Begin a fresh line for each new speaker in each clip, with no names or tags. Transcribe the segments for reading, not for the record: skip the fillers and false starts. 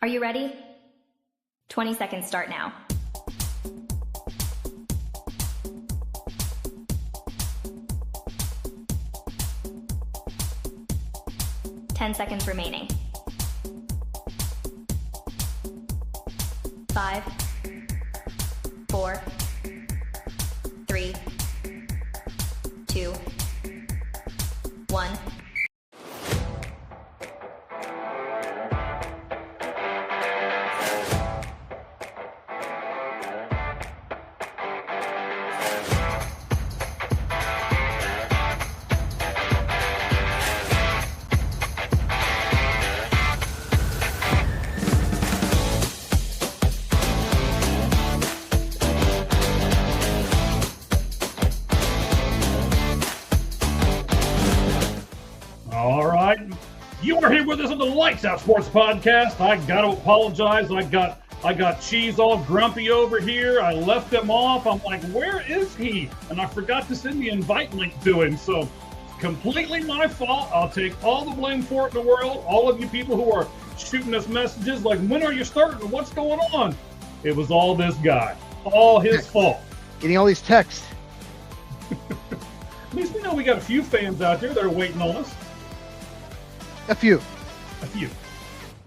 Are you ready? 20 seconds start now. Ten seconds remaining. 5, 4, 3, 2, 1.
You are here with us on the Lights Out Sports Podcast. I got to apologize. I got Cheese all grumpy over here. I left him off. I'm like, where is he? And I forgot to send the invite link to him. So completely my fault. I'll take all the blame for it in the world. All of you people who are shooting us messages like, when are you starting? What's going on? It was all this guy. All his fault.
Getting all these texts.
At least we know we got a few fans out there that are waiting on us.
A few.
Yeah.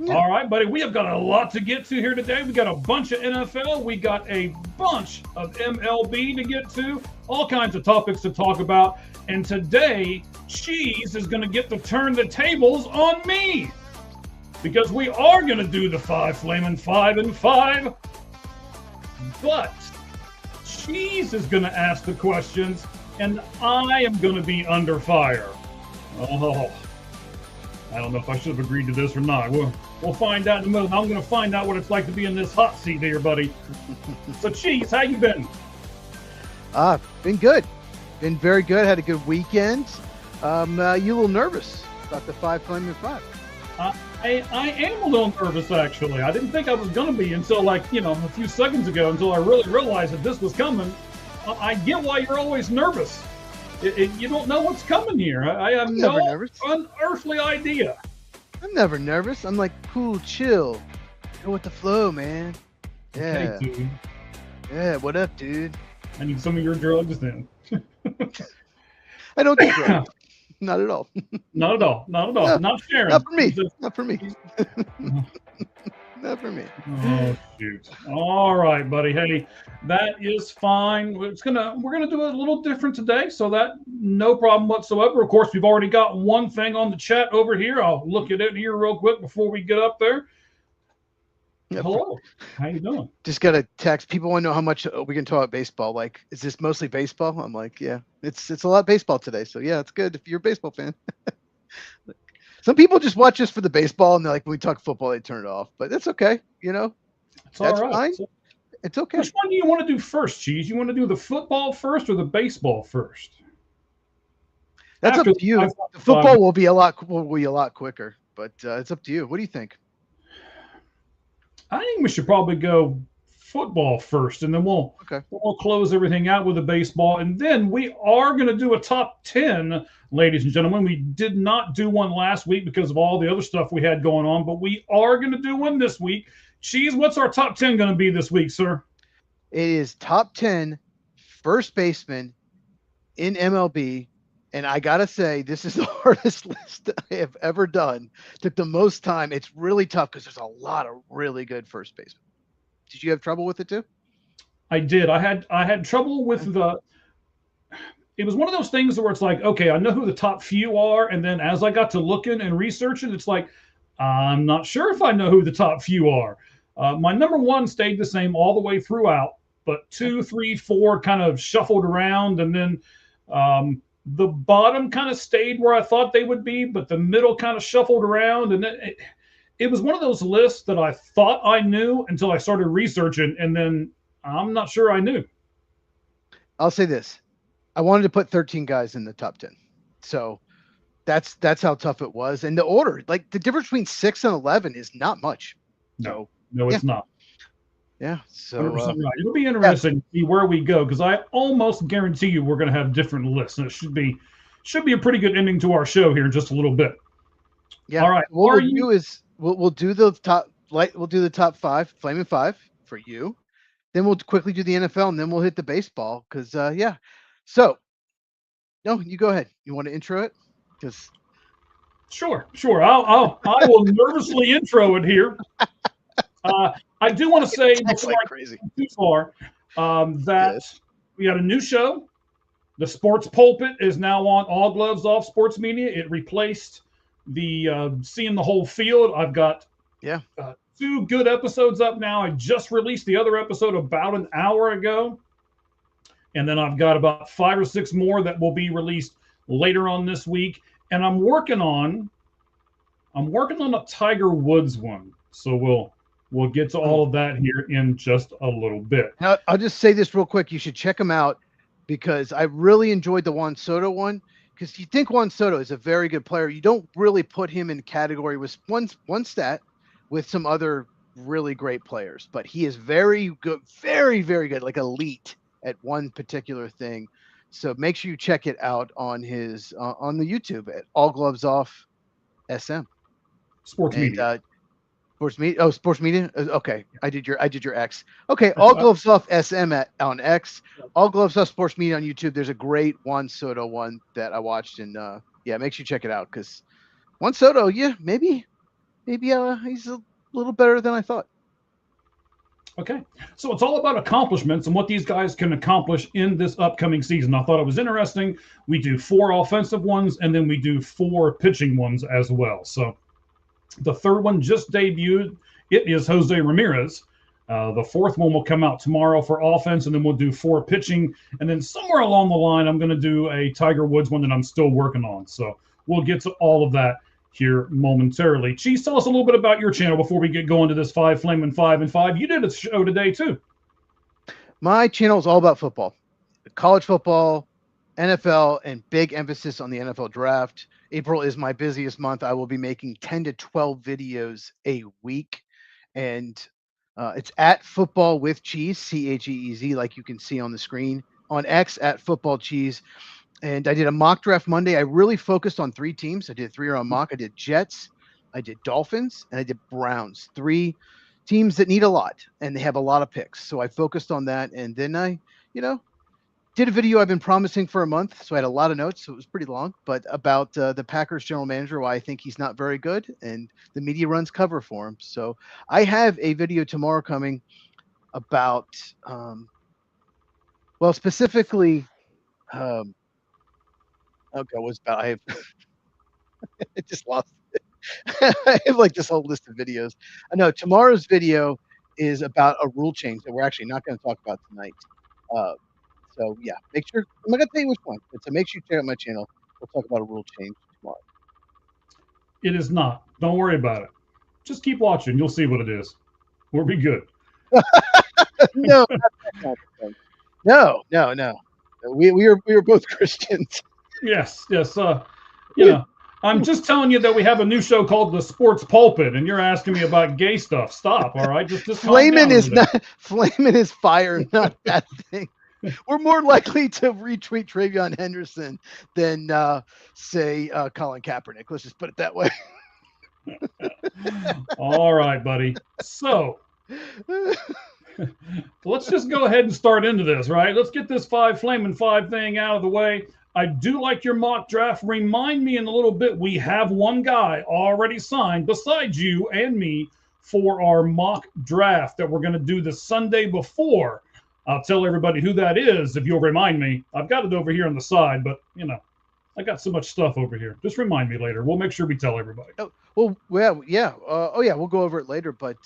All right, buddy. We have got a lot to get to here today. We got a bunch of NFL. We got a bunch of MLB to get to. All kinds of topics to talk about. And today, Cheese is going to get to turn the tables on me. Because we are going to do the 5 Flamin' 5 and 5. But Cheese is going to ask the questions, and I am going to be under fire. Oh. I don't know if I should have agreed to this or not. We'll find out in a minute. I'm going to find out what it's like to be in this hot seat here, buddy. So, Cheese, how you been?
Been good. Been very good. Had a good weekend. You a little nervous about the 5 Flamin' 5?
I am a little nervous, actually. I didn't think I was going to be until, a few seconds ago, until I really realized that this was coming. I get why you're always nervous. You don't know what's coming here. I have no unearthly idea.
I'm never nervous. I'm like, cool, chill. Go with the flow, man. Yeah.
Hey, dude.
Yeah, what up, dude?
I need some of your drugs then.
I don't do drugs. Not at all.
Not at all.
No,
not sharing.
Not for me. Not for me. Not for me.
Oh, shoot. All right, buddy. Hey, that is fine. We're gonna do it a little different today, so that no problem whatsoever. Of course, we've already got one thing on the chat over here. I'll look at it here real quick before we get up there. Hello. How you doing?
Just got a text. People want to know how much we can talk about baseball. Like, is this mostly baseball? I'm like, yeah, it's a lot of baseball today. So yeah, it's good if you're a baseball fan. Some people just watch us for the baseball, and they're like, when we talk football, they turn it off. But that's okay,
It's
that's
all right.
fine. It's okay.
Which one do you want to do first, Cheese? You want to do the football first or the baseball first?
That's up to you. The football will be a lot quicker, but it's up to you. What do you think?
I think we should probably go football first, and then we'll close everything out with the baseball, and then we are going to do a top 10, ladies and gentlemen. We did not do one last week because of all the other stuff we had going on, but we are going to do one this week. Cheese, what's our top 10 going to be this week, sir?
It is top 10 first baseman in MLB, and I gotta say, this is the hardest list I have ever done. Took the most time. It's really tough because there's a lot of really good first basemen. Did you have trouble with it too?
I did. I had trouble with it was one of those things where it's like, okay, I know who the top few are, and then as I got to looking and researching, it's like, I'm not sure if I know who the top few are. My number one stayed the same all the way throughout, but 2, 3, 4 kind of shuffled around, and then the bottom kind of stayed where I thought they would be, but the middle kind of shuffled around, and it was one of those lists that I thought I knew until I started researching, and then I'm not sure I knew.
I'll say this. I wanted to put 13 guys in the top 10. So that's how tough it was. And the order, like the difference between 6 and 11 is not much.
No, it's not.
Yeah. So
right. It'll be interesting to see where we go, because I almost guarantee you we're going to have different lists, and it should be a pretty good ending to our show here in just a little bit.
Yeah.
All right.
What we'll do is we'll do the top we'll do the top 5, Flaming 5 for you. Then we'll quickly do the NFL, and then we'll hit the baseball. Because yeah. So no, you go ahead. You want to intro it? Because
Sure. I will nervously intro it here. I do want to say
it's
before
like
I
crazy.
go too far that
Yes.
we got a new show. The Sports Pulpit is now on All Gloves Off Sports Media. It replaced the Seeing the Whole Field. I've got
Yeah.
2 good episodes up now. I just released the other episode about an hour ago. And then I've got about 5 or 6 more that will be released later on this week. And I'm working on a Tiger Woods one. So we'll get to all of that here in just a little bit.
Now, I'll just say this real quick. You should check him out because I really enjoyed the Juan Soto one. Because you think Juan Soto is a very good player, you don't really put him in category with one stat with some other really great players. But he is very good, very, very good, like elite at one particular thing. So make sure you check it out on his on the YouTube at All Gloves Off SM.
Sports media.
Sports media. Oh, sports media. Okay, I did your X. Okay, All Gloves Off SM on X. All Gloves Off Sports Media on YouTube. There's a great Juan Soto one that I watched, and yeah, make sure you check it out because Juan Soto, yeah, maybe he's a little better than I thought.
Okay. So it's all about accomplishments and what these guys can accomplish in this upcoming season. I thought it was interesting. We do 4 offensive ones, and then we do 4 pitching ones as well. So the third one just debuted. It is Jose Ramirez. The 4th one will come out tomorrow for offense, and then we'll do 4 pitching. And then somewhere along the line, I'm going to do a Tiger Woods one that I'm still working on. So we'll get to all of that here momentarily. Cheese, tell us a little bit about your channel before we get going to this 5 Flaming 5 and 5. You did a show today too.
My channel is all about football, college football, NFL, and big emphasis on the NFL draft. April is my busiest month. I will be making 10 to 12 videos a week, and it's at Football with Cheese, CHEEZ, like you can see on the screen. On X at Football Cheese. And I did a mock draft Monday. I really focused on 3 teams. I did a 3-round mock. I did Jets, I did Dolphins, and I did Browns. 3 teams that need a lot, and they have a lot of picks. So I focused on that. And then I, did a video I've been promising for a month. So I had a lot of notes. So it was pretty long, but about the Packers general manager, why I think he's not very good, and the media runs cover for him. So I have a video tomorrow coming about, well, specifically, okay, what's about? I just lost it. I have like this whole list of videos. I know tomorrow's video is about a rule change that we're actually not going to talk about tonight. So yeah, make sure I'm not going to tell you which one, but so make sure you check out my channel. We'll talk about a rule change tomorrow.
It is not. Don't worry about it. Just keep watching. You'll see what it is. We'll be good.
No, not that kind of thing. No. We are both Christians.
Yes. I'm just telling you that we have a new show called The Sports Pulpit, and you're asking me about gay stuff. Stop, all right? Just
Flamin' is fire, not that thing. We're more likely to retweet Travion Henderson than say Colin Kaepernick. Let's just put it that way.
All right, buddy. So let's just go ahead and start into this, right? Let's get this 5 Flaming 5 thing out of the way. I do like your mock draft. Remind me in a little bit, we have one guy already signed besides you and me for our mock draft that we're going to do the Sunday before. I'll tell everybody who that is if you'll remind me. I've got it over here on the side, but I got so much stuff over here. Just remind me later. We'll make sure we tell everybody.
We'll go over it later, but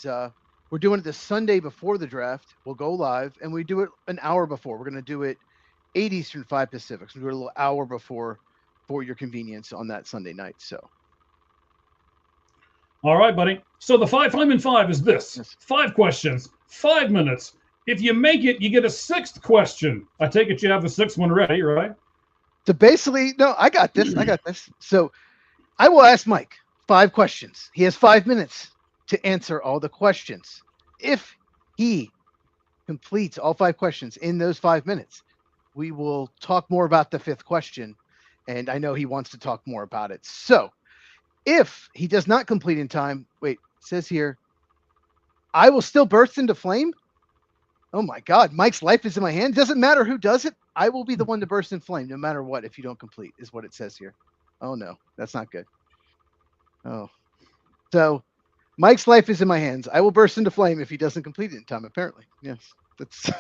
we're doing it the Sunday before the draft. We'll go live, and we do it an hour before. We're going to do it 8 Eastern, 5 Pacific. So we'll do it a little hour before for your convenience on that Sunday night. So.
All right, buddy. So the 5 Flaming 5 is this.
Yes.
5 questions, 5 minutes. If you make it, you get a 6th question. I take it you have the 6th one ready, right?
So basically, no, I got this. So I will ask Mike 5 questions. He has 5 minutes to answer all the questions. If he completes all 5 questions in those 5 minutes, we will talk more about the 5th question. And I know he wants to talk more about it. So if he does not complete in time, wait, it says here, I will still burst into flame. Oh my God, Mike's life is in my hand. Doesn't matter who does it. I will be the one to burst in flame, no matter what. If you don't complete, is what it says here. Oh no, that's not good. Oh, so Mike's life is in my hands. I will burst into flame if he doesn't complete it in time. Apparently, yes. That's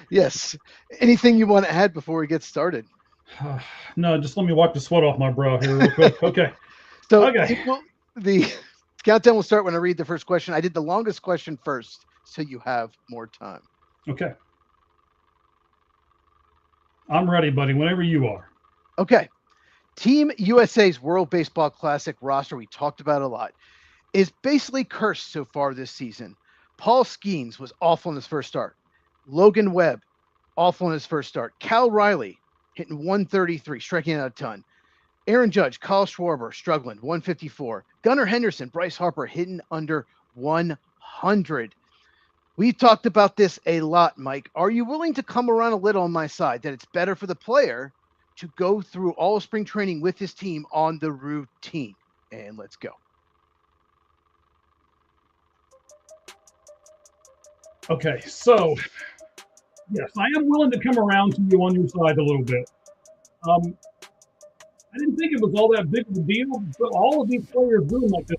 yes. Anything you want to add before we get started?
No, just let me wipe the sweat off my brow here real quick. Okay.
So
Okay.
the countdown will start when I read the first question. I did the longest question first, so you have more time.
Okay. I'm ready, buddy, whenever you are.
Okay. Team USA's World Baseball Classic roster, we talked about a lot, is basically cursed so far this season. Paul Skeens was awful in his first start. Logan Webb, awful in his first start. Cal Riley, hitting 133, striking out a ton. Aaron Judge, Kyle Schwarber, struggling, 154. Gunnar Henderson, Bryce Harper, hitting under 100. We've talked about this a lot, Mike. Are you willing to come around a little on my side that it's better for the player to go through all of spring training with his team on the routine? And let's go.
Okay, so yes, I am willing to come around to you on your side a little bit. I didn't think it was all that big of a deal, but all of these players doing like this.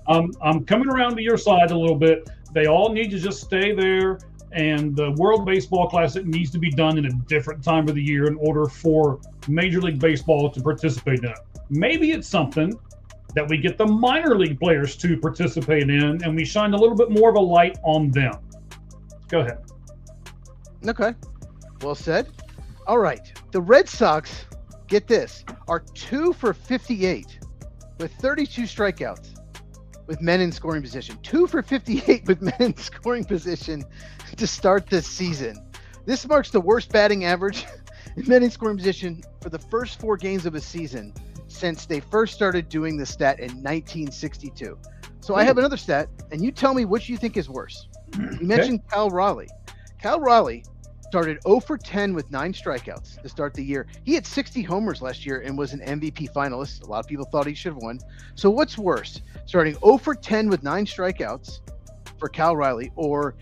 I'm coming around to your side a little bit. They all need to just stay there, and the World Baseball Classic needs to be done in a different time of the year in order for Major League Baseball to participate in it. Maybe it's something that we get the minor league players to participate in, and we shine a little bit more of a light on them. Go ahead.
Okay. Well said. All right. The Red Sox, get this, are 2 for 58 with 32 strikeouts with men in scoring position. 2 for 58 with men in scoring position to start this season. This marks the worst batting average in men in scoring position for the first 4 games of a season since they first started doing the stat in 1962. So I have another stat, and you tell me which you think is worse. You mentioned Cal Raleigh. Cal Raleigh started 0 for 10 with 9 strikeouts to start the year. He had 60 homers last year and was an MVP finalist. A lot of people thought he should have won. So what's worse, starting 0 for 10 with 9 strikeouts for Cal Raleigh, or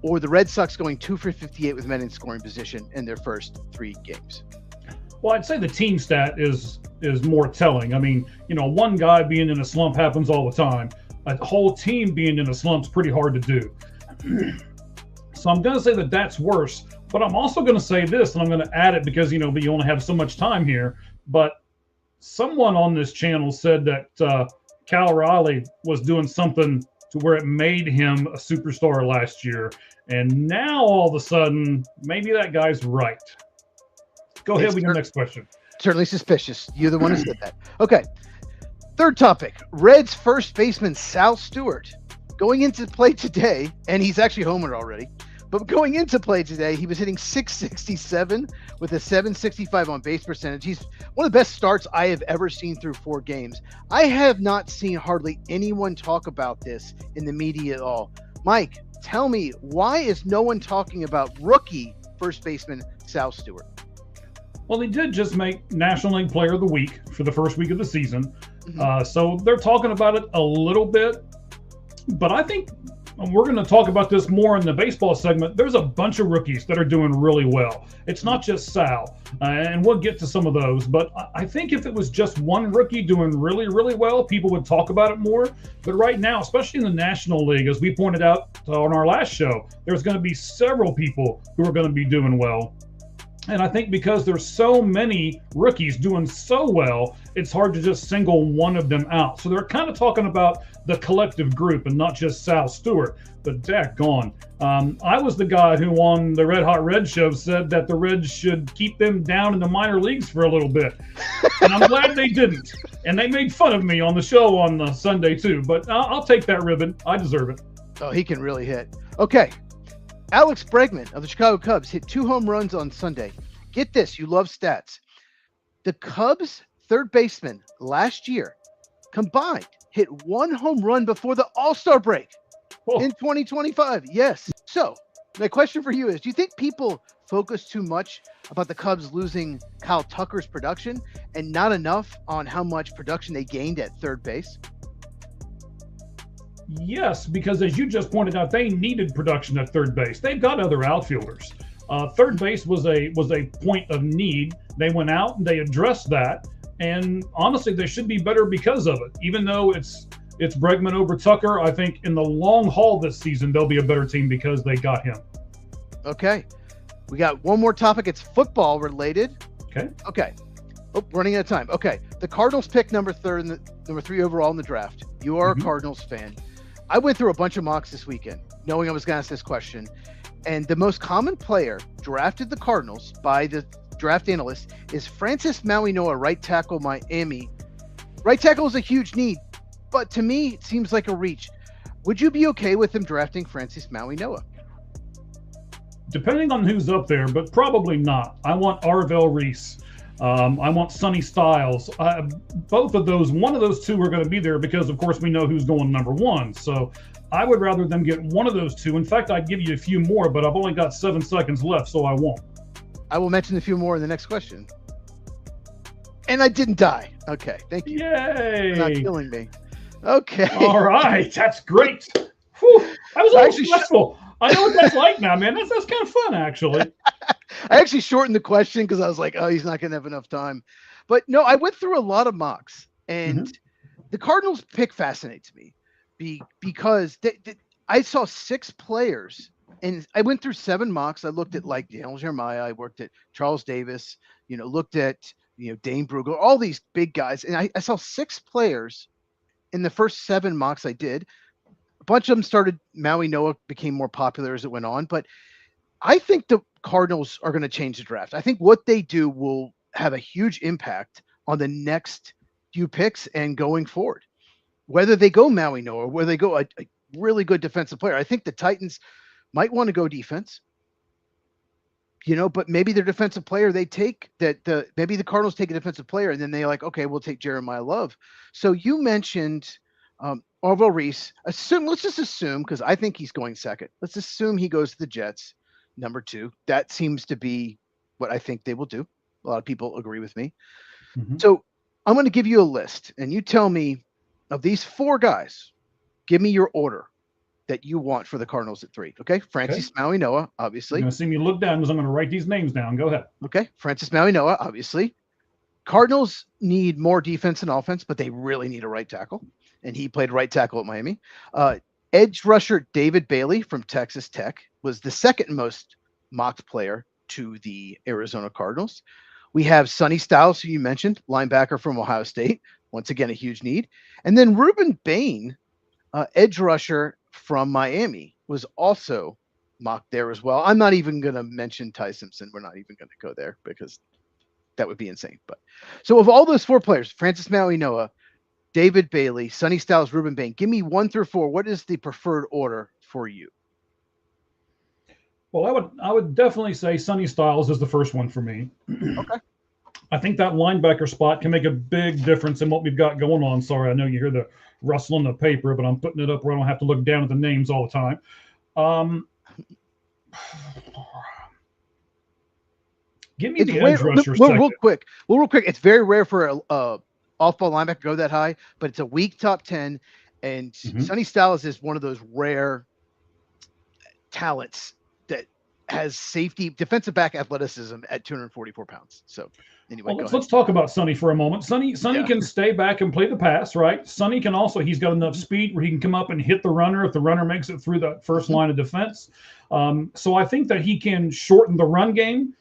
the Red Sox going 2 for 58 with men in scoring position in their first 3 games?
Well, I'd say the team stat is more telling. I mean, one guy being in a slump happens all the time. A whole team being in a slump is pretty hard to do. So I'm going to say that that's worse, but I'm also going to say this, and I'm going to add it because, we only have so much time here, but someone on this channel said that Cal Raleigh was doing something to where it made him a superstar last year, and now all of a sudden, maybe that guy's right. Go ahead with your next question.
Certainly suspicious. You're the one who said that. Okay. Third topic, Reds first baseman Sal Stewart going into play today, and he's actually homered already, but going into play today, he was hitting .667 with a .765 on base percentage. He's one of the best starts I have ever seen through 4 games. I have not seen hardly anyone talk about this in the media at all. Mike, tell me, why is no one talking about rookie first baseman Sal Stewart?
Well, he did just make National League Player of the Week for the first week of the season. So they're talking about it a little bit. But I think we're going to talk about this more in the baseball segment. There's a bunch of rookies that are doing really well. It's not just Sal, and we'll get to some of those. But I think if it was just one rookie doing really, really well, people would talk about it more. But right now, especially in the National League, as we pointed out on our last show, there's going to be several people who are going to be doing well. And I think because there's so many rookies doing so well, it's hard to just single one of them out. So they're kind of talking about the collective group and not just Sal Stewart. But daggone, I was the guy who on the Red Hot Red show said that the Reds should keep them down in the minor leagues for a little bit. And I'm glad they didn't. And they made fun of me on the show on Sunday too. But I'll take that ribbon. I deserve it.
Oh, he can really hit. Okay. Alex Bregman of the Chicago Cubs hit 2 home runs on Sunday. Get this, you love stats. The Cubs third baseman last year combined hit 1 home run before the All-Star break in 2025. Yes. So my question for you is, do you think people focus too much about the Cubs losing Kyle Tucker's production and not enough on how much production they gained at third base?
Yes, because as you just pointed out, they needed production at third base. They've got other outfielders. Third base was a point of need. They went out and they addressed that, and honestly, they should be better because of it. Even though it's Bregman over Tucker, I think in the long haul this season they'll be a better team because they got him.
Okay, we got one more topic. It's football related. Okay. Oh, running out of time. Okay, the Cardinals pick number 3 overall in the draft. You are a Cardinals fan. I went through a bunch of mocks this weekend, knowing I was going to ask this question. And the most common player drafted the Cardinals by the draft analyst is Francis Mauigoa, right tackle, Miami. Right tackle is a huge need, but to me, it seems like a reach. Would you be okay with him drafting Francis Mauigoa?
Depending on who's up there, but probably not. I want Arvell Reese. I want Sonny Styles. Both of those, one of those two are going to be there because, of course, we know who's going number 1. So I would rather them get one of those two. In fact, I'd give you a few more, but I've only got 7 seconds left, so I won't.
I will mention a few more in the next question. And I didn't die. Okay, thank you.
Yay!
You're not killing me. Okay.
All right, that's great. Whew, that was a little stressful. I know what that's like now, man. That's kind of fun, actually.
I actually shortened the question because I was like, oh, he's not going to have enough time. But no, I went through a lot of mocks, and the Cardinals pick fascinates me because I saw 6 players, and I went through 7 mocks. I looked at like Daniel Jeremiah. I worked at Charles Davis, looked at, Dane Brugler, all these big guys. And I saw 6 players in the first 7 mocks I did. A bunch of them started, Mauigoa became more popular as it went on, but I think the Cardinals are going to change the draft. I think what they do will have a huge impact on the next few picks and going forward. Whether they go Mauigoa or whether they go a really good defensive player. I think the Titans might want to go defense, but maybe their defensive player they take maybe the Cardinals take a defensive player and then they're like, okay, we'll take Jeremiah Love. So you mentioned Arvell Reese. Let's just assume, because I think he's going second. Let's assume he goes to the Jets. Number 2, that seems to be what I think they will do. A lot of people agree with me. So I'm going to give you a list, and you tell me of these 4 guys, give me your order that you want for the Cardinals at 3. Okay. Francis Mauigoa, obviously.
You're going to see me look down because I'm going to write these names down. Go ahead.
Okay. Francis Mauigoa, obviously. Cardinals need more defense and offense, but they really need a right tackle. And he played right tackle at Miami. Edge rusher David Bailey from Texas Tech was the second most mocked player to the Arizona Cardinals. We have Sonny Styles, who you mentioned, linebacker from Ohio State. Once again, a huge need. And then Ruben Bain, edge rusher from Miami, was also mocked there as well. I'm not even going to mention Ty Simpson. We're not even going to go there because that would be insane. But so of all those 4 players, Francis Mauigoa, David Bailey, Sonny Styles, Ruben Bain, give me 1 through 4. What is the preferred order for you?
Well, I would definitely say Sonny Styles is the first one for me.
Okay.
I think that linebacker spot can make a big difference in what we've got going on. Sorry, I know you hear the rustling of paper, but I'm putting it up where I don't have to look down at the names all the time. Give me the edge rusher second.
Real quick. It's very rare for a off-ball linebacker to go that high, but it's a weak top 10, and Sonny Styles is one of those rare talents that has safety, defensive back athleticism at 244 pounds. So anyway,
let's talk about Sonny for a moment. Sonny can stay back and play the pass, right? Sonny can also, he's got enough speed where he can come up and hit the runner if the runner makes it through the first line of defense. So I think that he can shorten the run game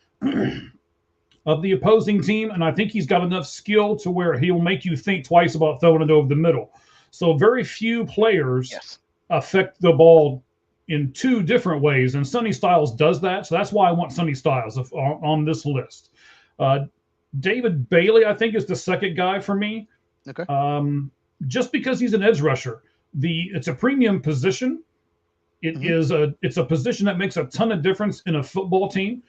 of the opposing team, and I think he's got enough skill to where he'll make you think twice about throwing it over the middle. So very few players affect the ball in 2 different ways, and Sonny Styles does that. So that's why I want Sonny Styles on this list. David Bailey, I think, is the second guy for me.
Okay.
Just because he's an edge rusher. It's a premium position. It's a position that makes a ton of difference in a football team.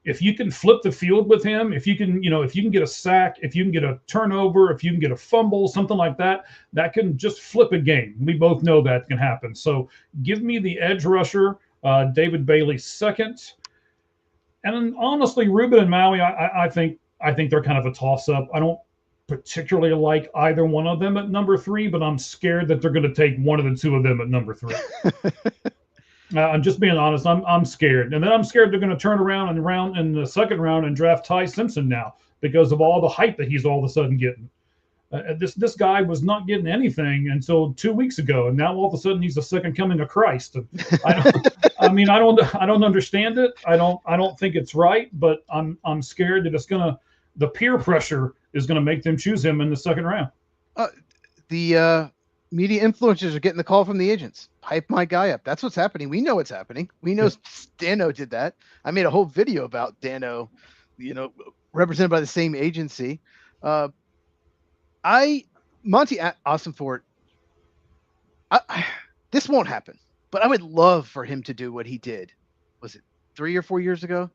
If you can flip the field with him, if you can get a sack, if you can get a turnover, if you can get a fumble, something like that, that can just flip a game. We both know that can happen. So give me the edge rusher, David Bailey second. And then honestly, Ruben and Maui, I think they're kind of a toss-up. particularly like either one of them at number 3, but I'm scared that they're going to take one of the two of them at number 3. I'm just being honest. I'm scared, and then I'm scared they're going to turn around and round in the second round and draft Ty Simpson now because of all the hype that he's all of a sudden getting. This guy was not getting anything until 2 weeks ago, and now all of a sudden he's the second coming of Christ. And I mean, I don't understand it. I don't think it's right, but I'm scared that the peer pressure is gonna make them choose him in the second round.
The media influencers are getting the call from the agents. Hype my guy up. That's what's happening. We know what's happening. We know Dano did that. I made a whole video about Dano, represented by the same agency. Monty Ossenfort, this won't happen, but I would love for him to do what he did. Was it 3 or 4 years ago?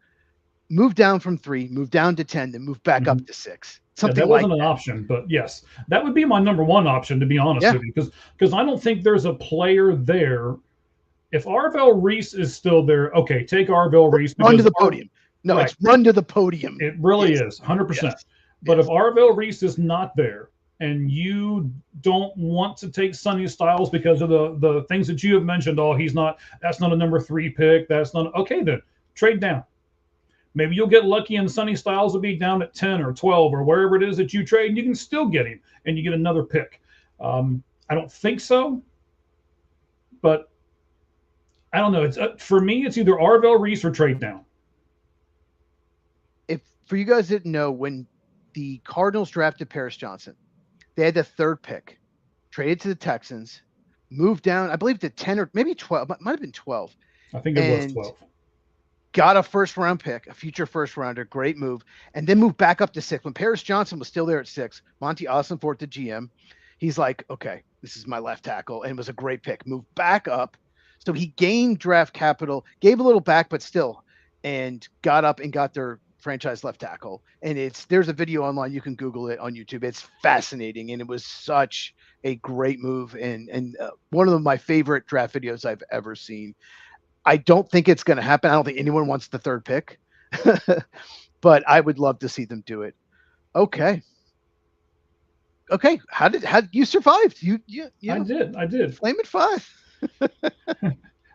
Move down from 3, move down to 10, then move back up to 6. Something
that wasn't an option, but yes, that would be my number one option, to be honest with you, because I don't think there's a player there. If Arvell Reese is still there, okay, take Arvell Reese.
Run to the podium. No, right. It's run to the podium.
It really is, 100%. Yes. But if Arvell Reese is not there, and you don't want to take Sonny Styles because of the things that you have mentioned, that's not a number 3 pick, that's not, okay, then trade down. Maybe you'll get lucky and Sonny Styles will be down at 10 or 12 or wherever it is that you trade, and you can still get him and you get another pick. I don't think so, but I don't know. It's for me, it's either Arvell Reese or trade down.
If for you guys didn't know, when the Cardinals drafted Paris Johnson, they had the 3rd pick, traded to the Texans, moved down, I believe, to 10 or maybe 12. It might have been 12.
I think it was 12.
Got a first-round pick, a future first-rounder, great move, and then moved back up to 6. When Paris Johnson was still there at 6, Monty Ossenfort, the GM, he's like, okay, this is my left tackle, and it was a great pick. Moved back up, so he gained draft capital, gave a little back, but still, and got up and got their franchise left tackle. And there's a video online, you can Google it on YouTube. It's fascinating, and it was such a great move, and one of my favorite draft videos I've ever seen. I don't think it's going to happen. I don't think anyone wants the 3rd pick, but I would love to see them do it. Okay. How you survived? You
I did.
Flame at 5.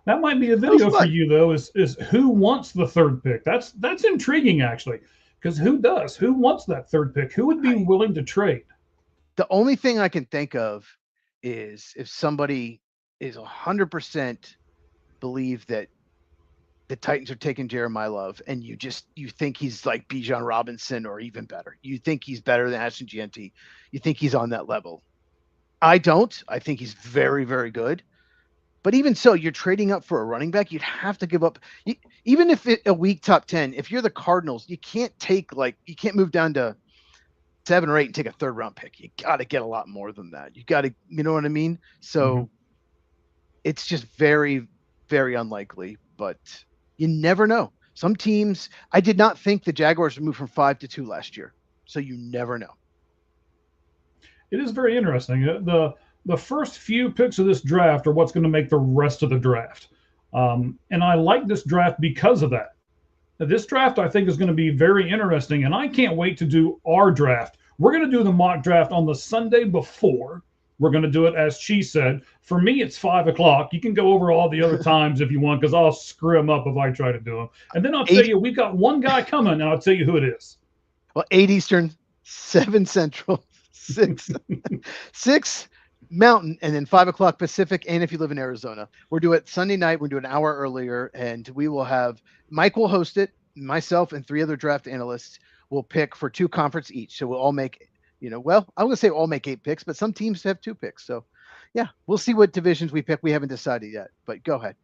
That might be a video for you, though, is who wants the 3rd pick? That's intriguing, actually, because who wants that 3rd pick? Who would be willing to trade?
The only thing I can think of is if somebody is 100% believe that the Titans are taking Jeremiah Love, and you think he's like Bijan Robinson or even better. You think he's better than Ashton Jeanty. You think he's on that level. I don't. I think he's very, very good. But even so, you're trading up for a running back. You'd have to give up, even if a weak top 10. If you're the Cardinals, you can't move down to 7 or 8 and take a 3rd round pick. You got to get a lot more than that. You got to, you know what I mean? So it's just very, very unlikely, but you never know. Some teams, I did not think the Jaguars would move from 5 to 2 last year. So you never know.
It is very interesting. The first few picks of this draft are what's going to make the rest of the draft. And I like this draft because of that. Now, this draft, I think, is going to be very interesting, and I can't wait to do our draft. We're going to do the mock draft on the Sunday before. We're going to do it, as she said. For me, it's 5 o'clock. You can go over all the other times if you want, because I'll screw them up if I try to do them. And then I'll tell you, we've got one guy coming, and I'll tell you who it is.
Well, 8 Eastern, 7 Central, 6 Mountain, and then 5 o'clock Pacific. And if you live in Arizona, we're doing it Sunday night. We're doing an hour earlier, and we will have Mike will host it. Myself and 3 other draft analysts will pick for 2 conference each. So we'll all make, well, I'm going to say all make 8 picks, but some teams have 2 picks. So yeah, we'll see what divisions we pick. We haven't decided yet, but go ahead.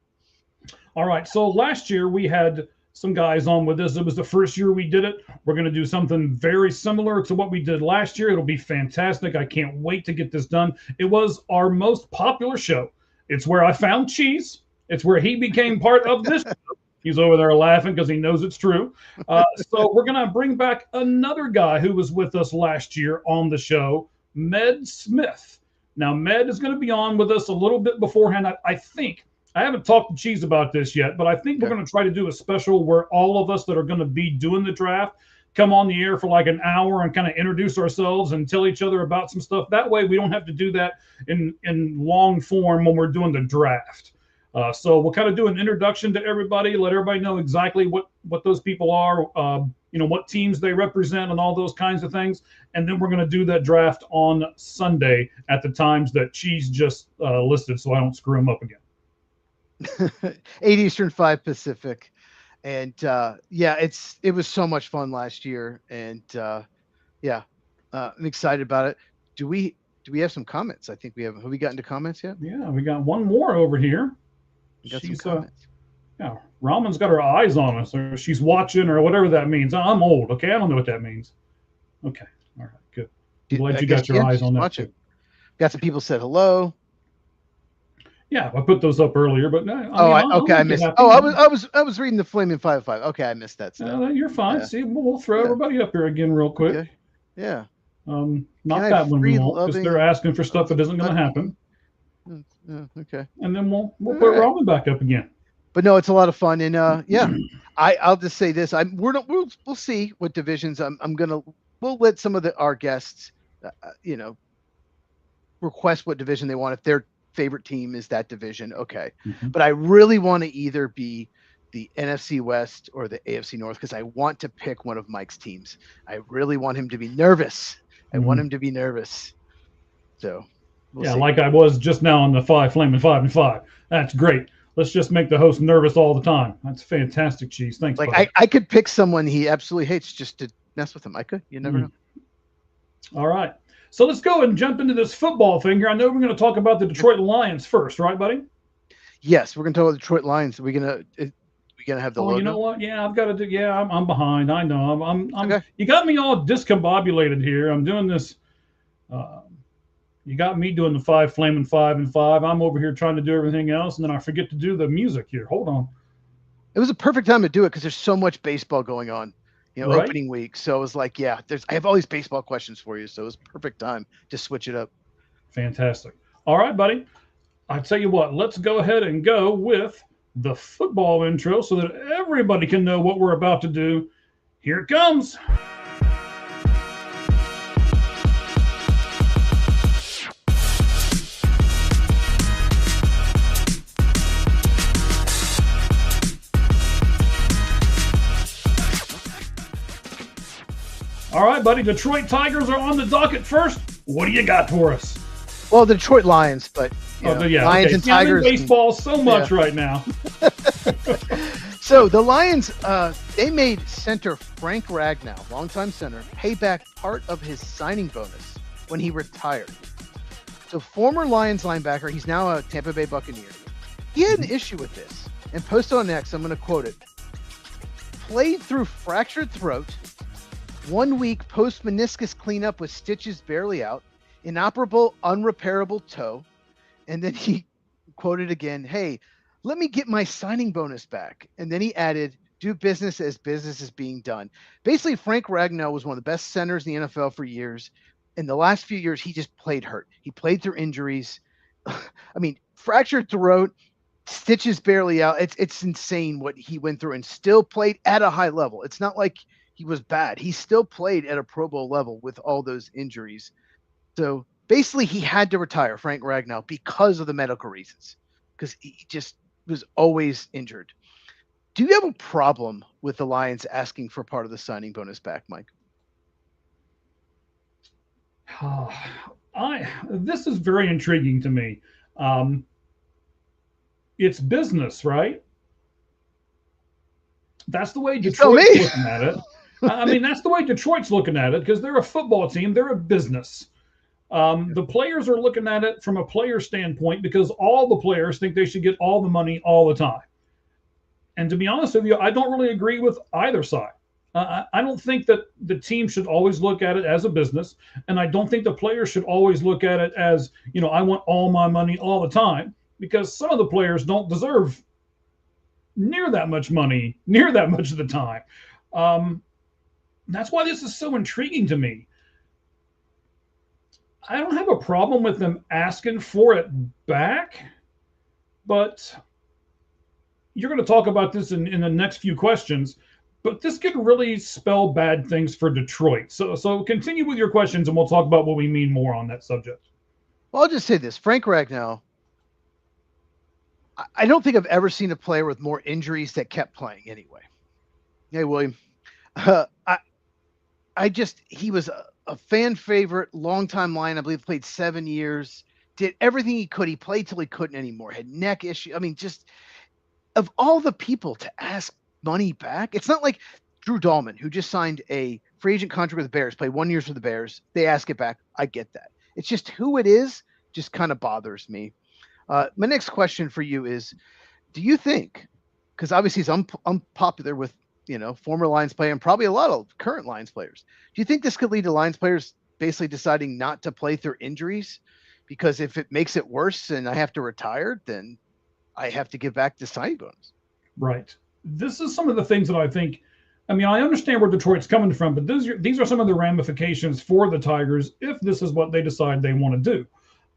All right. So last year we had some guys on with us. It was the first year we did it. We're going to do something very similar to what we did last year. It'll be fantastic. I can't wait to get this done. It was our most popular show. It's where I found Cheese. It's where he became part of this. He's over there laughing because he knows it's true. So we're going to bring back another guy who was with us last year on the show, Med Smith. Now, Med is going to be on with us a little bit beforehand. I think. I haven't talked to Cheese about this yet, but I think we're going to try to do a special where all of us that are going to be doing the draft come on the air for like an hour and kind of introduce ourselves and tell each other about some stuff. That way we don't have to do that in long form when we're doing the draft. So we'll kind of do an introduction to everybody, let everybody know exactly what those people are, what teams they represent and all those kinds of things. And then we're going to do that draft on Sunday at the times that Cheese just listed, so I don't screw them up again.
8 Eastern, 5 Pacific. And it was so much fun last year. And I'm excited about it. Do we have some comments? I think have we gotten to comments yet?
Yeah, we got one more over here.
She's
Raman's got her eyes on us, or she's watching, or whatever that means. I'm old, okay? I don't know what that means. Okay, all right, good. I'm glad you got your eyes on that
watching. Too. Got some people said hello.
Yeah, I put those up earlier, but
I missed. I was reading the Flaming 5-5. Okay, I missed that.
You're fine. Yeah. See, we'll throw everybody up here again real quick.
Okay. Yeah.
Not that one we won't, because they're asking for stuff that isn't going to happen.
Okay.
And then we'll put Roman back up again.
But no, it's a lot of fun, and I'll just say this: we'll see what divisions we'll let some of our guests, request what division they want if their favorite team is that division. Okay, but I really want to either be the NFC West or the AFC North because I want to pick one of Mike's teams. I really want him to be nervous. I want him to be nervous. So. We'll see.
Like I was just now on the Flaming 5 and 5. That's great. Let's just make the host nervous all the time. That's fantastic, Cheese. Thanks.
Like I could pick someone he absolutely hates just to mess with him. I could. You never know.
All right. So let's go and jump into this football thing here. I know we're going to talk about the Detroit Lions first, right, buddy?
Yes, we're going to talk about the Detroit Lions. We're going to have the logo.
You know what? Yeah, I've got to do. Yeah, I'm behind. I know. I'm
okay.
You got me all discombobulated here. I'm doing this. You got me doing the Flaming 5 and 5. I'm over here trying to do everything else, and then I forget to do the music here. Hold on.
It was a perfect time to do it because there's so much baseball going on,
right?
Opening week. So it was like, I have all these baseball questions for you. So it was perfect time to switch it up.
Fantastic. All right, buddy. I tell you what, let's go ahead and go with the football intro so that everybody can know what we're about to do. Here it comes. All right, buddy. Detroit Tigers are on the docket first. What do you got for us?
Well, the Detroit Lions, but Lions and Tigers.
I'm in baseball so much right now.
So the Lions, they made center Frank Ragnow, longtime center, pay back part of his signing bonus when he retired. So former Lions linebacker, he's now a Tampa Bay Buccaneer. He had an issue with this and posted on X, I'm going to quote it. Played through fractured throat, 1 week post meniscus cleanup with stitches barely out, inoperable, unrepairable toe. And then he quoted again, hey, let me get my signing bonus back. And then he added, do business as business is being done. Basically, Frank Ragnow was one of the best centers in the NFL for years. In the last few years, he just played hurt. He played through injuries. I mean, fractured throat, stitches barely out. It's insane what he went through and still played at a high level. It's not like he was bad. He still played at a Pro Bowl level with all those injuries. So basically he had to retire, Frank Ragnow, because of the medical reasons, because he just was always injured. Do you have a problem with the Lions asking for part of the signing bonus back, Mike?
This is very intriguing to me. It's business, right? That's the way Detroit's looking at it. I mean, that's the way Detroit's looking at it because they're a football team. They're a business. The players are looking at it from a player standpoint because all the players think they should get all the money all the time. And to be honest with you, I don't really agree with either side. I don't think that the team should always look at it as a business. And I don't think the players should always look at it as, I want all my money all the time, because some of the players don't deserve near that much money, near that much of the time. That's why this is so intriguing to me. I don't have a problem with them asking for it back, but you're going to talk about this in the next few questions. but this could really spell bad things for Detroit. So continue with your questions, and we'll talk about what we mean more on that subject.
Well, I'll just say this: Frank Ragnow. I don't think I've ever seen a player with more injuries that kept playing. Anyway, hey William, uh, I I just he was a fan favorite, longtime line. I believe played 7 years. Did everything he could. He played till he couldn't anymore. Had neck issues. I mean, just of all the people to ask money back, it's not like Drew Dahlman, who just signed a free agent contract with the Bears, played 1 year for the Bears. They ask it back. I get that. It's just who it is just kind of bothers me. My next question for you is: do you think, because obviously he's unpopular with former Lions player and probably a lot of current Lions players, do you think this could lead to Lions players basically deciding not to play through injuries? Because if it makes it worse and I have to retire, then I have to give back the signing bonus.
Right. This is some of the things that I think. I mean, I understand where Detroit's coming from, but these are some of the ramifications for the Tigers if this is what they decide they want to do.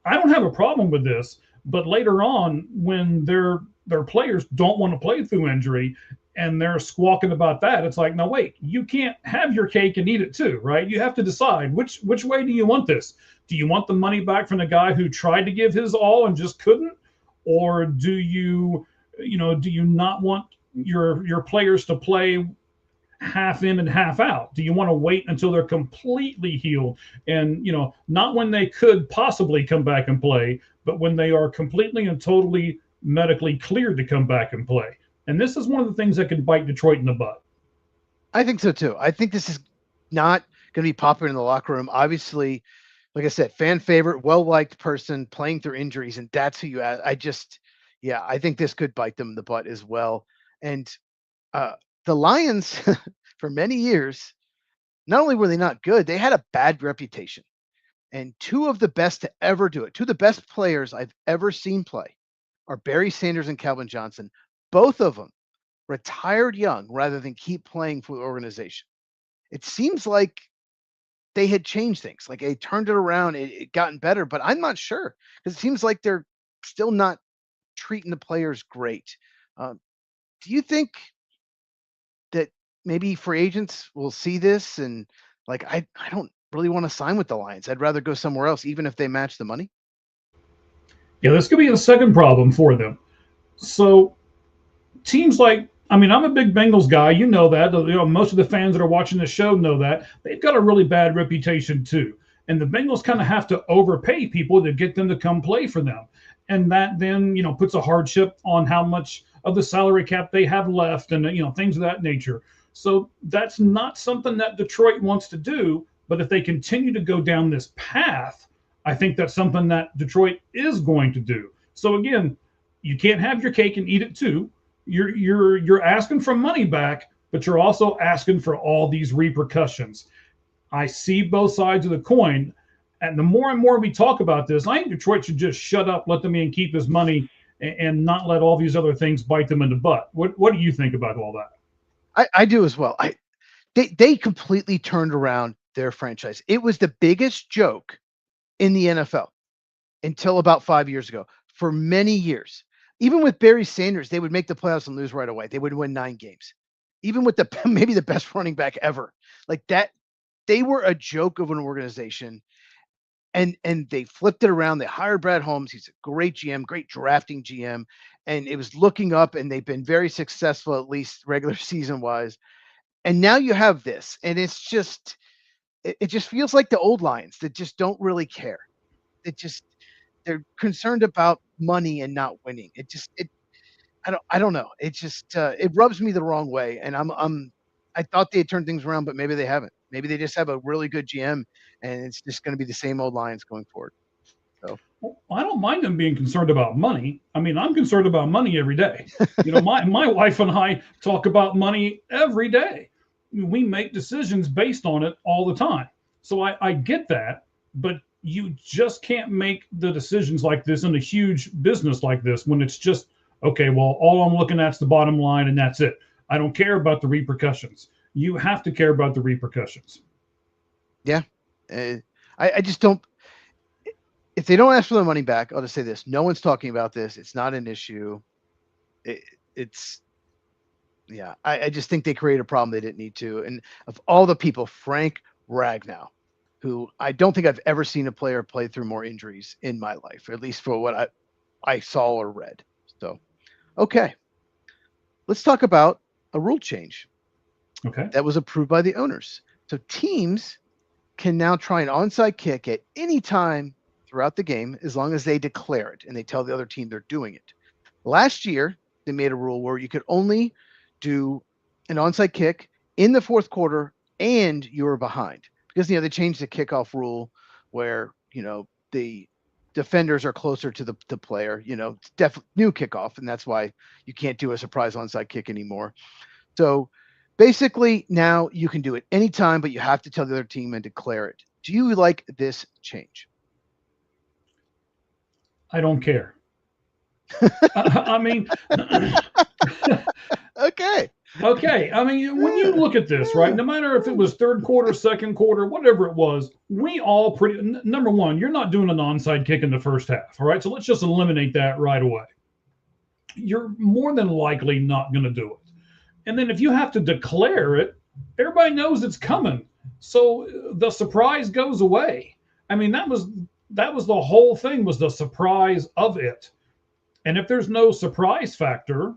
I don't have a problem with this, but later on, when their players don't want to play through injury and they're squawking about that, it's like, no, wait, you can't have your cake and eat it too, right? You have to decide which way do you want this? Do you want the money back from the guy who tried to give his all and just couldn't, or do you not want your players to play half in and half out? Do you want to wait until they're completely healed and not when they could possibly come back and play, but when they are completely and totally medically cleared to come back and play? And this is one of the things that can bite Detroit in the butt.
I think so too. I think this is not going to be popular in the locker room. Obviously, like I said, fan favorite, well liked person playing through injuries, and that's who you ask. Yeah, I think this could bite them in the butt as well. And the Lions, for many years, not only were they not good, they had a bad reputation. And two of the best to ever do it, two of the best players I've ever seen play, are Barry Sanders and Calvin Johnson. Both of them retired young rather than keep playing for the organization. It seems like they had changed things, like they turned it around, it gotten better, but I'm not sure because it seems like they're still not treating the players great. Do you think that maybe free agents will see this and like I don't really want to sign with the Lions. I'd rather go somewhere else, even if they match the money.
Yeah, this could be a second problem for them. So teams like, I mean, I'm a big Bengals guy. You know that. Most of the fans that are watching the show know that. They've got a really bad reputation too. And the Bengals kind of have to overpay people to get them to come play for them. And that then, puts a hardship on how much of the salary cap they have left and, things of that nature. So that's not something that Detroit wants to do. But if they continue to go down this path, I think that's something that Detroit is going to do. So again, you can't have your cake and eat it too. You're asking for money back, but you're also asking for all these repercussions. I see both sides of the coin, and the more and more we talk about this, I think Detroit should just shut up, let the man keep his money, and not let all these other things bite them in the butt. What do you think about all that?
I do as well. They completely turned around their franchise. It was the biggest joke in the NFL until about 5 years ago. For many years, even with Barry Sanders, they would make the playoffs and lose right away. They would win 9 games, even with maybe the best running back ever. Like that, they were a joke of an organization, and they flipped it around. They hired Brad Holmes. He's a great GM, great drafting GM, and it was looking up. And they've been very successful, at least regular season wise. And now you have this, and it's just it just feels like the old Lions that just don't really care. It just they're concerned about money and not winning. I don't know. It just it rubs me the wrong way, and I thought they had turned things around, but maybe they haven't. Maybe they just have a really good GM, and it's just going to be the same old Lions going forward. So
Well, I don't mind them being concerned about money. I mean, I'm concerned about money every day. My wife and I talk about money every day. We make decisions based on it all the time. So I get that, but you just can't make the decisions like this in a huge business like this when it's just, okay, well, all I'm looking at is the bottom line and that's it. I don't care about the repercussions. You have to care about the repercussions.
yeah, I just don't. If they don't ask for the money back, I'll just say this: no one's talking about this. It's not an issue. It's Yeah, I just think they created a problem they didn't need to. And of all the people, Frank Ragnow, who I don't think I've ever seen a player play through more injuries in my life, at least for what I saw or read. So, okay, let's talk about a rule change
Okay.
that was approved by the owners. So teams can now try an onside kick at any time throughout the game as long as they declare it and they tell the other team they're doing it. Last year, they made a rule where you could only do an onside kick in the fourth quarter and you were behind because they changed the kickoff rule where the defenders are closer to the player. It's definitely new kickoff, and that's why you can't do a surprise onside kick anymore. So basically, now you can do it anytime, but you have to tell the other team and declare it. Do you like this change?
I don't care. I mean,
Okay.
okay. I mean, when you look at this, right, no matter if it was third quarter, second quarter, whatever it was, we all number one, you're not doing an onside kick in the first half. All right. So let's just eliminate that right away. You're more than likely not going to do it. And then if you have to declare it, everybody knows it's coming. So the surprise goes away. I mean, that was the whole thing, was the surprise of it. And if there's no surprise factor,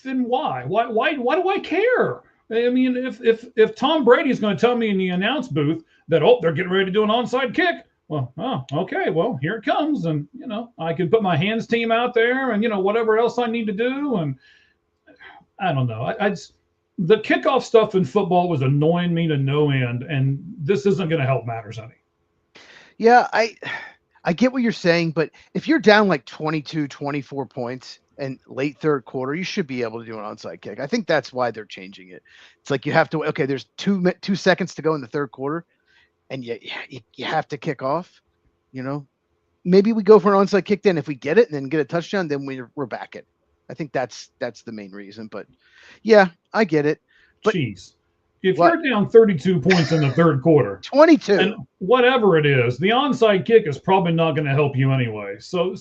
then why do I care? I mean, if Tom Brady's going to tell me in the announce booth that, oh, they're getting ready to do an onside kick, well, oh, okay, well, here it comes, and I can put my hands team out there, and whatever else I need to do, and I don't know. The kickoff stuff in football was annoying me to no end, and this isn't going to help matters any.
Yeah, I get what you're saying, but if you're down like 22, 24 points and late third quarter, you should be able to do an onside kick. I think that's why they're changing it. It's like you have to, okay, there's 2 seconds to go in the third quarter, and you have to kick off. Maybe we go for an onside kick then. If we get it and then get a touchdown, then we're back it. I think that's the main reason. But yeah, I get it. But
Jeez. If
what?
you're down 32 points in the third quarter,
22.
and whatever it is, the onside kick is probably not going to help you anyway. So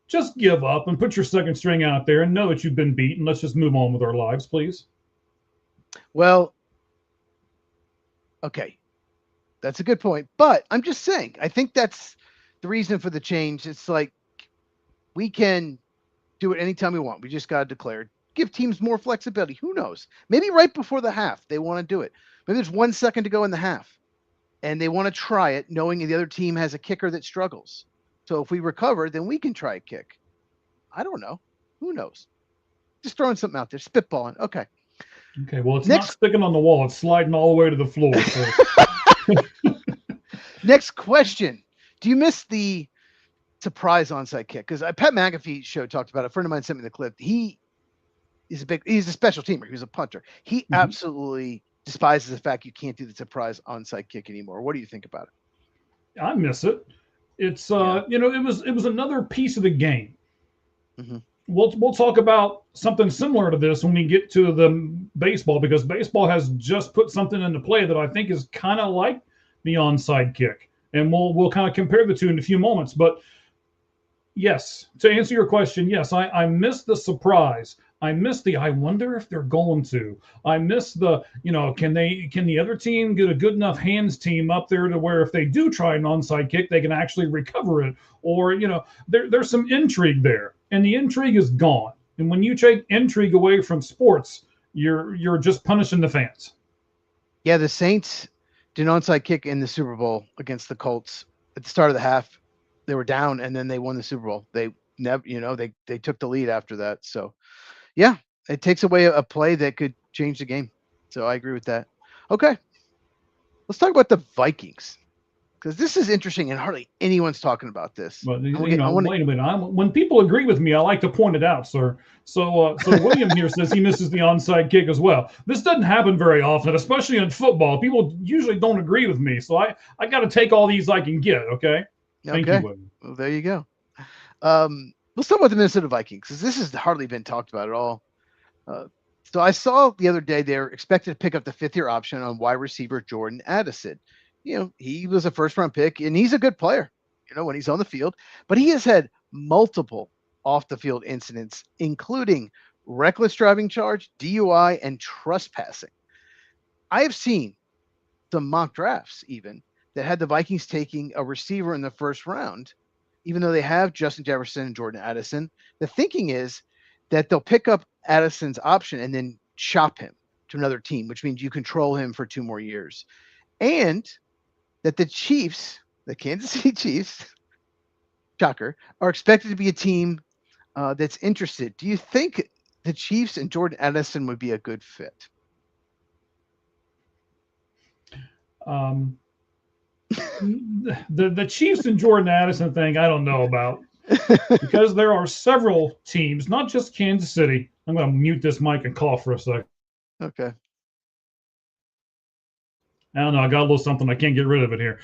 just give up and put your second string out there and know that you've been beaten. Let's just move on with our lives, please.
Well, okay, that's a good point. But I'm just saying, I think that's the reason for the change. It's like we can do it anytime we want. We just got to declare it. Give teams more flexibility. Who knows? Maybe right before the half, they want to do it. Maybe there's 1 second to go in the half and they want to try it knowing the other team has a kicker that struggles. So if we recover, then we can try a kick. I don't know. Who knows? Just throwing something out there, spitballing. Okay.
Okay. Well, it's not sticking on the wall. It's sliding all the way to the floor. So.
Next question. Do you miss the surprise onside kick? Because Pat McAfee show talked about it. A friend of mine sent me the clip. He's a special teamer. He was a punter. He absolutely despises the fact you can't do the surprise onside kick anymore. What do you think about it?
I miss it. It's it was another piece of the game.
Mm-hmm.
We'll talk about something similar to this when we get to the baseball, because baseball has just put something into play that I think is kind of like the onside kick, and we'll kind of compare the two in a few moments. But yes, to answer your question, yes, I miss the surprise. I miss I wonder if they're going to. I miss can the other team get a good enough hands team up there to where if they do try an onside kick, they can actually recover it, or there's some intrigue there, and the intrigue is gone. And when you take intrigue away from sports, you're just punishing the fans.
Yeah, the Saints did an onside kick in the Super Bowl against the Colts at the start of the half. They were down, and then they won the Super Bowl. They never, they took the lead after that. So. Yeah, it takes away a play that could change the game. So I agree with that. Okay, let's talk about the Vikings, because this is interesting and hardly anyone's talking about this.
But wait a minute. When people agree with me, I like to point it out, sir. So William here says he misses the onside kick as well. This doesn't happen very often, especially in football. People usually don't agree with me, so I got to take all these I can get. Okay. Thank you, William.
Well, there you go. Let's talk about the Minnesota Vikings, because this has hardly been talked about at all. So I saw the other day they're expected to pick up the fifth-year option on wide receiver Jordan Addison. He was a first-round pick, and he's a good player, when he's on the field. But he has had multiple off-the-field incidents, including reckless driving charge, DUI, and trespassing. I have seen some mock drafts even that had the Vikings taking a receiver in the first round, even though they have Justin Jefferson and Jordan Addison. The thinking is that they'll pick up Addison's option and then shop him to another team, which means you control him for 2 more years. And that the Chiefs, the Kansas City Chiefs, shocker, are expected to be a team that's interested. Do you think the Chiefs and Jordan Addison would be a good fit?
The Chiefs and Jordan Addison thing, I don't know about because there are several teams, not just Kansas City. I'm going to mute this mic and cough for a second.
Okay.
I don't know. I got a little something. I can't get rid of it here.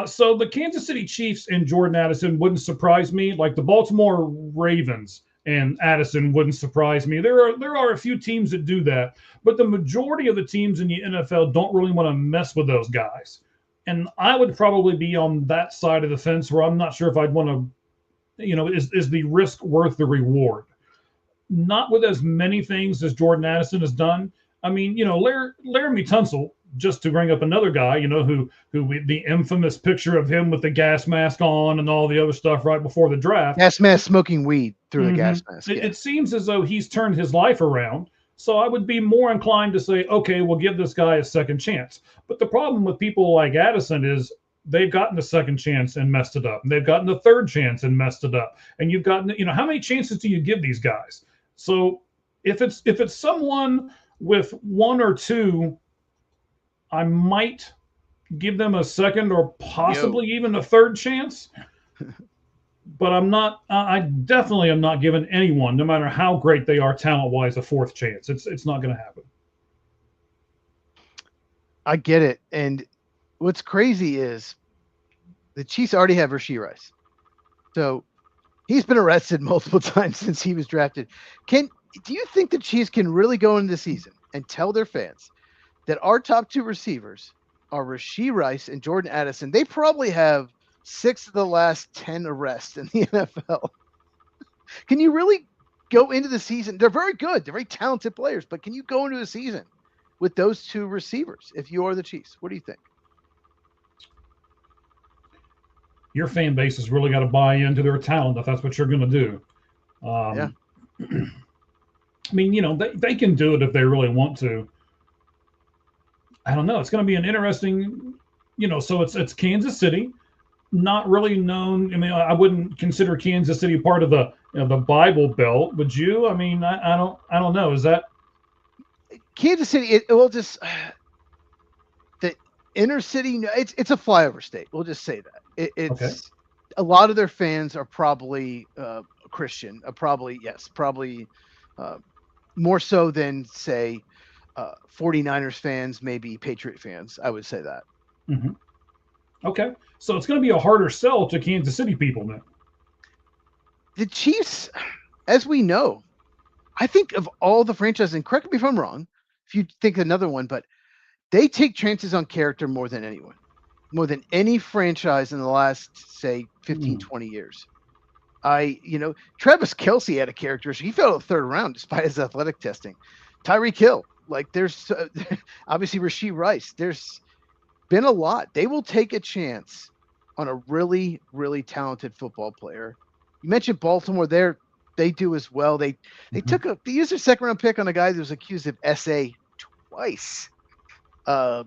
So the Kansas City Chiefs and Jordan Addison wouldn't surprise me. Like the Baltimore Ravens and Addison wouldn't surprise me. There are a few teams that do that, but the majority of the teams in the NFL don't really want to mess with those guys. And I would probably be on that side of the fence where I'm not sure if I'd want to, is the risk worth the reward? Not with as many things as Jordan Addison has done. I mean, Laramie Tunsil, just to bring up another guy, who the infamous picture of him with the gas mask on and all the other stuff right before the draft.
Gas mask smoking weed through the gas mask.
It seems as though he's turned his life around. So I would be more inclined to say, okay, we'll give this guy a second chance. But the problem with people like Addison is they've gotten a second chance and messed it up. And they've gotten a third chance and messed it up. And you've gotten, how many chances do you give these guys? So if it's someone with one or two, I might give them a second or possibly even a third chance. But I definitely am not giving anyone, no matter how great they are talent-wise, a fourth chance. It's not going to happen.
I get it. And what's crazy is the Chiefs already have Rashee Rice. So he's been arrested multiple times since he was drafted. Do you think the Chiefs can really go into the season and tell their fans that our top two receivers are Rashee Rice and Jordan Addison? They probably have 6 of the last 10 arrests in the NFL. Can you really go into the season? They're very good. They're very talented players, but can you go into the season with those two receivers if you are the Chiefs? What do you think?
Your fan base has really got to buy into their talent if that's what you're going to do. Yeah. I mean, they can do it if they really want to. I don't know. It's going to be an interesting, so it's Kansas City. Not really known. I mean, I wouldn't consider Kansas City part of the the Bible Belt. Would you? I mean, I don't know. Is that
Kansas City? It will just the inner city. It's a flyover state. We'll just say that it's okay. A lot of their fans are probably Christian. Probably more so than say 49ers fans, maybe Patriot fans. I would say that.
Mm-hmm. Okay. So it's going to be a harder sell to Kansas City people then.
The Chiefs, as we know, I think of all the franchises, and correct me if I'm wrong, if you think another one, but they take chances on character more than anyone, more than any franchise in the last, say, 15, 20 years. Travis Kelce had a character. He fell to the third round despite his athletic testing. Tyreek Hill, there's obviously Rashee Rice. There's been a lot. They will take a chance on a really, really talented football player. You mentioned Baltimore there. They do as well. They they used a second round pick on a guy that was accused of SA twice. Yeah.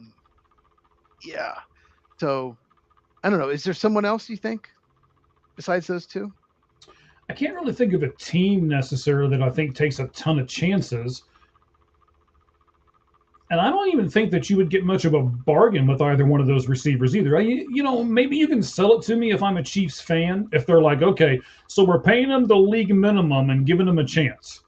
So I don't know. Is there someone else you think besides those two?
I can't really think of a team necessarily that I think takes a ton of chances. And I don't even think that you would get much of a bargain with either one of those receivers either. Maybe you can sell it to me if I'm a Chiefs fan. If they're like, okay, so we're paying them the league minimum and giving them a chance.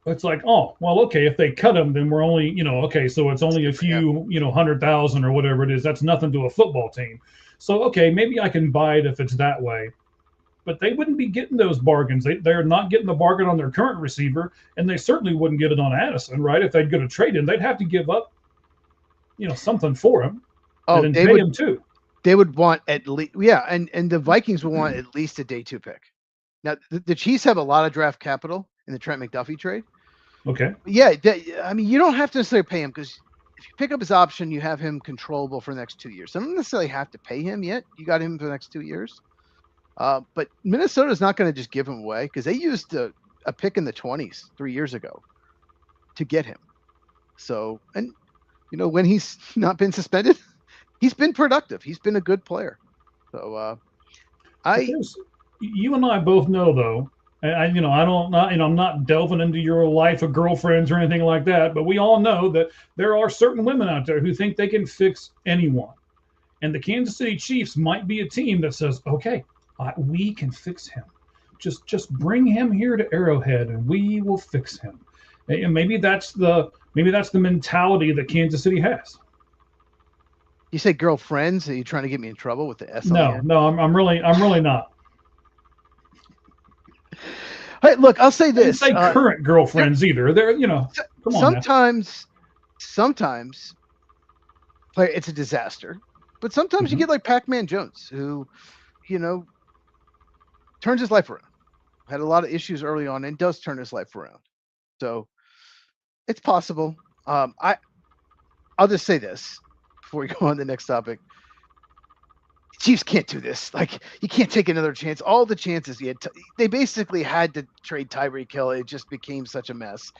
It's like, oh, well, okay, if they cut them, then we're only, okay, so it's only a few, 100,000 or whatever it is. That's nothing to a football team. So, okay, maybe I can buy it if it's that way. But they wouldn't be getting those bargains. They're not getting the bargain on their current receiver, and they certainly wouldn't get it on Addison, right? If they'd go to trade him, they'd have to give up, something for him.
Oh,
and then pay him too.
They would want at least, and the Vikings would want at least a day 2 pick. Now, the Chiefs have a lot of draft capital in the Trent McDuffie trade,
Okay.
Yeah, I mean, you don't have to necessarily pay him because if you pick up his option, you have him controllable for the next 2 years. So I don't necessarily have to pay him yet. You got him for the next 2 years. But Minnesota's not going to just give him away because they used a pick in the 20s 3 years ago to get him. So, and when he's not been suspended, he's been productive. He's been a good player. So,
But
I
there's you and I both know though. I don't not I'm not delving into your life of girlfriends or anything like that. But we all know that there are certain women out there who think they can fix anyone, and the Kansas City Chiefs might be a team that says, "Okay, we can fix him. Just bring him here to Arrowhead, and we will fix him." And maybe that's the mentality that Kansas City has.
You say girlfriends? Are you trying to get me in trouble with the S on the
No,
end?
no, I'm really not.
Hey, look, I'll say
I didn't
this.
say current
There,
girlfriends either. They're come on now.
sometimes it's a disaster, but sometimes you
Hmm.
get like Pac-Man Jones, who you know turns his life around. Had a lot of issues early on, and does turn his life around. So it's possible. I'll just say this before we go on to the next topic. Chiefs can't do this. Like, you can't take another chance. All the chances they basically had to trade Tyreek Hill. It just became such a mess.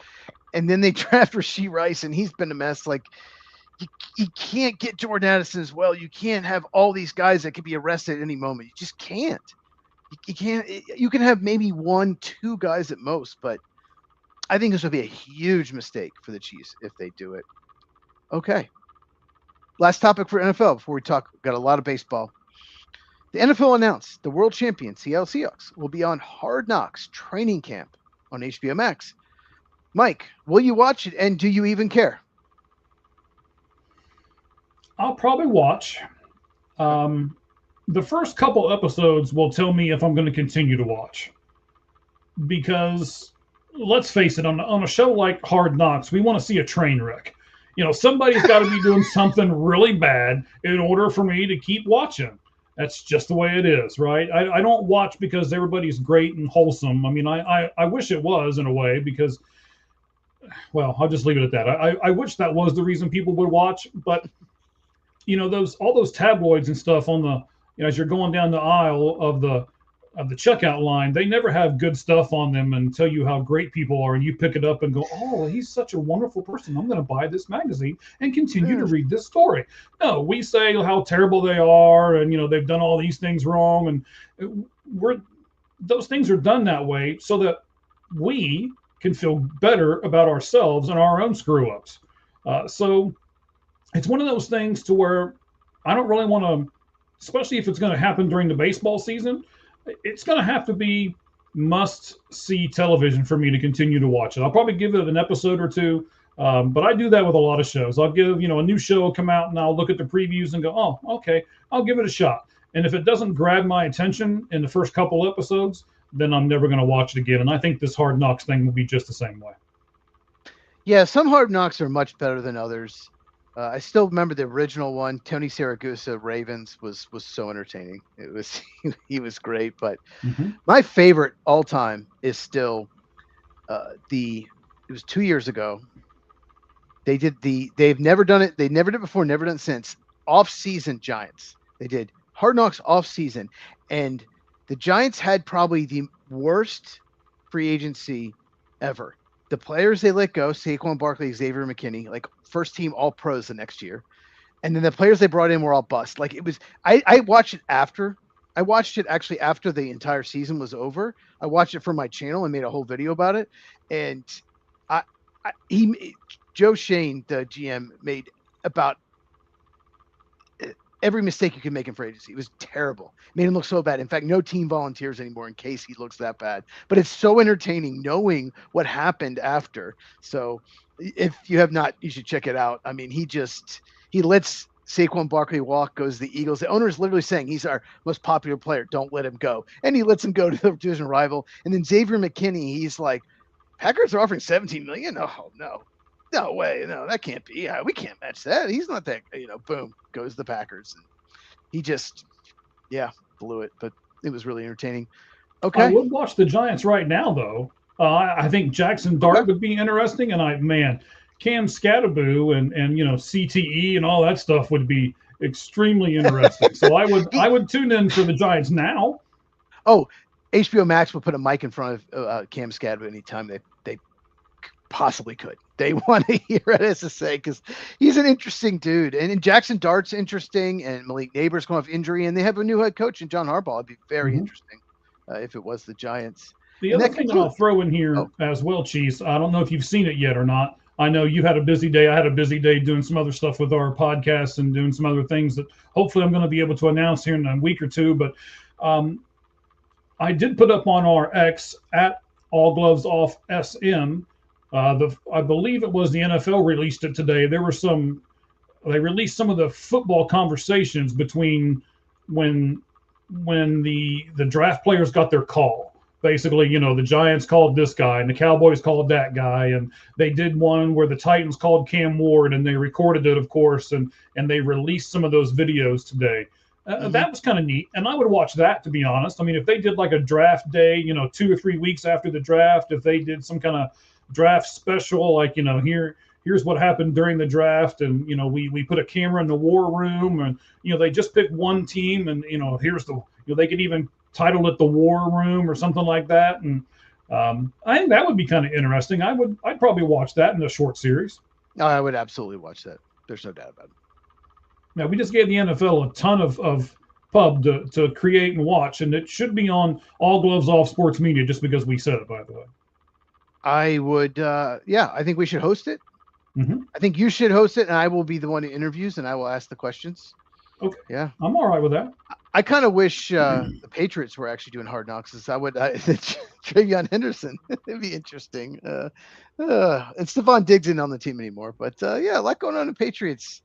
And then they draft Rasheed Rice, and he's been a mess. Like, you can't get Jordan Addison as well. You can't have all these guys that could be arrested at any moment. You just can't. You can't. You can have maybe one, two guys at most, but I think this would be a huge mistake for the Chiefs if they do it. Okay. Last topic for NFL before we talk. Got a lot of baseball. The NFL announced the world champion Seattle Seahawks will be on Hard Knocks training camp on HBO Max. Mike, will you watch it, and do you even care?
I'll probably watch.
Okay.
Um, the first couple episodes will tell me if I'm going to continue to watch because let's face it, on a show like Hard Knocks, we want to see a train wreck. Somebody's got to be doing something really bad in order for me to keep watching. That's just the way it is, right? I don't watch because everybody's great and wholesome. I mean, I wish it was in a way because, well, I'll just leave it at that. I wish that was the reason people would watch, but those all those tabloids and stuff on the as you're going down the aisle of the checkout line, they never have good stuff on them and tell you how great people are, and you pick it up and go, "Oh, he's such a wonderful person. I'm going to buy this magazine and continue to read this story." No, we say how terrible they are, and they've done all these things wrong, and we're those things are done that way so that we can feel better about ourselves and our own screw ups. So it's one of those things to where I don't really want to, especially if it's going to happen during the baseball season. It's going to have to be must see television for me to continue to watch it. I'll probably give it an episode or two, but I do that with a lot of shows. I'll give a new show will come out and I'll look at the previews and go, oh, okay, I'll give it a shot. And if it doesn't grab my attention in the first couple episodes, then I'm never going to watch it again. And I think this Hard Knocks thing will be just the same way.
Yeah, some Hard Knocks are much better than others. I still remember the original one. Tony Saragusa, Ravens, was so entertaining. It was he was great. But
Mm-hmm.
my favorite all time is still the. It was 2 years ago. They've never done it. They never did it before. Never done it since. Off season Giants. They did Hard Knocks off season, and the Giants had probably the worst free agency ever. The players they let go, Saquon Barkley, Xavier McKinney, like first team all pros the next year. And then the players they brought in were all bust. Like it was I watched it after. I watched it actually after the entire season was over. I watched it for my channel and made a whole video about it. And I, he Joe Shane, the GM, made about every mistake you can make in free agency. It was terrible. It made him look so bad. In fact, no team volunteers anymore in case he looks that bad. But it's so entertaining knowing what happened after. So if you have not, you should check it out. I mean, he lets Saquon Barkley walk, goes to the Eagles. The owner is literally saying he's our most popular player. Don't let him go. And he lets him go to the division rival. And then Xavier McKinney, he's like, Packers are offering 17 million. Oh no. No way. No, that can't be. We can't match that. He's not that, boom, goes the Packers. And he just, yeah, blew it. But it was really entertaining.
I
Okay.
would watch the Giants right now, though. I think Jackson Dart would be interesting, and Cam Scattaboo and CTE and all that stuff would be extremely interesting. So I would tune in for the Giants now.
Oh, HBO Max will put a mic in front of Cam Scadwood anytime they possibly could. They want to hear SSA because he's an interesting dude. And Jackson Dart's interesting, and Malik Neighbors going off injury, and they have a new head coach in John Harbaugh. It'd be very interesting if it was the Giants.
The other thing that I'll throw in here as well, Chiefs, I don't know if you've seen it yet or not. I know you had a busy day. I had a busy day doing some other stuff with our podcast and doing some other things that hopefully I'm going to be able to announce here in a week or two. But I did put up on our X at All Gloves Off SM. I believe it was the NFL released it today. They released some of the football conversations between when the draft players got their call. Basically, the Giants called this guy and the Cowboys called that guy, and they did one where the Titans called Cam Ward, and they recorded it, of course, and they released some of those videos today. That was kind of neat, and I would watch that, to be honest. I mean, if they did like a draft day, 2 or 3 weeks after the draft, if they did some kind of draft special, like here's what happened during the draft, and we put a camera in the war room, and they just picked one team, and here's the they could even title it the War Room or something like that, and I think that would be kind of interesting. I'd probably watch that in a short series.
I would absolutely watch that. There's no doubt about it.
Now, we just gave the NFL a ton of pub to create and watch, and it should be on All Gloves Off Sports Media just because we said it, by the way.
I would, I think we should host it. I think you should host it, and I will be the one who interviews, and I will ask the questions.
Okay.
Yeah.
I'm all right with that.
I kind of wish the Patriots were actually doing Hard Knocks. Travion Henderson. It'd be interesting. And Stephon Diggs isn't on the team anymore. But, a lot going on in the Patriots.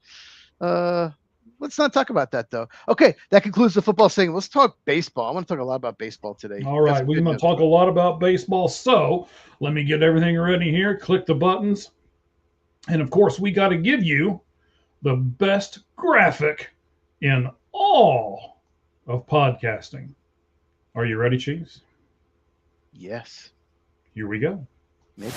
Let's not talk about that, though. Okay, that concludes the football segment. Let's talk baseball. I want to talk a lot about baseball today.
All right, we're going to talk a lot about baseball. So let me get everything ready here. Click the buttons. And, of course, we got to give you the best graphic in all of podcasting. Are you ready, Chiefs?
Yes.
Here we go.
Maybe.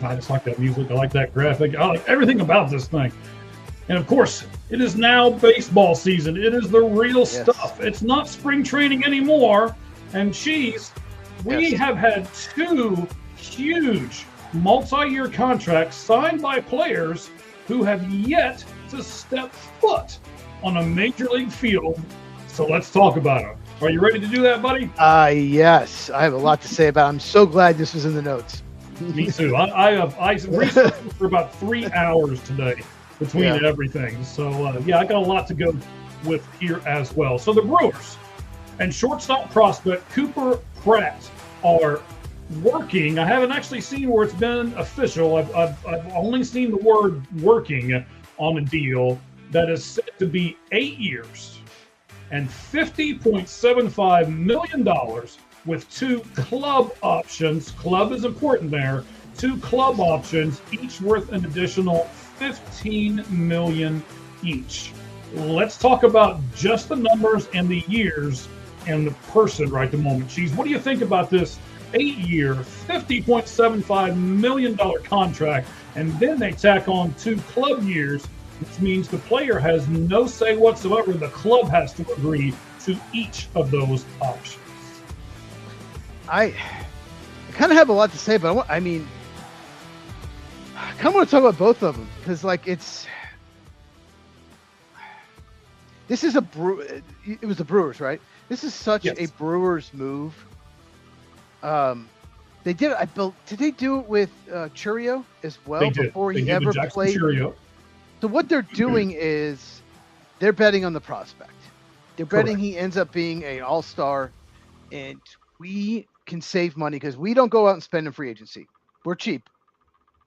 I just like that music. I like that graphic. I like everything about this thing. And of course, it is now baseball season. It is the real stuff. It's not spring training anymore. And we have had 2 huge multi-year contracts signed by players who have yet to step foot on a major league field. So let's talk about them. Are you ready to do that, buddy?
Yes. I have a lot to say about it. I'm so glad this was in the notes.
Me too. I researched for about 3 hours today between everything. So, I got a lot to go with here as well. So the Brewers and shortstop prospect Cooper Pratt are working. I haven't actually seen where it's been official. I've only seen the word working on a deal that is set to be 8 years and $50.75 million with 2 club options. Club is important there. 2 club options, each worth an additional $15 million each. Let's talk about just the numbers and the years and the person right the moment. Cheese, what do you think about this 8-year, $50.75 million contract? And then they tack on 2 club years, which means the player has no say whatsoever. The club has to agree to each of those options.
I kind of have a lot to say, but I kind of want to talk about both of them because, this is it was the Brewers, right? This is such a Brewers move. They did it. Did they do it with Churio as well before he ever played? Churio. So what they're doing is they're betting on the prospect. They're betting he ends up being an all-star, and we can save money because we don't go out and spend in free agency. We're cheap.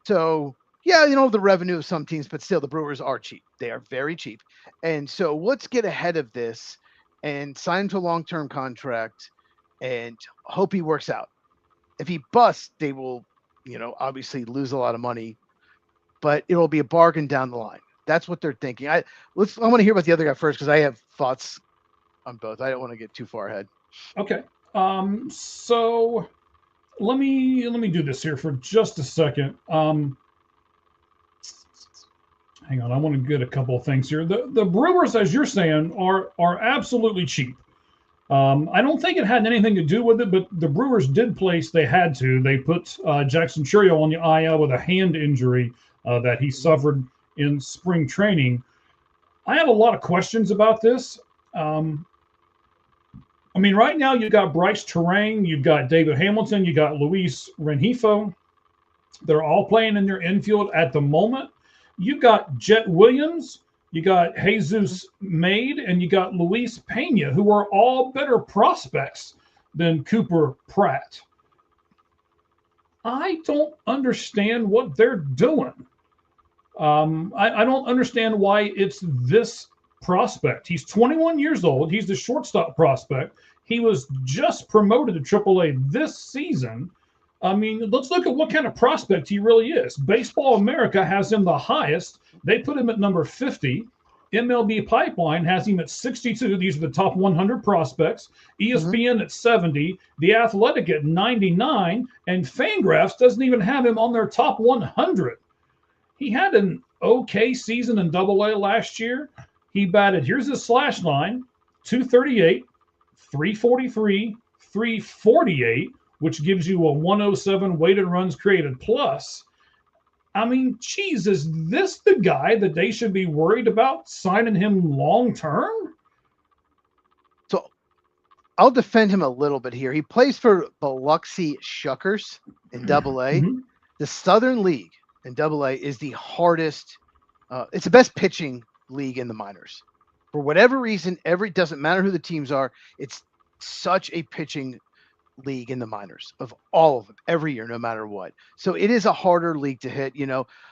So Yeah, the revenue of some teams, but still the Brewers are cheap. They are very cheap. And so let's get ahead of this and sign him to a long-term contract and hope he works out. If he busts, they will, obviously lose a lot of money, but it'll be a bargain down the line. That's what they're thinking. I want to hear about the other guy first because I have thoughts on both. I don't want to get too far ahead.
Okay. So let me do this here for just a second. Hang on, I want to get a couple of things here. The Brewers, as you're saying, are absolutely cheap. I don't think it had anything to do with it, but the Brewers did place they had to. They put Jackson Churio on the IL with a hand injury that he suffered in spring training. I have a lot of questions about this. I mean, right now you've got Bryce Terang, you've got David Hamilton, you got Luis Rengifo. They're all playing in their infield at the moment. You got Jet Williams, you got Jesus Made, and you got Luis Pena, who are all better prospects than Cooper Pratt. I don't understand what they're doing. I don't understand why it's this prospect. He's 21 years old. He's the shortstop prospect. He was just promoted to AAA this season. I mean, let's look at what kind of prospect he really is. Baseball America has him the highest. They put him at number 50. MLB Pipeline has him at 62. These are the top 100 prospects. ESPN at 70. The Athletic at 99. And Fangraphs doesn't even have him on their top 100. He had an okay season in AA last year. He batted, here's his slash line, 238, 343, 348, which gives you a 107 weighted runs created plus. I mean, geez, is this the guy that they should be worried about signing him long term?
So I'll defend him a little bit here. He plays for Biloxi Shuckers in AA. The Southern League in AA is the hardest. It's the best pitching league in the minors. For whatever reason, doesn't matter who the teams are, it's such a pitching league in the minors of all of them every year, no matter what. So it is a harder league to hit.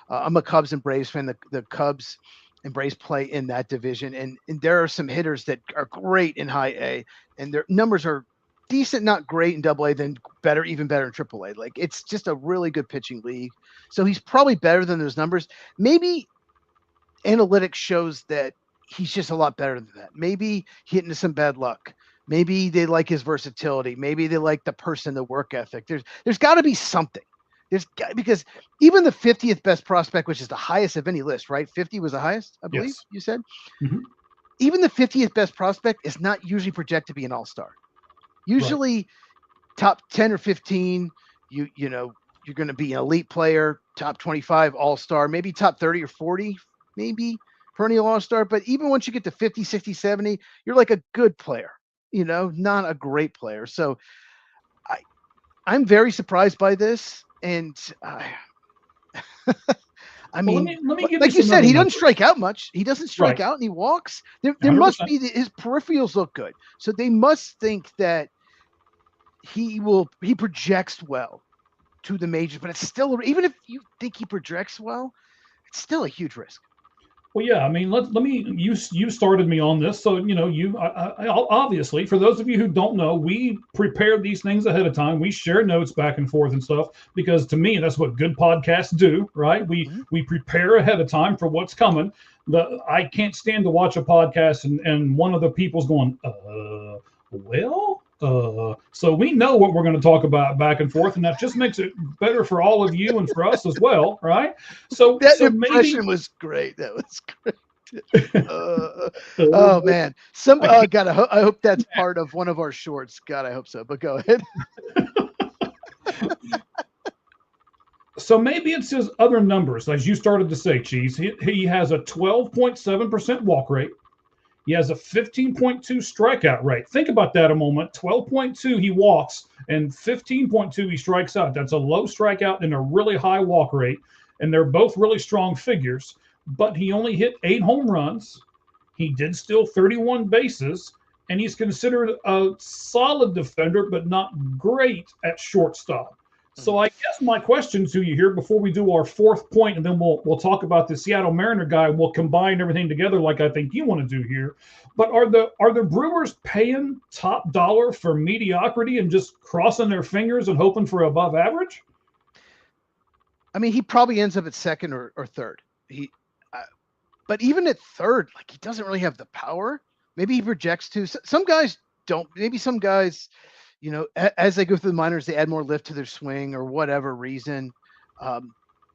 I'm a Cubs and Braves fan. The Cubs and Braves play in that division, and there are some hitters that are great in high A, and their numbers are decent, not great in AA, then better, even better in AAA. Like, it's just a really good pitching league. So he's probably better than those numbers. Maybe analytics shows that he's just a lot better than that. Maybe he hit into some bad luck. Maybe they like his versatility. Maybe they like the person, the work ethic. There's got to be something. Because even the 50th best prospect, which is the highest of any list, right? 50 was the highest, I believe you said. Even the 50th best prospect is not usually projected to be an all-star. Usually top 10 or 15, you're going to be an elite player, top 25 all-star, maybe top 30 or 40, maybe perennial all-star. But even once you get to 50, 60, 70, you're like a good player, not a great player. So I'm very surprised by this. And I mean,
let me give
like you said, he doesn't
numbers.
strike out much. He doesn't strike out and he walks. There must be his peripherals look good. So they must think that he projects well to the majors, but it's still, even if you think he projects well, it's still a huge risk.
Well, yeah, I mean, you started me on this. So, I obviously, for those of you who don't know, we prepare these things ahead of time. We share notes back and forth and stuff, because to me, that's what good podcasts do, right? We prepare ahead of time for what's coming. I can't stand to watch a podcast and one of the people's going, so we know what we're going to talk about back and forth, and that just makes it better for all of you and for us as well, right? So
that
impression
was great. That was great. Oh man, God, I hope that's part of one of our shorts. God, I hope so. But go ahead.
So maybe it's his other numbers, as you started to say, Cheese. He has a 12.7% walk rate. He has a 15.2 strikeout rate. Think about that a moment. 12.2 he walks, and 15.2 he strikes out. That's a low strikeout and a really high walk rate, and they're both really strong figures. But he only hit 8 home runs. He did steal 31 bases, and he's considered a solid defender, but not great at shortstop. So I guess my question to you here before we do our fourth point, and then we'll talk about the Seattle Mariner guy. We'll combine everything together like I think you want to do here. But are the Brewers paying top dollar for mediocrity and just crossing their fingers and hoping for above average?
I mean, he probably ends up at second or third. But even at third, like, he doesn't really have the power. Maybe he projects to. Some guys don't. Maybe some guys, as they go through the minors, they add more lift to their swing or whatever reason.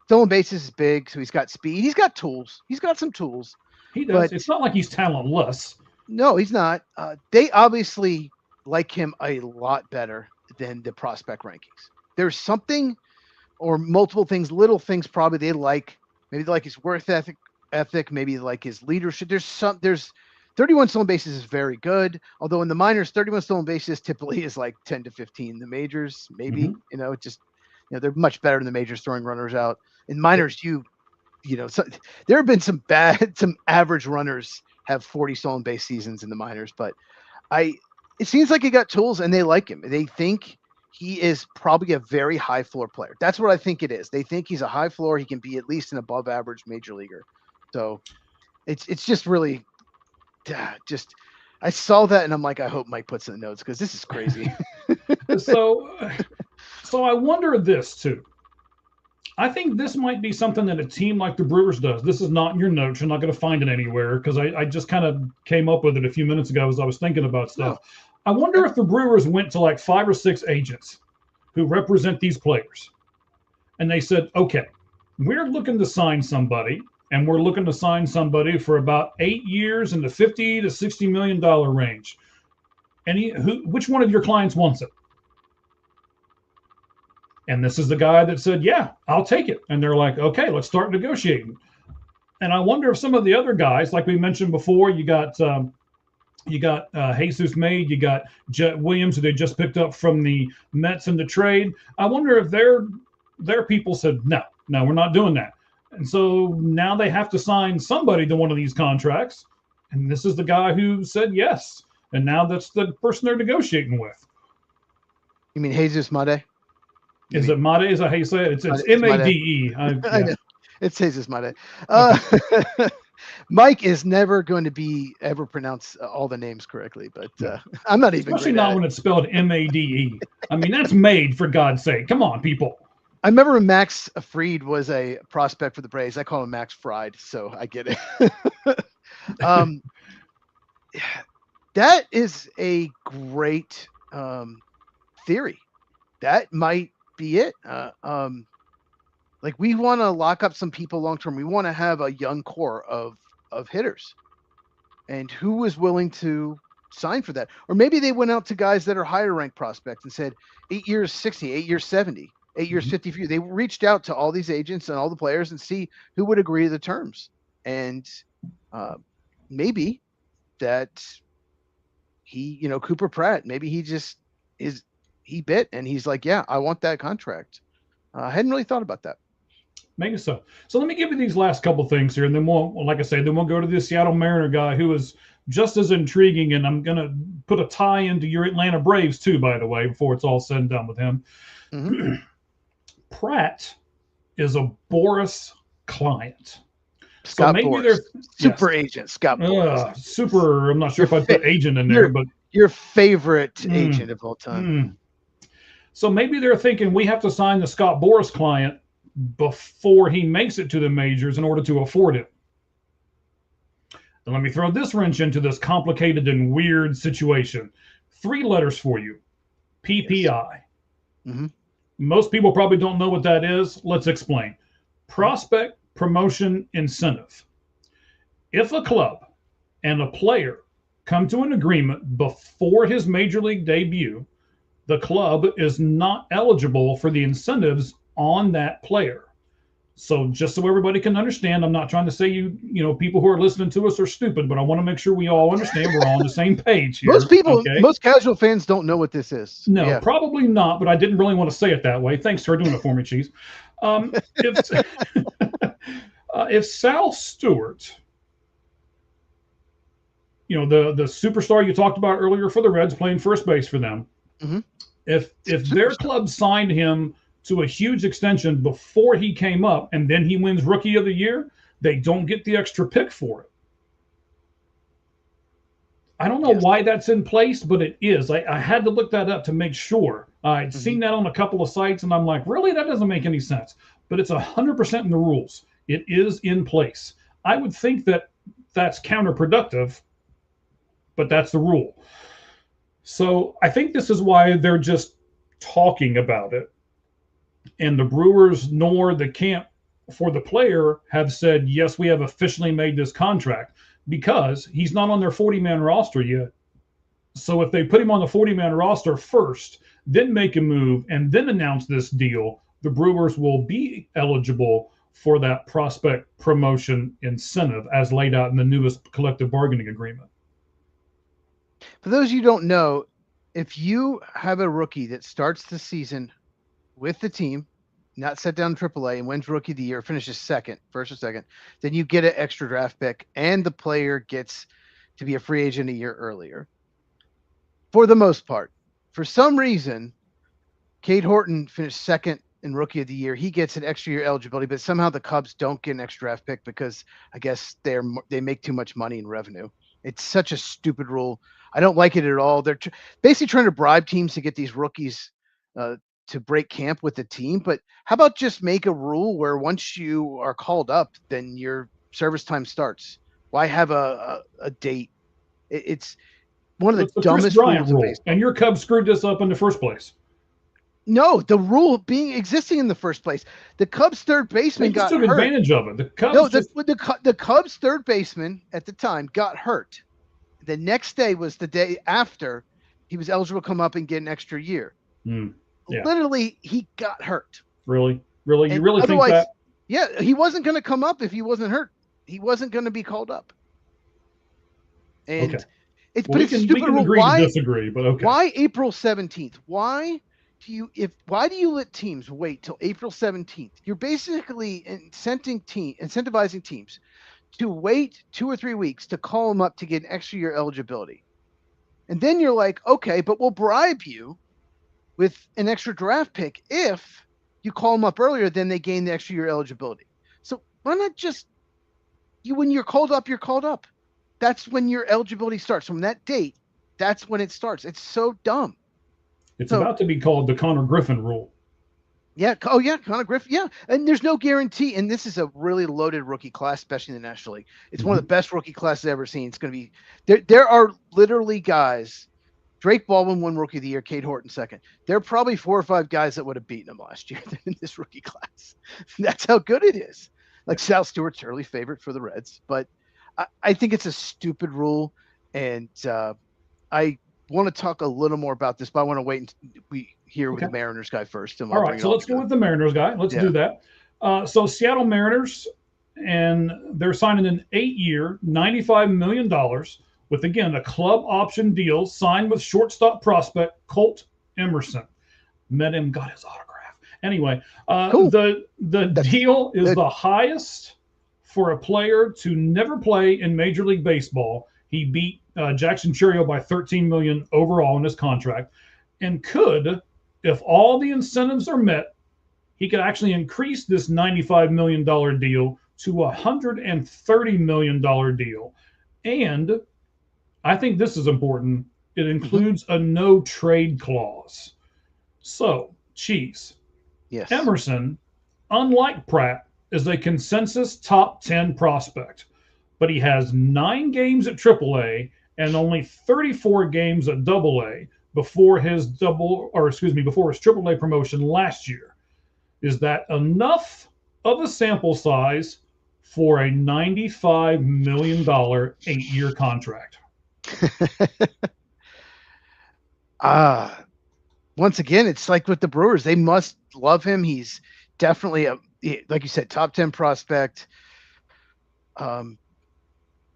Stolen bases is big, so he's got speed. He's got tools. He's got some tools.
He does. But it's not like he's talentless.
No, he's not. They obviously like him a lot better than the prospect rankings. There's something or multiple things, little things probably they like. Maybe they like his work ethic, maybe like his leadership. There's 31 stolen bases is very good. Although in the minors, 31 stolen bases typically is like 10 to 15. The majors, maybe, they're much better in the majors throwing runners out. In minors, so there have been some average runners have 40 stolen base seasons in the minors, but it seems like he got tools and they like him. They think he is probably a very high floor player. That's what I think it is. They think he's a high floor. He can be at least an above average major leaguer. So it's just really I saw that and I'm like, I hope Mike puts in the notes because this is crazy.
So I wonder this too. I think this might be something that a team like the Brewers does. This is not in your notes. You're not going to find it anywhere because I just kind of came up with it a few minutes ago as I was thinking about stuff. No. I wonder if the Brewers went to like 5 or 6 agents who represent these players. And they said, okay, we're looking to sign somebody. And we're looking to sign somebody for about 8 years in the $50 to $60 million range. Which one of your clients wants it? And this is the guy that said, yeah, I'll take it. And they're like, okay, let's start negotiating. And I wonder if some of the other guys, like we mentioned before, you got Jesus Maid, you got Jet Williams, who they just picked up from the Mets in the trade. I wonder if their people said, no, we're not doing that. And so now they have to sign somebody to one of these contracts. And this is the guy who said yes. And now that's the person they're negotiating with.
You mean Jesus Made?
Is it Made? Is that how you say it? It's M-A-D-E.
I know. It's Jesus Made. Mike is never going to be ever pronounce all the names correctly, but I'm not even.
Especially not when it's spelled M-A-D-E. I mean, that's made, for God's sake. Come on, people.
I remember when Max Fried was a prospect for the Braves. I call him Max Fried, so I get it. That is a great theory. That might be it. Like, we want to lock up some people long term. We want to have a young core of hitters. And who is willing to sign for that? Or maybe they went out to guys that are higher ranked prospects and said 8 years 60, 8 years 70. 8 years, 50 for you. They reached out to all these agents and all the players and see who would agree to the terms. And maybe that he, Cooper Pratt, maybe he just he bit and he's like, yeah, I want that contract. I hadn't really thought about that.
Maybe so. So let me give you these last couple things here. And then like I say, we'll go to the Seattle Mariner guy who is just as intriguing. And I'm going to put a tie into your Atlanta Braves too, by the way, before it's all said and done with him. Mm-hmm. Pratt is a Boras client.
Scott Boras. Super agent, Scott Boras.
Super, I'm not sure if I put agent in there, but
your favorite agent of all time.
So maybe they're thinking we have to sign the Scott Boras client before he makes it to the majors in order to afford it. And let me throw this wrench into this complicated and weird situation. 3 letters for you. PPI. Yes. Mm-hmm. Most people probably don't know what that is. Let's explain. Prospect Promotion Incentive. If a club and a player come to an agreement before his major league debut, the club is not eligible for the incentives on that player. So just so everybody can understand, I'm not trying to say people who are listening to us are stupid, but I want to make sure we all understand we're all on the same page here.
Most casual fans don't know what this is.
No, probably not, but I didn't really want to say it that way. Thanks for doing it for me, Cheese. If Sal Stewart, the superstar you talked about earlier for the Reds, playing first base for them, mm-hmm. if their club signed him to a huge extension before he came up and then he wins Rookie of the Year, they don't get the extra pick for it. I don't know
Yes.
why that's in place, but it is. I had to look that up to make sure. I'd seen that on a couple of sites, and I'm like, really? That doesn't make any sense. But it's 100% in the rules. It is in place. I would think that that's counterproductive, but that's the rule. So I think this is why they're just talking about it. And the Brewers nor the camp for the player have said, yes, we have officially made this contract because he's not on their 40-man roster yet. So if they put him on the 40-man roster first, then make a move, and then announce this deal, the Brewers will be eligible for that prospect promotion incentive as laid out in the newest collective bargaining agreement.
For those of you who don't know, if you have a rookie that starts the season with the team, not set down in AAA, and wins Rookie of the Year, finishes first or second, then you get an extra draft pick, and the player gets to be a free agent a year earlier. For the most part, for some reason, Cade Horton finished second in Rookie of the Year. He gets an extra year eligibility, but somehow the Cubs don't get an extra draft pick because I guess they make too much money in revenue. It's such a stupid rule. I don't like it at all. They're basically trying to bribe teams to get these rookies to break camp with the team. But how about just make a rule where once you are called up, then your service time starts? Why have a date? It's one of the dumbest rules
rule. And your Cubs screwed this up in the first place.
No, the rule existing in the first place. The Cubs third baseman got hurt.
Took advantage of it.
The Cubs third baseman at the time got hurt. The next day was the day after he was eligible to come up and get an extra year.
Yeah.
Literally, he got hurt.
Really? You really think that?
Yeah, he wasn't going to come up if he wasn't hurt. He wasn't going to be called up. And
okay.
It's a stupid rule.
Agree to disagree, but okay.
Why April 17th? Why do you let teams wait till April 17th? You're basically incentivizing teams to wait 2 or 3 weeks to call them up to get an extra year eligibility. And then you're like, okay, but we'll bribe you with an extra draft pick if you call them up earlier, then they gain the extra year eligibility. So why not just when you're called up, you're called up. That's when your eligibility starts. From that date, that's when it starts. It's so dumb.
It's about to be called the Connor Griffin rule.
Yeah. Oh, yeah. Connor Griffin. Yeah. And there's no guarantee. And this is a really loaded rookie class, especially in the National League. It's one of the best rookie classes I've ever seen. It's going to be there are literally guys. Drake Baldwin won Rookie of the Year, Cade Horton second. There are probably 4 or 5 guys that would have beaten him last year in this rookie class. That's how good it is. Like Sal Stewart's early favorite for the Reds. But I think it's a stupid rule. And I want to talk a little more about this, but I want to wait until we hear with the Mariners guy first. And
all right, so let's go with the Mariners guy. Let's do that. So Seattle Mariners, and they're signing an 8-year, $95 million with, again, a club option deal signed with shortstop prospect Colt Emerson. Met him, got his autograph. Anyway, cool. The deal is the highest for a player to never play in Major League Baseball. He beat Jackson Chourio by $13 million overall in his contract, and could, if all the incentives are met, he could actually increase this $95 million deal to a $130 million deal. And I think this is important. It includes a no trade clause. So, Cheese.
Yes.
Emerson, unlike Pratt, is a consensus top 10 prospect, but he has 9 games at AAA and only 34 games at AA before his AAA promotion last year. Is that enough of a sample size for a $95 million 8-year contract?
Once again, it's like with the Brewers. They must love him. He's definitely like you said, top 10 prospect.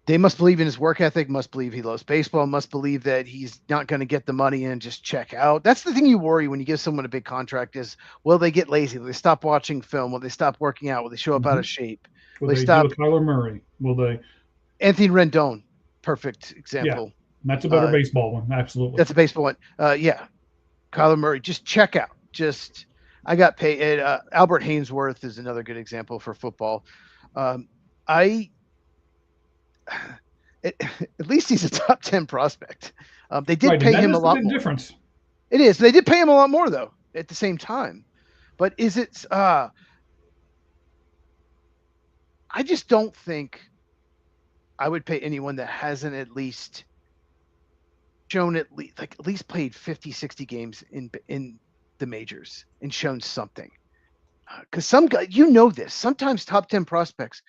They must believe in his work ethic, must believe he loves baseball, must believe that he's not going to get the money and just check out. That's the thing you worry when you give someone a big contract is, will they get lazy? Will they stop watching film? Will they stop working out? Will they show up out of shape?
Will they stop? Do Kyler Murray? Will they?
Anthony Rendon, perfect example.
Yeah, that's a better baseball one. Absolutely.
That's a baseball one. Yeah. Kyler Murray, just check out. Just I got paid. Albert Hainsworth is another good example for football. Um, I at least he's a top 10 prospect. They did
Right, and
pay
that
him a
is the
lot
big
more.
difference.
It is. They did pay him a lot more though at the same time. But is it? I just don't think I would pay anyone that hasn't at least shown at least played 50, 60 games in the majors and shown something. Because some guy, this. Sometimes top 10 prospects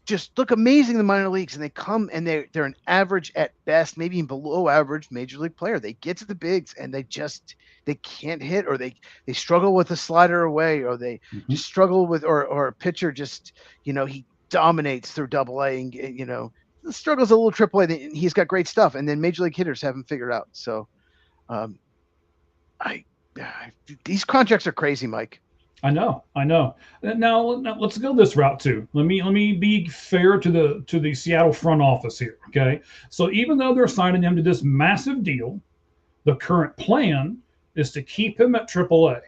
just look amazing in the minor leagues, and they come and they're an average at best, maybe even below average major league player. They get to the bigs and they can't hit, or they struggle with a slider away, or they
Mhm.
just struggle with or a pitcher just he dominates through Double A and struggles a little Triple A. He's got great stuff, and then major league hitters haven't figured out. So um, I these contracts are crazy, Mike.
I know, I know. Now let's go this route too. Let me be fair to the Seattle front office here. Okay, so even though they're signing him to this massive deal, the current plan is to keep him at AAA.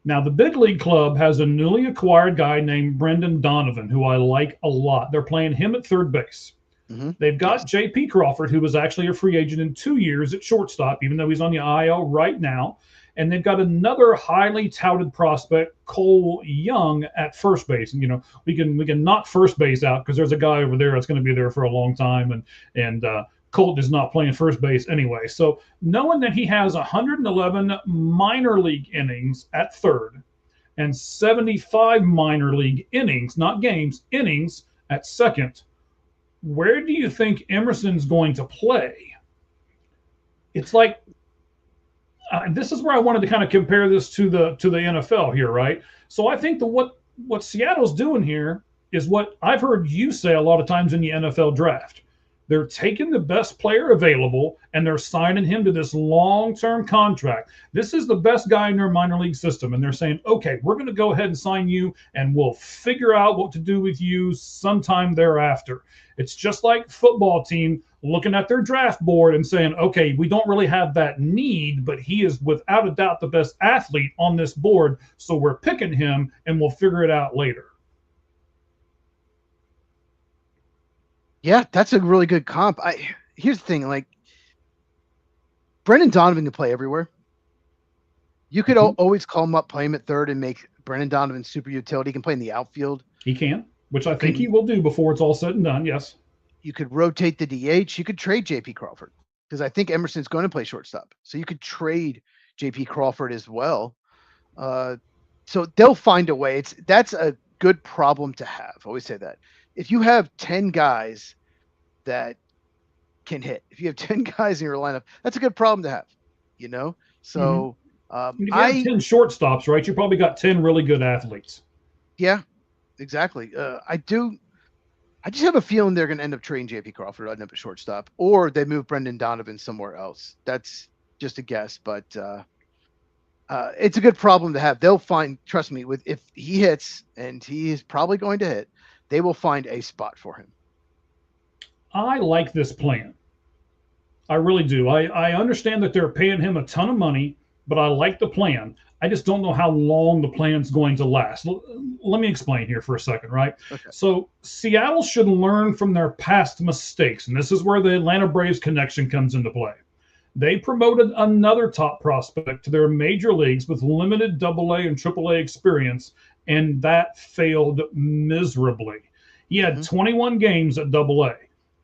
Now the big league club has a newly acquired guy named Brendan Donovan, who I like a lot. They're playing him at third base.
Mm-hmm.
They've
Yes.
got J.P. Crawford, who was actually a free agent in 2 years at shortstop, even though he's on the IL right now. And they've got another highly touted prospect, Cole Young, at first base. And we can knock first base out because there's a guy over there that's going to be there for a long time, and Colton is not playing first base anyway. So knowing that he has 111 minor league innings at third and 75 minor league innings, not games, innings at second, where do you think Emerson's going to play? It's like this is where I wanted to kind of compare this to the NFL here, right? So I think what Seattle's doing here is what I've heard you say a lot of times in the NFL draft. They're taking the best player available and they're signing him to this long-term contract. This is the best guy in their minor league system, and they're saying, "Okay, we're going to go ahead and sign you, and we'll figure out what to do with you sometime thereafter." It's just like football team looking at their draft board and saying, okay, we don't really have that need, but he is without a doubt the best athlete on this board. So we're picking him and we'll figure it out later.
Yeah, that's a really good comp. Here's the thing, like Brendan Donovan can play everywhere. You could
Mhm.
always call him up, play him at third, and make Brendan Donovan super utility. He can play in the outfield.
He can, which I
You
think he
can
will do before it's all said and done. Yes.
you could rotate the DH. You could trade JP Crawford because I think Emerson's going to play shortstop. So you could trade JP Crawford as well. Uh, so they'll find a way. That's a good problem to have. I always say that. If you have 10 guys that can hit, if you have 10 guys in your lineup, that's a good problem to have, you know?
Mm-hmm.
So
If you have 10 shortstops, right, you probably got 10 really good athletes.
yeah, exactly. I just have a feeling they're going to end up trading JP Crawford, end up at shortstop, or they move Brendan Donovan somewhere else. That's just a guess, but it's a good problem to have. They'll find, trust me, if he hits, and he is probably going to hit, they will find a spot for him.
I like this plan. I really do. I understand that they're paying him a ton of money, but I like the plan. I just don't know how long the plan's going to last. Let me explain here for a second, right?
Okay.
So Seattle should learn from their past mistakes, and this is where the Atlanta Braves connection comes into play. They promoted another top prospect to their major leagues with limited AA and AAA experience, and that failed miserably. He had 21 games at AA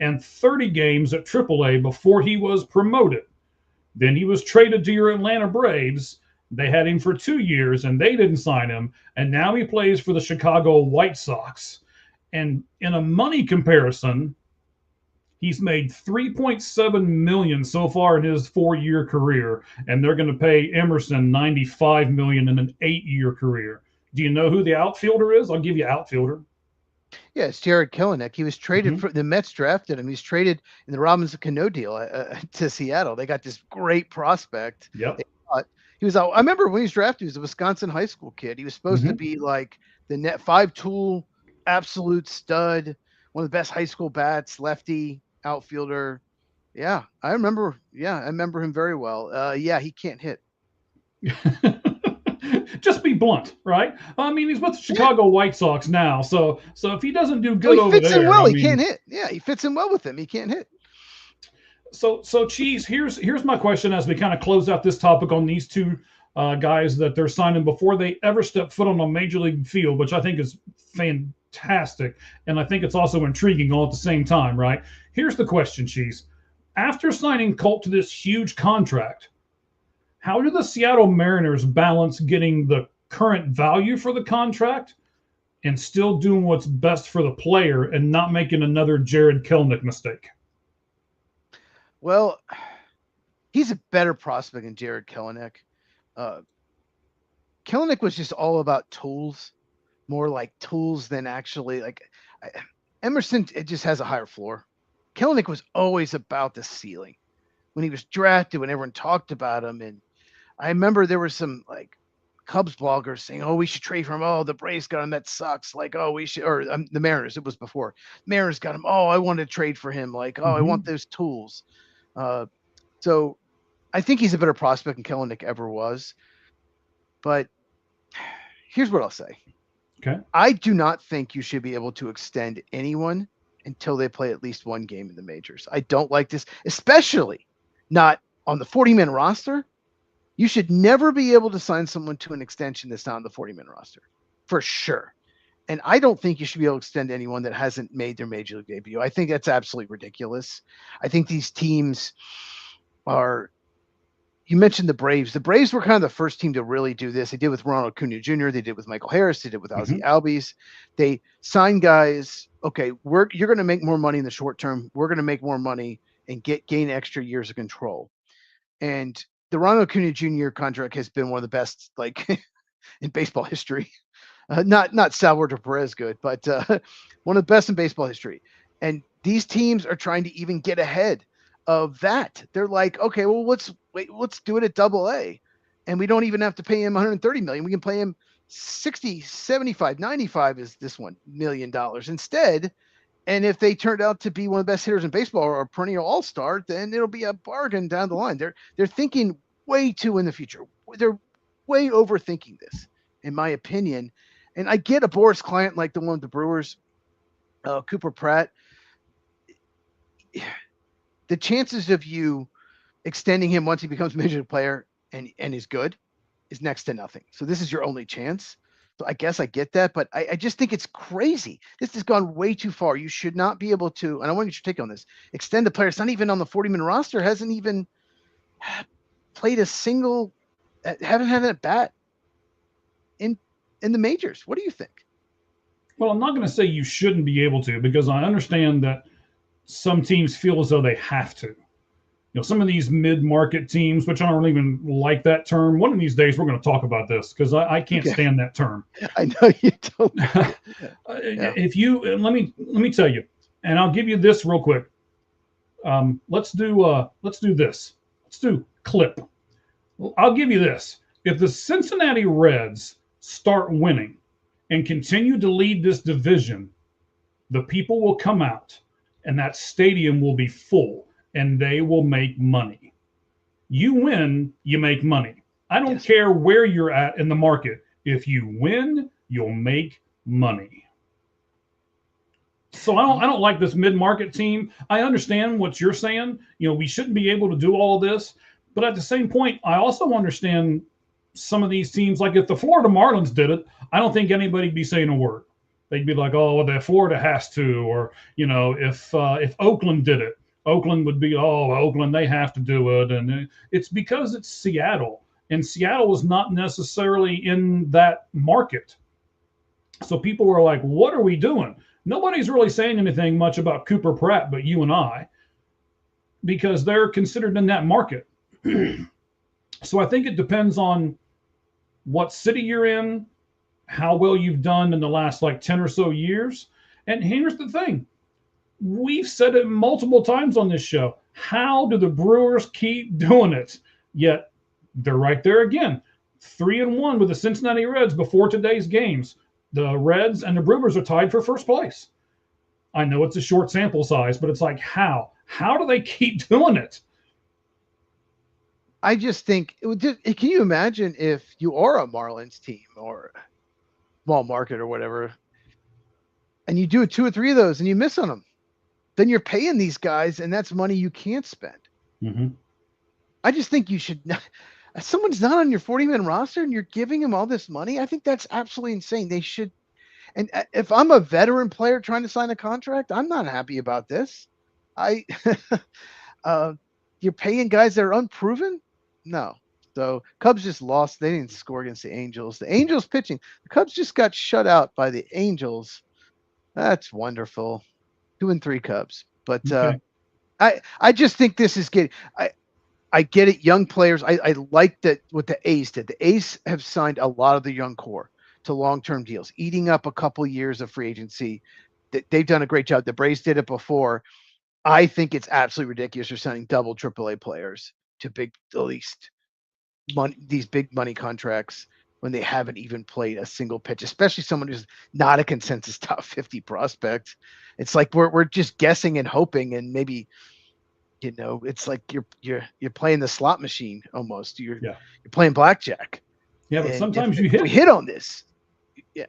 and 30 games at AAA before he was promoted. Then he was traded to your Atlanta Braves. They had him for 2 years and they didn't sign him. And now he plays for the Chicago White Sox. And in a money comparison, he's made 3.7 million so far in his 4-year career, and they're going to pay Emerson 95 million in an 8-year career. Do you know who the outfielder is? I'll give you outfielder.
Yeah, it's Jared Kelenic. He was traded for the Mets drafted him. He's traded in the Robinson Cano deal to Seattle. They got this great prospect.
Yep.
He was. I remember when he was drafted. He was a Wisconsin high school kid. He was supposed to be like the net 5-tool, absolute stud, one of the best high school bats, lefty outfielder. Yeah, I remember. Yeah, I remember him very well. Yeah, he can't hit.
blunt, right? I mean, he's with the Chicago White Sox now, so if he doesn't do
Oh,
good
he
over
fits in
there,
well.
I
He can't
mean,
hit. Yeah, he fits in well with him. He can't hit.
so Cheese, here's my question as we kind of close out this topic on these two guys that they're signing before they ever step foot on a major league field, which I think is fantastic, and I think it's also intriguing all at the same time, right? Here's the question, Cheese. After signing Colt to this huge contract, how do the Seattle Mariners balance getting the current value for the contract and still doing what's best for the player and not making another Jared Kelenic mistake?
Well, he's a better prospect than Jared Kelenic. Uh, Kelenic was just all about tools, more like tools than actually like Emerson. It just has a higher floor. Kelenic was always about the ceiling. When he was drafted, when everyone talked about him, and I remember there were some like Cubs bloggers saying, "Oh, we should trade for him. Oh, the Braves got him. That sucks. Like, oh, we should." Or the Mariners. It was before Mariners got him. Oh, I want to trade for him. Like, oh, I want those tools. Uh, so I think he's a better prospect than Kelenic ever was. But here's what I'll say.
Okay.
I do not think you should be able to extend anyone until they play at least one game in the majors. I don't like this, especially not on the 40-man roster. You should never be able to sign someone to an extension that's not on the 40-man roster, for sure. And I don't think you should be able to extend anyone that hasn't made their major league debut. I think that's absolutely ridiculous. I think these teams are. You mentioned the Braves. The Braves were kind of the first team to really do this. They did with Ronald Acuna Jr. They did with Michael Harris. They did with Ozzie Albies. They signed guys. Okay, you're going to make more money in the short term. We're going to make more money and gain extra years of control. And the Ronald Acuna Jr. contract has been one of the best, like in baseball history. Not Salvador Perez good, but one of the best in baseball history. And these teams are trying to even get ahead of that. They're like, okay, well, let's do it at AA. And we don't even have to pay him 130 million. We can pay him 60, 75, 95 is this $1 million instead. And if they turned out to be one of the best hitters in baseball or a perennial all-star, then it'll be a bargain down the line. They're thinking way too in the future. They're way overthinking this, in my opinion. And I get a Boris client like the one with the Brewers, Cooper Pratt. The chances of you extending him once he becomes a major league player and is good is next to nothing. So this is your only chance. So I guess I get that, but I just think it's crazy. This has gone way too far. You should not be able to, and I want to get your take on this, extend a player. It's not even on the 40-man roster, hasn't even played a single, haven't had a bat in the majors. What do you think?
Well, I'm not going to say you shouldn't be able to, because I understand that some teams feel as though they have to. You know, some of these mid-market teams, which I don't even like that term. One of these days, we're going to talk about this because I can't stand that term.
I know you don't.
If you let me tell you, and I'll give you this real quick. Let's do this. Let's do clip. I'll give you this. If the Cincinnati Reds start winning and continue to lead this division, the people will come out and that stadium will be full and they will make money. You win, you make money. I don't care where you're at in the market. If you win, you'll make money. So I don't like this mid-market team. I understand what you're saying. You know, we shouldn't be able to do all of this. But at the same point, I also understand some of these teams, like if the Florida Marlins did it, I don't think anybody'd be saying a word. They'd be like, oh, well, Florida has to. Or, you know, if Oakland did it, Oakland would be, oh, Oakland, they have to do it. And it's because it's Seattle. And Seattle is not necessarily in that market. So people were like, what are we doing? Nobody's really saying anything much about Cooper Pratt but you and I, because they're considered in that market. So I think it depends on what city you're in, how well you've done in the last like 10 or so years. And here's the thing. We've said it multiple times on this show. How do the Brewers keep doing it? Yet they're right there again. 3-1 with the Cincinnati Reds before today's games. The Reds and the Brewers are tied for first place. I know it's a short sample size, but it's like, how? How do they keep doing it?
I just think can you imagine if you are a Marlins team or small market or whatever, and you do 2 or 3 of those and you miss on them, then you're paying these guys, and that's money you can't spend.
Mm-hmm.
I just think you should not. Someone's not on your 40-man roster and you're giving him all this money. I think that's absolutely insane. They should. And if I'm a veteran player trying to sign a contract, I'm not happy about this. I, you're paying guys that are unproven. No. So Cubs just lost. They didn't score against the Angels. The Angels pitching. The Cubs just got shut out by the Angels. That's wonderful. 2-3 Cubs. But
Okay.
I just think this is getting. I get it. Young players. I like that what the A's did. The A's have signed a lot of the young core to long-term deals, eating up a couple years of free agency. They've done a great job. The Braves did it before. I think it's absolutely ridiculous for signing double AAA players to at least money, these big money contracts when they haven't even played a single pitch, especially someone who's not a consensus top 50 prospect. It's like we're just guessing and hoping, and maybe it's like you're playing the slot machine almost. You're playing blackjack.
Yeah, but
And
sometimes
if we hit on this, yeah,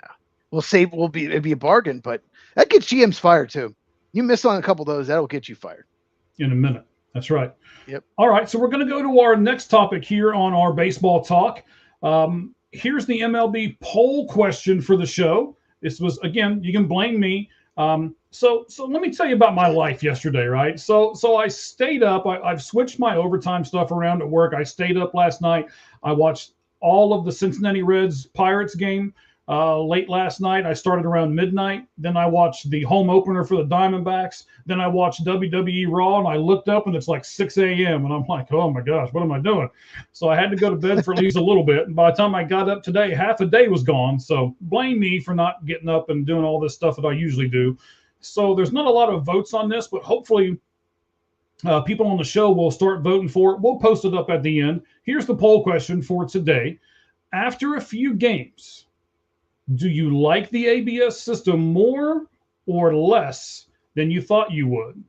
it'd be a bargain, but that gets GMs fired too. You miss on a couple of those, that'll get you fired.
In a minute. That's right.
Yep.
All right, so we're going to go to our next topic here on our baseball talk. Here's the MLB poll question for the show. This was, again, you can blame me. So let me tell you about my life yesterday, right? So I stayed up. I've switched my overtime stuff around at work. I stayed up last night. I watched all of the Cincinnati Reds Pirates game late last night. I started around midnight. Then I watched the home opener for the Diamondbacks. Then I watched WWE Raw, and I looked up, and it's like 6 a.m. And I'm like, oh my gosh, what am I doing? So I had to go to bed for at least a little bit. And by the time I got up today, half a day was gone. So blame me for not getting up and doing all this stuff that I usually do. So there's not a lot of votes on this, but hopefully people on the show will start voting for it. We'll post it up at the end. Here's the poll question for today. After a few games, do you like the ABS system more or less than you thought you would?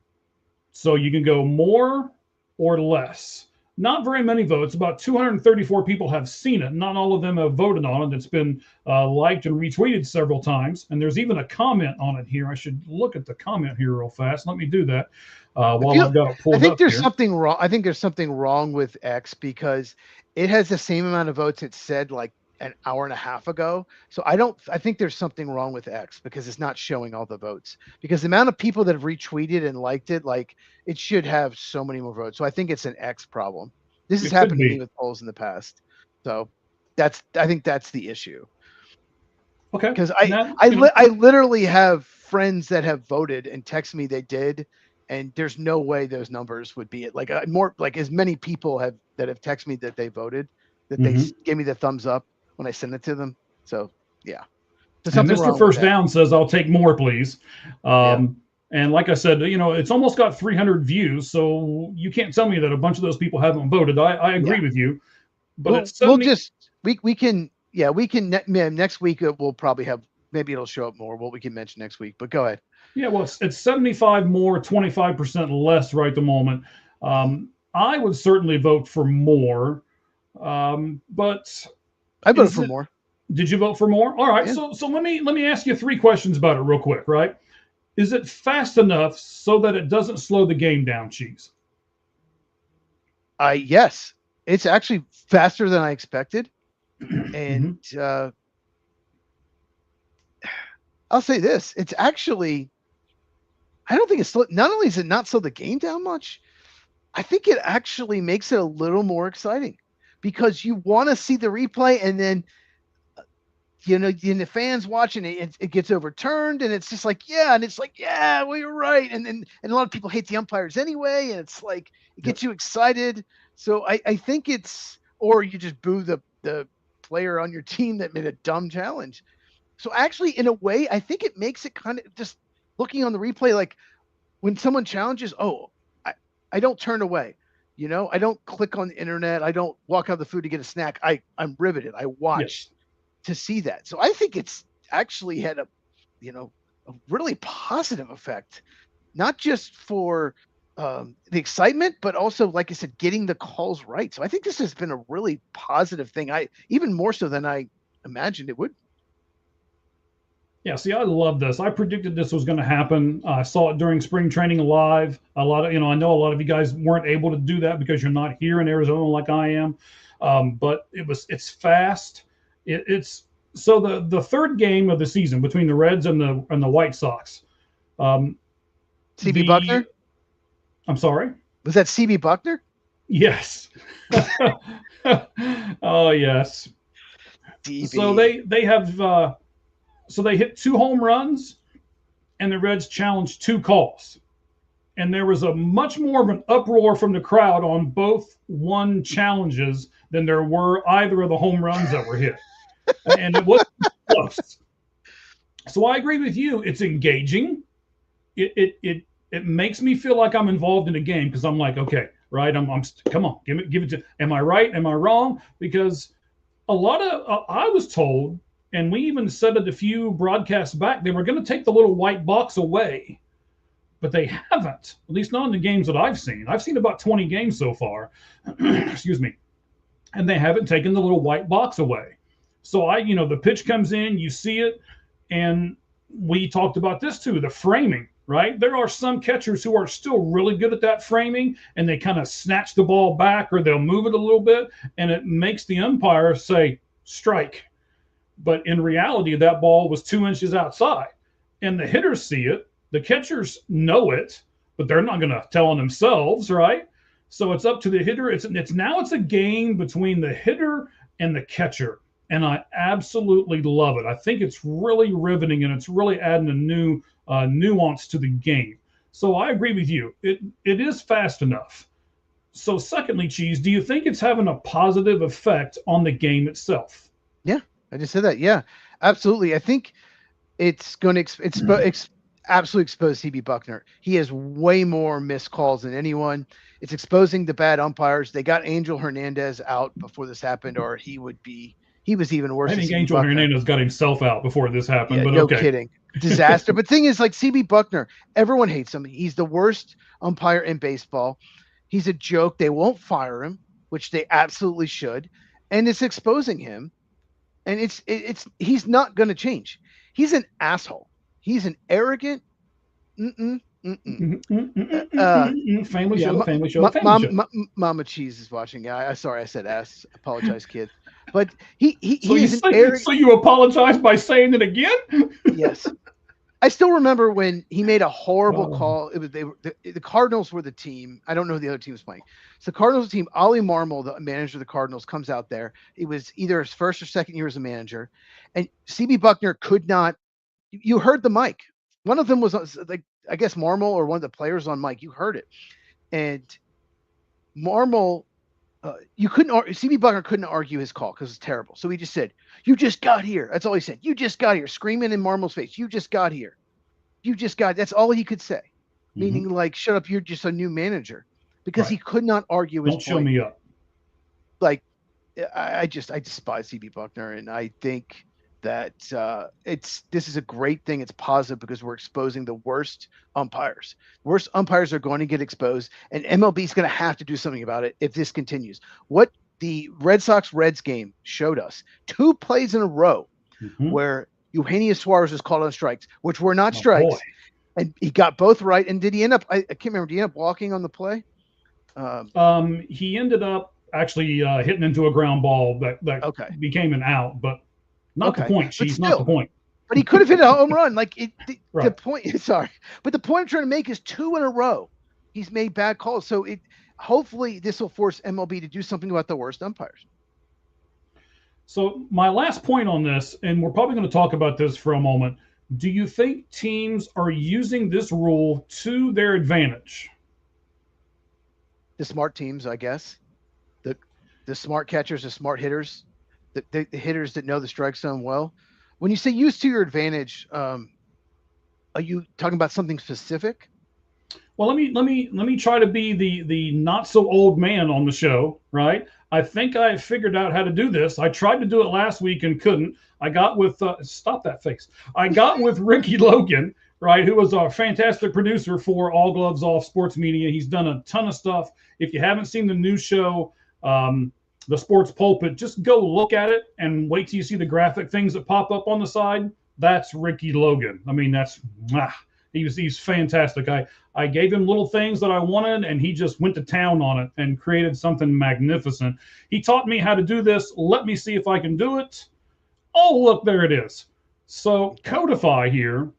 So you can go more or less. Not very many votes. About 234 people have seen it. Not all of them have voted on it. It's been liked and retweeted several times. And there's even a comment on it here. I should look at the comment here real fast. Let me do that while I've got it pulled up.
I think there's
here.
something wrong. I think there's something wrong with X because it has the same amount of votes it said like an hour and a half ago. So I think there's something wrong with X because it's not showing all the votes, because the amount of people that have retweeted and liked it, like it should have so many more votes. So I think it's an X problem. This has happened to me with polls in the past. So I think that's the issue.
Okay.
Because I literally have friends that have voted and text me they did, and there's no way those numbers would be it. Like more like as many people have texted me that they voted, that they gave me the thumbs up when I send it to them. So yeah.
And Mr. First Down says, I'll take more, please. And like I said, it's almost got 300 views. So you can't tell me that a bunch of those people haven't voted. I agree with you. But
we can next week we'll probably have, maybe it'll show up more. What we can mention next week, but go ahead.
Yeah, well, it's 75 more, 25% less right at the moment. I would certainly vote for more. But
I voted for more.
Did you vote for more? All right.
Yeah.
So let me ask you 3 questions about it real quick, right? Is it fast enough so that it doesn't slow the game down, Cheese?
Yes. It's actually faster than I expected. And I'll say this. It's actually, I don't think it's, not only is it not slow the game down much, I think it actually makes it a little more exciting because you want to see the replay, and then the fans watching it gets overturned, and it's just like, well, you're right. And a lot of people hate the umpires anyway. And it's like, it gets you excited. So I think or you just boo the player on your team that made a dumb challenge. So actually, in a way, I think it makes it kind of, just looking on the replay, like when someone challenges, I don't turn away. I don't click on the internet. I don't walk out the food to get a snack. I'm riveted. I watch to see that. So I think it's actually had a really positive effect, not just for the excitement, but also, like I said, getting the calls right. So I think this has been a really positive thing. Even more so than I imagined it would.
Yeah, see, I love this. I predicted this was going to happen. I saw it during spring training live. A lot of, I know a lot of you guys weren't able to do that because you're not here in Arizona like I am. But it's fast. It's so the third game of the season between the Reds and the White Sox.
CB Buckner?
I'm sorry.
Was that CB Buckner?
Yes. Oh yes.
DB.
So they have. So they hit 2 home runs, and the Reds challenged 2 calls. And there was a much more of an uproar from the crowd on both one challenges than there were either of the home runs that were hit. And it wasn't close. So I agree with you. It's engaging. It makes me feel like I'm involved in a game because I'm like, okay, right? I'm come on, give it to. Am I right? Am I wrong? Because a lot of I was told, and we even said it a few broadcasts back, they were going to take the little white box away, but they haven't, at least not in the games that I've seen. I've seen about 20 games so far, excuse me, and they haven't taken the little white box away. So the pitch comes in, you see it, and we talked about this too, the framing, right? There are some catchers who are still really good at that framing, and they kind of snatch the ball back or they'll move it a little bit, and it makes the umpire say, strike. But in reality, that ball was 2 inches outside. And the hitters see it. The catchers know it, but they're not going to tell on themselves, right? So it's up to the hitter. It's a game between the hitter and the catcher. And I absolutely love it. I think it's really riveting, and it's really adding a new nuance to the game. So I agree with you. It is fast enough. So secondly, Cheese, do you think it's having a positive effect on the game itself?
Yeah. I just said that. Yeah, absolutely. I think it's going to absolutely expose CB Buckner. He has way more missed calls than anyone. It's exposing the bad umpires. They got Angel Hernandez out before this happened, or he was even worse.
I think Angel Hernandez got himself out before this happened.
Yeah,
but
no
okay.
kidding. Disaster. But thing is, like CB Buckner, everyone hates him. He's the worst umpire in baseball. He's a joke. They won't fire him, which they absolutely should. And it's exposing him. And he's not going to change. He's an asshole. He's an arrogant. Family show. Mama Cheese is watching. Yeah, sorry, I said ass. Apologize, kid. But he is an arrogant.
So you apologize by saying it again?
Yes. I still remember when he made a horrible call. It was the Cardinals were the team. I don't know who the other team was playing. So the Cardinals team, Ollie Marmol, the manager of the Cardinals, comes out there. It was either his first or second year as a manager, and CB Buckner could not. You heard the mic. One of them was like, I guess Marmol or one of the players on mic. You heard it, and Marmol. CB Buckner couldn't argue his call because it's terrible. So he just said, "You just got here." That's all he said. "You just got here," screaming in Marmol's face. "You just got here. You just got." That's all he could say, meaning like, "Shut up, you're just a new manager," because he could not argue his point.
Don't show me up.
Like, I despise CB Buckner, and I think that this is a great thing. It's positive because we're exposing the worst umpires. Worst umpires are going to get exposed, and MLB is going to have to do something about it if this continues. What the Red Sox-Reds game showed us, 2 plays in a row where Eugenio Suarez was called on strikes, which were not strikes, and he got both right. And did he end up? I can't remember. Did he end up walking on the play?
He ended up actually hitting into a ground ball that became an out, but. Not the point. She's not the point.
But he could have hit a home run. Like the point. Sorry, but the point I'm trying to make is 2 in a row. He's made bad calls. So hopefully this will force MLB to do something about the worst umpires.
So my last point on this, and we're probably going to talk about this for a moment. Do you think teams are using this rule to their advantage?
The smart teams, I guess. The smart catchers, the smart hitters. The hitters that know the strike zone well. When you say use to your advantage, are you talking about something specific?
Well, let me try to be the not so old man on the show, right? I think I figured out how to do this. I tried to do it last week and couldn't. I got with stop that face. I got with Ricky Logan, right, who was a fantastic producer for All Gloves Off Sports Media. He's done a ton of stuff. If you haven't seen the new show, The Sports Pulpit, just go look at it and wait till you see the graphic things that pop up on the side. That's Ricky Logan. I mean, he's fantastic. I gave him little things that I wanted, and he just went to town on it and created something magnificent. He taught me how to do this. Let me see if I can do it. Oh, look, there it is. So Codify here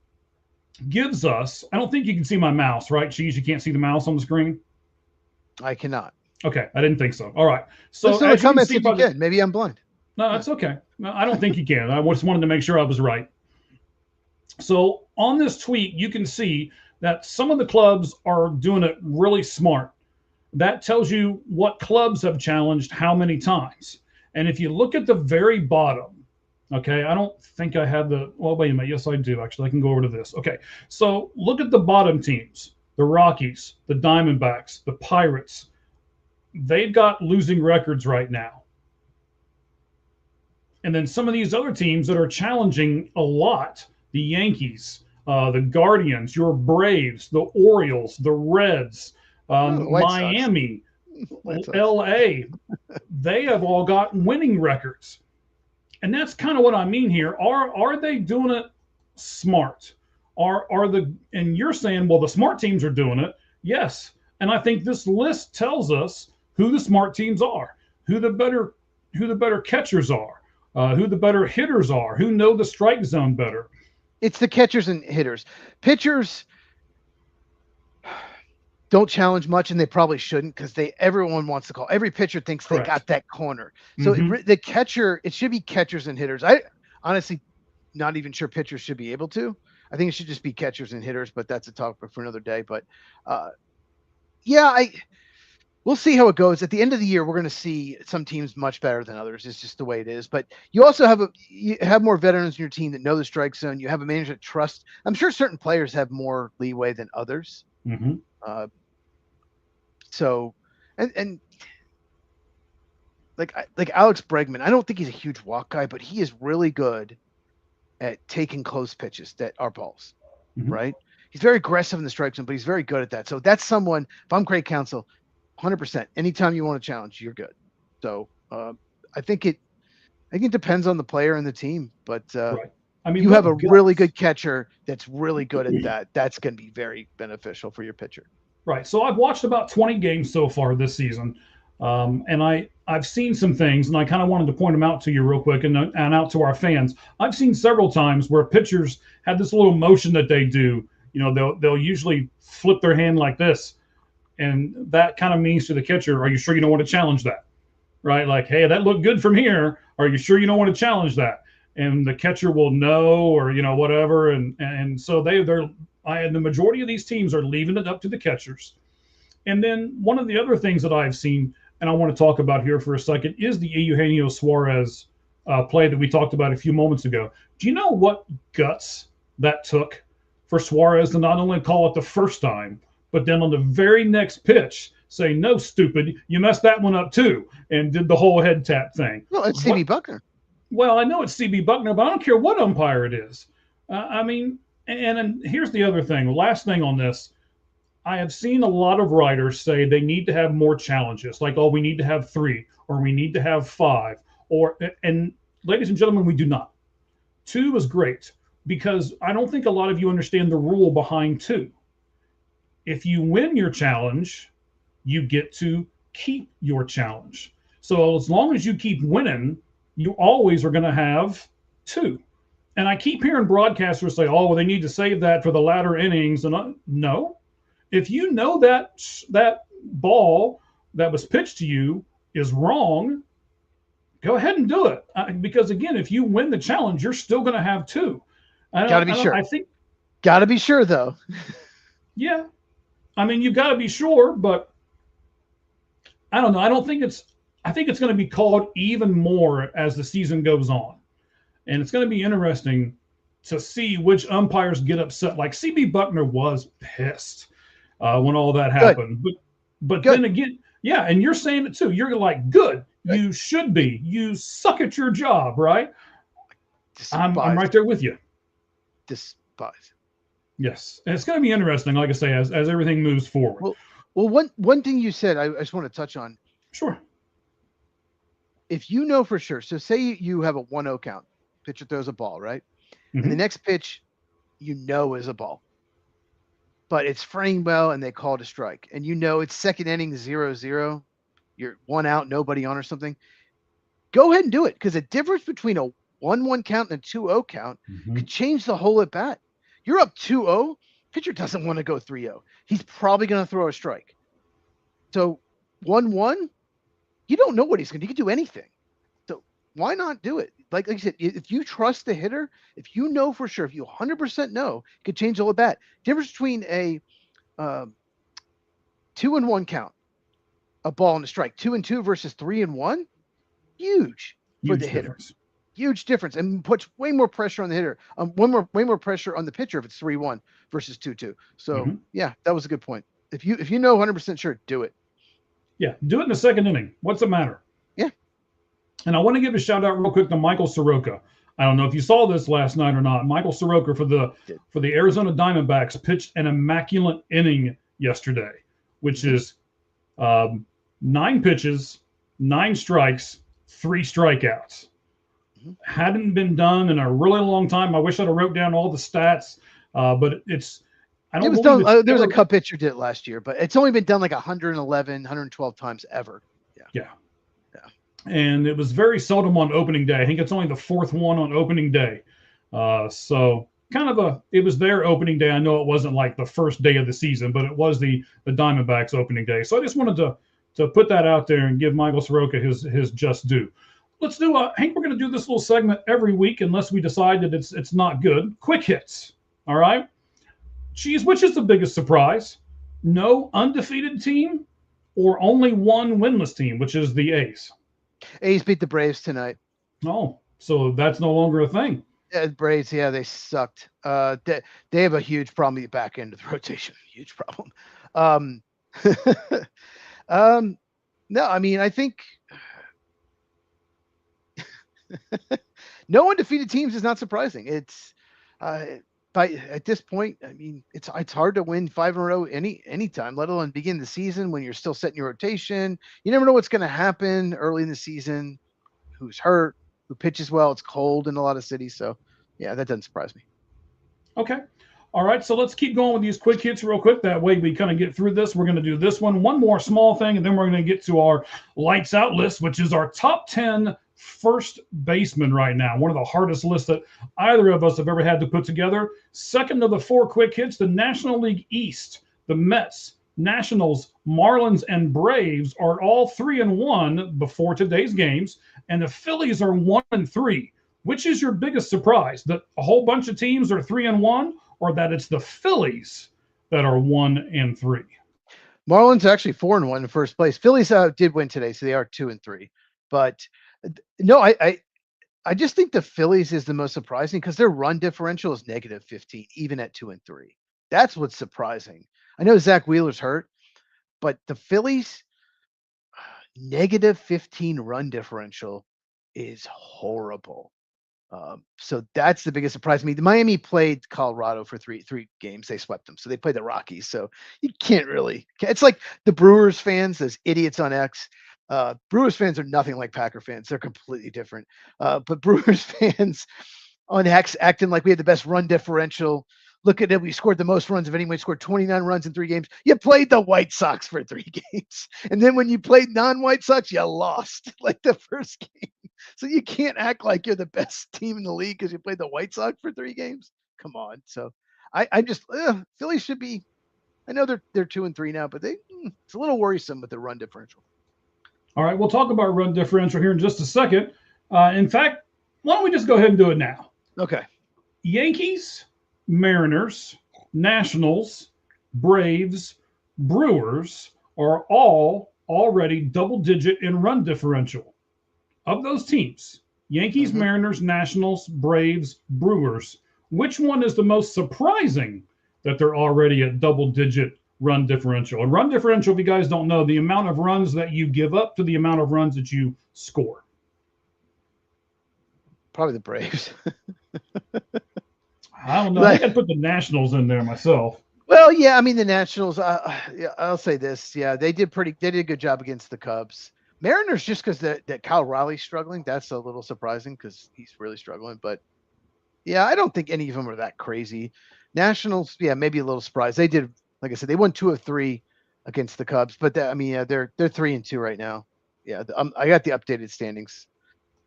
gives us, I don't think you can see my mouse, right, Cheese? You can't see the mouse on the screen?
I cannot.
Okay, I didn't think so. All right. So
Listen to the comments if you can. Maybe I'm blind.
No, that's okay. No, I don't think you can. I just wanted to make sure I was right. So on this tweet, you can see that some of the clubs are doing it really smart. That tells you what clubs have challenged how many times. And if you look at the very bottom, okay, I don't think I have well, wait a minute. Yes, I do. Actually, I can go over to this. Okay, so look at the bottom teams, the Rockies, the Diamondbacks, the Pirates. They've got losing records right now. And then some of these other teams that are challenging a lot, the Yankees, the Guardians, your Braves, the Orioles, the Reds, Miami, LA, they have all got winning records. And that's kind of what I mean here. Are they doing it smart? And you're saying, well, the smart teams are doing it. Yes. And I think this list tells us who the smart teams are, who the better catchers are, who the better hitters are, who know the strike zone better.
It's the catchers and hitters. Pitchers don't challenge much, and they probably shouldn't because everyone wants to call. Every pitcher thinks Correct. They got that corner. So the catcher, it should be catchers and hitters. I honestly not even sure pitchers should be able to. I think it should just be catchers and hitters, but that's a topic for another day. But we'll see how it goes. At the end of the year, we're going to see some teams much better than others. It's just the way it is. But you also have more veterans in your team that know the strike zone. You have a manager that trusts. I'm sure certain players have more leeway than others. So, and like Alex Bregman, I don't think he's a huge walk guy, but he is really good at taking close pitches that are balls, right? He's very aggressive in the strike zone, but he's very good at that. So that's someone, if I'm Craig Counsell, 100%, anytime you want to challenge, you're good. So I think it depends on the player and the team, but
right. I mean,
you have a really good catcher that's really good at that. That's going to be very beneficial for your pitcher.
Right. So I've watched about 20 games so far this season, and I've seen some things, and I kind of wanted to point them out to you real quick and out to our fans. I've seen several times where pitchers have this little motion that they do. You know, they'll usually flip their hand like this, and that kind of means to the catcher, are you sure you don't want to challenge that? Right? Like, hey, that looked good from here. Are you sure you don't want to challenge that? And the catcher will know, or whatever. And so the majority of these teams are leaving it up to the catchers. And then one of the other things that I've seen, and I want to talk about here for a second, is the Eugenio Suarez play that we talked about a few moments ago. Do you know what guts that took for Suarez to not only call it the first time, but then on the very next pitch say, no, stupid, you messed that one up too, and did the whole head tap thing?
Well, it's CB Buckner.
Well, I know it's CB Buckner, but I don't care what umpire it is. I mean, and here's the other thing. Last thing on this, I have seen a lot of writers say they need to have more challenges, like, oh, we need to have 3, or we need to have 5, and ladies and gentlemen, we do not. 2 is great, because I don't think a lot of you understand the rule behind 2. If you win your challenge, you get to keep your challenge. So as long as you keep winning, you always are going to have 2. And I keep hearing broadcasters say, oh, well, they need to save that for the latter innings. And no, if you know that ball that was pitched to you is wrong, go ahead and do it. Because again, if you win the challenge, you're still going to have 2.
Got to be sure.
I think.
Got to be sure, though.
Yeah. I mean, you've got to be sure, but I don't know. I think it's going to be called even more as the season goes on. And it's going to be interesting to see which umpires get upset. Like CB Buckner was pissed when all that happened. But then again, yeah, and you're saying it too. You're like, good. You should be. You suck at your job, right? I'm right there with you.
Despise.
Yes, and it's going to be interesting, like I say, as everything moves forward.
Well, one thing you said, I just want to touch on.
Sure.
If you know for sure, so say you have a 1-0 count, pitcher throws a ball, right? And the next pitch, you know, is a ball, but it's framed well and they call it a strike. And you know it's second inning 0-0, you're 1 out, nobody on or something. Go ahead and do it, because the difference between a 1-1 count and a 2-0 count could change the whole at bat. You're up 2-0, pitcher doesn't want to go 3-0. He's probably going to throw a strike. So 1-1, you don't know what he's going to do. He can do anything. So why not do it? Like you said, if you trust the hitter, if you know for sure, if you 100% know, it could change the whole at bat. Difference between a 2-1 count, a ball and a strike, 2-2 versus 3-1, huge for the hitter. Huge difference, and puts way more pressure on the hitter. Way more pressure on the pitcher if it's 3-1 versus 2-2. So yeah, that was a good point. If you know 100% sure, do it.
Yeah, do it in the second inning. What's the matter?
Yeah.
And I want to give a shout out real quick to Michael Soroka. I don't know if you saw this last night or not. Michael Soroka for the Arizona Diamondbacks pitched an immaculate inning yesterday, which is 9 pitches, 9 strikes, 3 strikeouts. Hadn't been done in a really long time. I wish I'd have wrote down all the stats, but it's. I don't.
It was done. There was a Cub pitcher did it last year, but it's only been done like 111, 112 times ever.
Yeah. And it was very seldom on opening day. I think it's only the 4th one on opening day. So kind of it was their opening day. I know it wasn't like the first day of the season, but it was the Diamondbacks opening day. So I just wanted to put that out there and give Michael Soroka his just due. Let's do Hank, we're going to do this little segment every week unless we decide that it's not good. Quick hits. All right. Geez, which is the biggest surprise? No undefeated team or only one winless team, which is the A's?
A's beat the Braves tonight.
Oh, so that's no longer a thing.
Yeah, Braves, yeah, they sucked. They have a huge problem at the back end of the rotation. Huge problem. No, I mean, I think no undefeated teams is not surprising. It's at this point, I mean, it's hard to win 5 in a row anytime, let alone begin the season when you're still setting your rotation. You never know what's going to happen early in the season. Who's hurt? Who pitches well? It's cold in a lot of cities, so yeah, that doesn't surprise me.
Okay. All right, so let's keep going with these quick hits real quick. That way we kind of get through this. We're going to do this one more small thing, and then we're going to get to our lights out list, which is our top 10 first baseman right now. One of the hardest lists that either of us have ever had to put together. Second of the 4 quick hits, the National League East, the Mets, Nationals, Marlins, and Braves are all 3-1 before today's games, and the Phillies are 1-3. Which is your biggest surprise? That a whole bunch of teams are 3-1, or that it's the Phillies that are 1-3?
Marlins are actually 4-1 in first place. Phillies did win today, so they are 2-3. But no, I just think the Phillies is the most surprising because their run differential is -15, even at 2-3. That's what's surprising. I know Zach Wheeler's hurt, but the Phillies -15 run differential is horrible. So that's the biggest surprise to me. Miami played Colorado for three games. They swept them. So they played the Rockies. So you can't really. It's like the Brewers fans, those idiots on X. Brewers fans are nothing like Packer fans. They're completely different. But Brewers fans on X acting like we had the best run differential. Look at it. We scored the most runs of anyone. We scored 29 runs in 3 games. You played the White Sox for 3 games. And then when you played non-White Sox, you lost like the first game. So you can't act like you're the best team in the league because you played the White Sox for 3 games. Come on. So I just Philly should be. I know they're 2-3 now, but it's a little worrisome with the run differential.
All right, we'll talk about run differential here in just a second. In fact, why don't we just go ahead and do it now?
Okay.
Yankees, Mariners, Nationals, Braves, Brewers are all already double-digit in run differential. Of those teams, Yankees, Mariners, Nationals, Braves, Brewers, which one is the most surprising that they're already at double-digit run differential? And run differential, if you guys don't know, the amount of runs that you give up to the amount of runs that you score.
Probably the Braves.
I don't know. I
Like,
think I'd put the Nationals in there myself.
well, yeah, I mean the Nationals. Yeah, I'll say this. Yeah, they did a good job against the Cubs. Mariners, just because that Kyle Riley's struggling, that's a little surprising because he's really struggling. But yeah, I don't think any of them are that crazy. Nationals, yeah, maybe a little surprised. They did, like I said, they won 2 of 3 against the Cubs. But I mean, yeah, they're 3-2 right now. Yeah, I got the updated standings.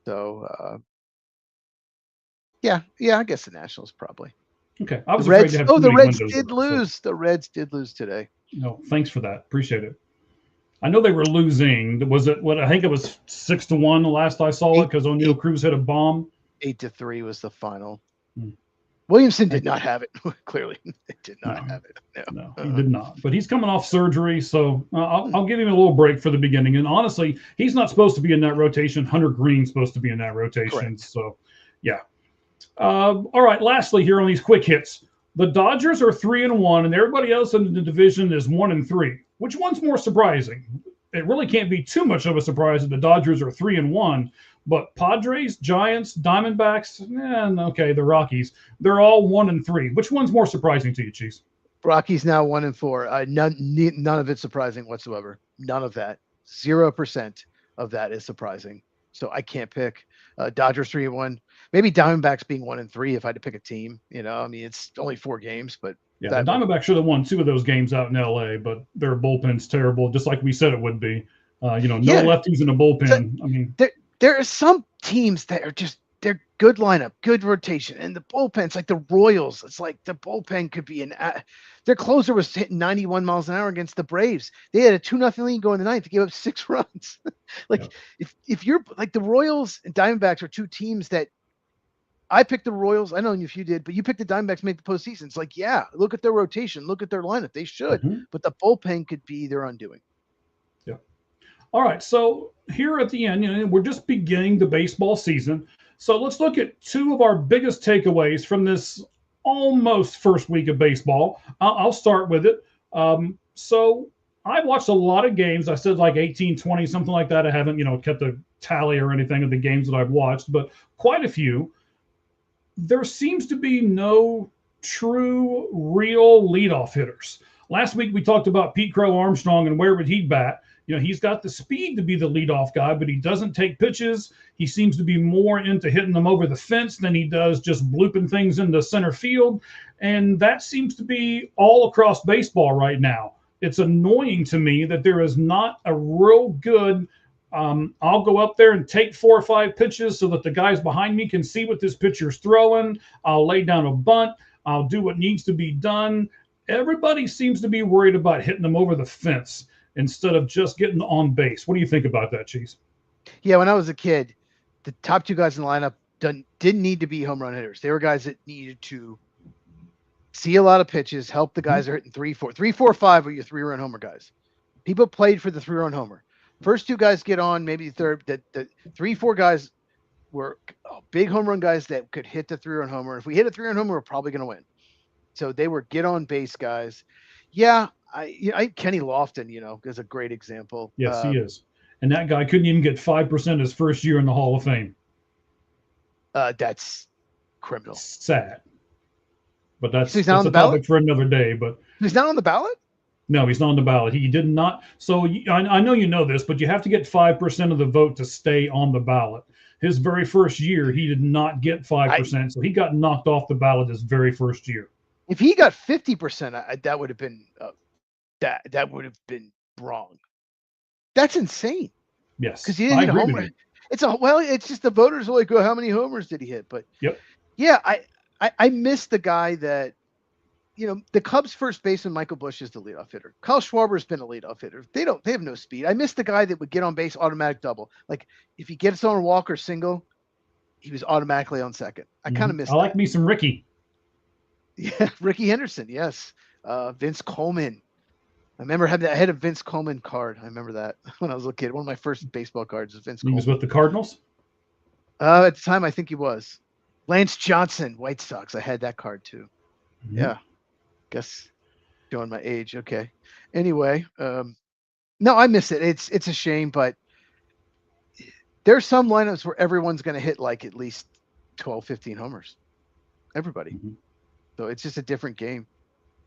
So yeah, I guess the Nationals probably.
Okay. I
The
was afraid to
Reds.
have
Oh,
too
the
many
Reds
windows
did
up. So,
lose. The Reds did lose today.
no, thanks for that. Appreciate it. I know they were losing. Was it what I think it was 6-1 the last I saw it
Eight,
because O'Neill
eight,
Cruz hit a bomb.
8-3 was the final.
Hmm.
Williamson
I,
did not have it. Clearly, it did not
no,
have it.
no,
No.
he did not. But he's coming off surgery, so I'll give him a little break for the beginning. And honestly, he's not supposed to be in that rotation. Hunter Green's supposed to be in that rotation.
Correct.
So, yeah. All right. Lastly, here on these quick hits, the Dodgers are 3-1, and everybody else in the division is 1-3. Which one's more surprising? It really can't be too much of a surprise that the Dodgers are 3-1, but Padres, Giants, Diamondbacks, and okay, the Rockies, they're all 1-3. Which one's more surprising to you, Chiefs?
Rockies now 1-4. None of it surprising whatsoever. None of that. 0% of that is surprising. So I can't pick. Dodgers 3-1. Maybe Diamondbacks being 1-3 if I had to pick a team. I mean, it's only 4 games, but
yeah, the Diamondbacks should have won 2 of those games out in LA, but their bullpen's terrible, just like we said it would be. No lefties in the bullpen.
So,
I mean,
there are some teams that are just they're good lineup, good rotation, and the bullpen's like the Royals. It's like the bullpen could be their closer was hitting 91 miles an hour against the Braves. They had a 2-0 lead going the ninth. They gave up 6 runs. Like
yeah.
if you're like the Royals and Diamondbacks are 2 teams that I picked the Royals. I don't know if you did, but you picked the Diamondbacks to make the postseason. It's like, yeah, look at their rotation, look at their lineup. They should, but the bullpen could be their undoing.
Yeah. All right. So here at the end, we're just beginning the baseball season. So let's look at 2 of our biggest takeaways from this almost first week of baseball. I'll start with it. So I've watched a lot of games. I said like 18, 20, something like that. I haven't, kept a tally or anything of the games that I've watched, but quite a few. There seems to be no true, real leadoff hitters. Last week we talked about Pete Crow Armstrong and where would he bat. He's got the speed to be the leadoff guy, but he doesn't take pitches. He seems to be more into hitting them over the fence than he does just blooping things into center field. And that seems to be all across baseball right now. It's annoying to me that there is not a real good I'll go up there and take 4 or 5 pitches so that the guys behind me can see what this pitcher's throwing. I'll lay down a bunt. I'll do what needs to be done. Everybody seems to be worried about hitting them over the fence instead of just getting on base. What do you think about that, Cheese?
Yeah, when I was a kid, the top 2 guys in the lineup didn't need to be home run hitters. They were guys that needed to see a lot of pitches, help the guys that are hitting 3, 4. 3, 4, 5 are your 3-run homer guys. People played for the 3-run homer. First 2 guys get on, maybe third. The 3, 4 guys were big home run guys that could hit the 3-run homer. If we hit a 3-run homer, we're probably going to win. So they were get on base guys. Yeah, Kenny Lofton, is a great example.
Yes, he is. And that guy couldn't even get 5% his first year in the Hall of Fame.
That's criminal.
Sad. But that's
a topic
ballot for another day. But
he's not on the ballot?
No, he's not on the ballot. He did not. So I know you know this, but you have to get 5% of the vote to stay on the ballot. His very first year, he did not get 5%. So he got knocked off the ballot his very first year.
If he got 50%, that would have been that would have been wrong. That's insane.
Yes,
because he didn't hit a homer. It's just the voters will go, how many homers did he hit? But yeah, I miss the guy that. The Cubs' first baseman, Michael Busch, is the leadoff hitter. Kyle Schwarber's been a leadoff hitter. They have no speed. I miss the guy that would get on base, automatic double. Like if he gets on a walk or single, he was automatically on second. I kind of miss that.
I like me some Ricky.
Yeah, Ricky Henderson. Yes. Vince Coleman. I remember I had a Vince Coleman card. I remember that when I was a kid. One of my first baseball cards was Vince Coleman.
He was with the Cardinals?
At the time, I think he was. Lance Johnson, White Sox. I had that card too. Mm-hmm. Yeah. Guess showing my age. Okay. Anyway, no, I miss it. It's a shame, but there's some lineups where everyone's going to hit like at least 12, 15 homers. Everybody. Mm-hmm. though. It's just a different game.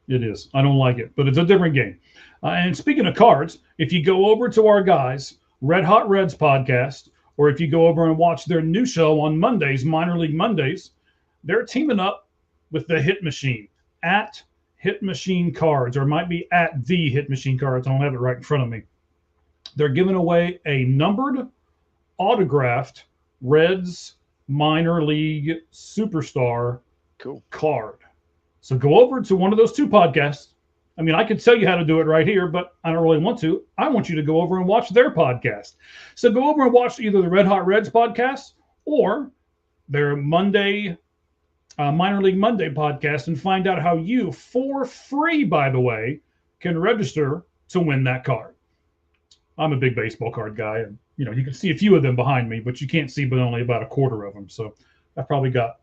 It is. I don't like it, but it's a different game. And speaking of cards, if you go over to our guys, Red Hot Reds podcast, or if you go over and watch their new show on Mondays, Minor League Mondays, they're teaming up with the Hit Machine at Hit Machine Cards, or it might be at the Hit Machine Cards. I don't have it right in front of me. They're giving away a numbered, autographed Reds Minor League Superstar card. So go over to one of those two podcasts. I mean, I could tell you how to do it right here, but I don't really want to. I want you to go over and watch their podcast. So go over and watch either the Red Hot Reds podcast or their Monday, Minor League Monday podcast, and find out how you, for free, by the way, can register to win that card. I'm a big baseball card guy, and you can see a few of them behind me, but you can't see but only about a quarter of them. So I've probably got,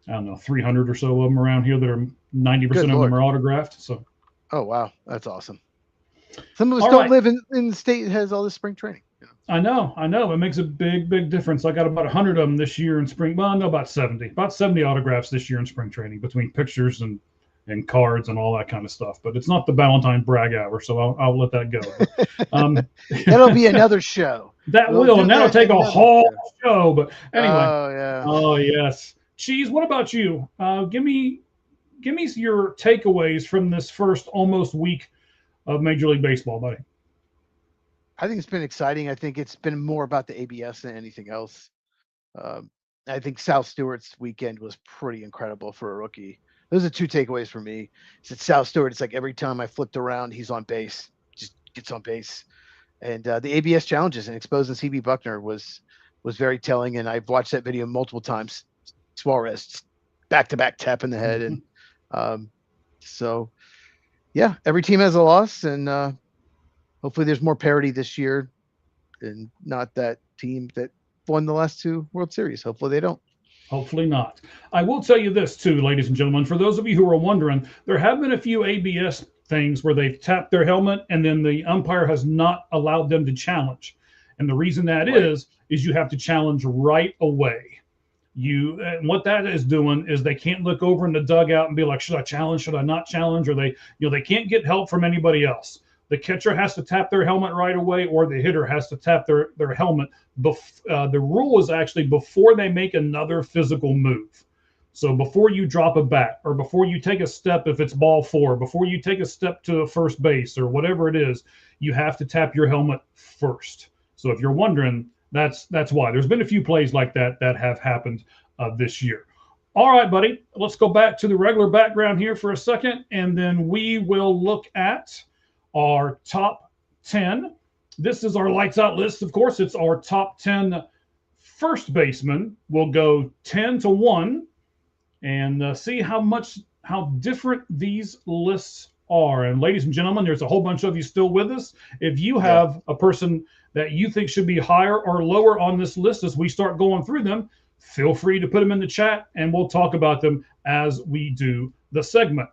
I don't know, 300 or so of them around here that are 90% of them are autographed. So,
oh wow, that's awesome. Some of us don't live in the state that has all this spring training.
I know. It makes a big difference. I got about 100 of them this year in spring. Well, no, about 70 autographs this year in spring training between pictures and cards and all that kind of stuff. But it's not the Valentine brag hour, so I'll let that go. But,
that'll be another show.
And that'll take a whole show. But anyway.
Oh yeah.
Oh yes. Cheese, what about you? Give me your takeaways from this first almost week of Major League Baseball, buddy.
I think it's been exciting. I think it's been more about the ABS than anything else. I think South Stewart's weekend was pretty incredible for a rookie. Those are two takeaways for me. It's South Stewart. It's like every time I flipped around, he's on base, just gets on base. And the ABS challenges and exposing CB Buckner was very telling. And I've watched that video multiple times. Suarez back-to-back tap in the head. And so, yeah, every team has a loss. And hopefully there's more parity this year and not that team that won the last two World Series. Hopefully they don't.
Hopefully not. I will tell you this too, ladies and gentlemen, for those of you who are wondering, there have been a few ABS things where they've tapped their helmet and then the umpire has not allowed them to challenge. And the reason that is you have to challenge right away. And what that is doing is they can't look over in the dugout and be like, should I challenge? Should I not challenge? Or they can't get help from anybody else. The catcher has to tap their helmet right away, or the hitter has to tap their helmet. The rule is actually before they make another physical move. So before you drop a bat, or before you take a step, if it's ball four, before you take a step to first base or whatever it is, you have to tap your helmet first. So if you're wondering, that's why. There's been a few plays like that have happened this year. All right, buddy, let's go back to the regular background here for a second, and then we will look at our top 10. This is our lights out list. Of course, it's our top 10 first baseman. We'll go 10 to 1 and see how different these lists are. And ladies and gentlemen, there's a whole bunch of you still with us. If you have a person that you think should be higher or lower on this list as we start going through them, feel free to put them in the chat and we'll talk about them as we do the segment.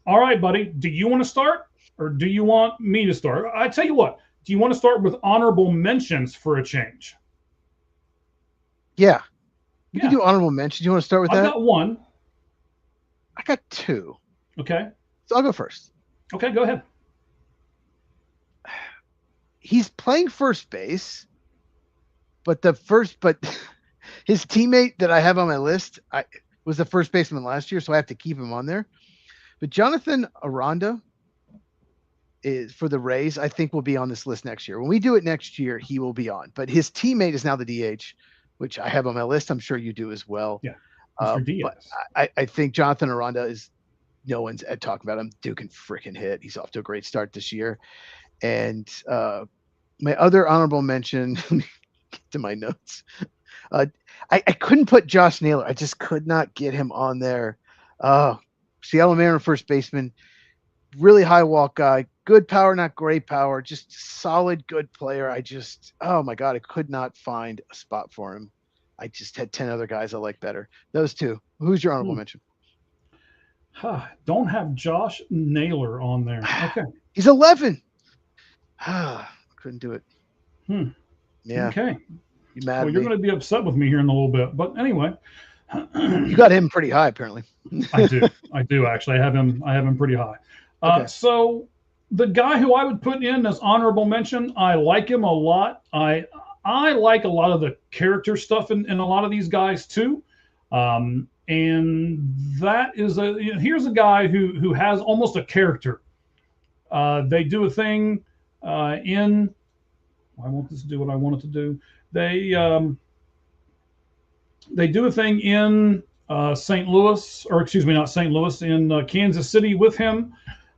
All right, buddy, do you want to start? Or do you want me to start? I tell you what, do you want to start with honorable mentions for a change?
Yeah. You can do honorable mentions. You want to start with that?
I've got one.
I got two.
Okay.
So I'll go first.
Okay, go ahead.
He's playing first base, but his teammate that I have on my list was the first baseman last year, so I have to keep him on there. But Jonathan Aranda is for the Rays, I think will be on this list next year. When we do it next year, he will be on. But his teammate is now the DH, which I have on my list. I'm sure you do as well.
Yeah.
But I think Jonathan Aranda is, no one's talking about him. Duke can freaking hit. He's off to a great start this year. And my other honorable mention, let me get to my notes. I couldn't put Josh Naylor. I just could not get him on there. Seattle Mariner first baseman, really high walk guy, good power, not great power, just solid, good player. Oh my God, I could not find a spot for him. I just had 10 other guys I like better. Those two. Who's your honorable mention?
Don't have Josh Naylor on there. Okay.
He's 11. Couldn't do it. Yeah.
Okay.
You mad?
Well, you're going to be upset with me here in a little bit, but anyway.
You got him pretty high, apparently.
I do. I do actually. I have him pretty high.
Okay.
So the guy who I would put in as honorable mention, I like him a lot. I like a lot of the character stuff in a lot of these guys too. And that is here's a guy who has almost a character. They do a thing in. Why won't this do what I want it to do? They do a thing in St. Louis, or excuse me, not St. Louis, in Kansas City with him.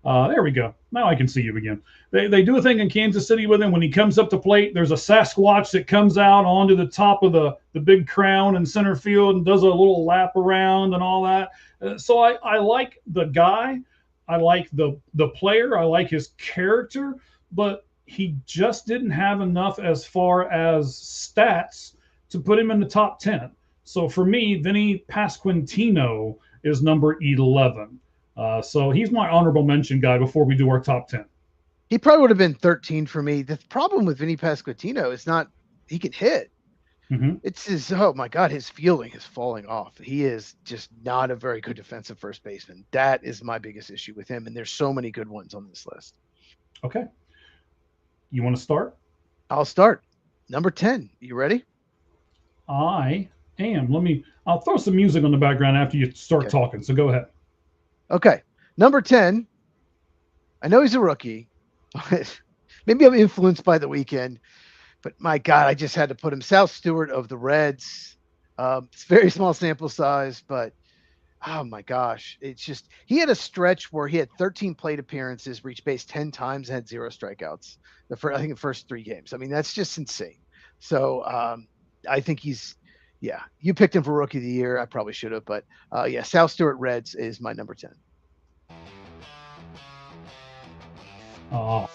There we go. Now I can see you again. They do a thing in Kansas City with him. When he comes up to plate, there's a Sasquatch that comes out onto the top of the big crown in center field and does a little lap around and all that. So I like the guy. I like the player. I like his character, but he just didn't have enough as far as stats to put him in the top 10. So for me, Vinny Pasquantino is number 11. So he's my honorable mention guy before we do our top 10.
He probably would have been 13 for me. The problem with Vinny Pasquantino is not he can hit.
Mm-hmm.
It's his, oh my God, his fielding is falling off. He is just not a very good defensive first baseman. That is my biggest issue with him. And there's so many good ones on this list.
Okay. You want to start?
I'll start. Number 10. You ready?
I am. I'll throw some music on the background after you start talking. So go ahead.
Okay. Number 10. I know he's a rookie. Maybe I'm influenced by the weekend, but my God, I just had to put him. Sal Stewart of the Reds. It's very small sample size, but oh my gosh, it's just he had a stretch where he had 13 plate appearances, reached base 10 times, and had 0 strikeouts. I think the first 3 games. I mean, that's just insane. So I think yeah. You picked him for Rookie of the Year. I probably should have, but yeah, Sal Stewart Reds is my number 10.
Oh.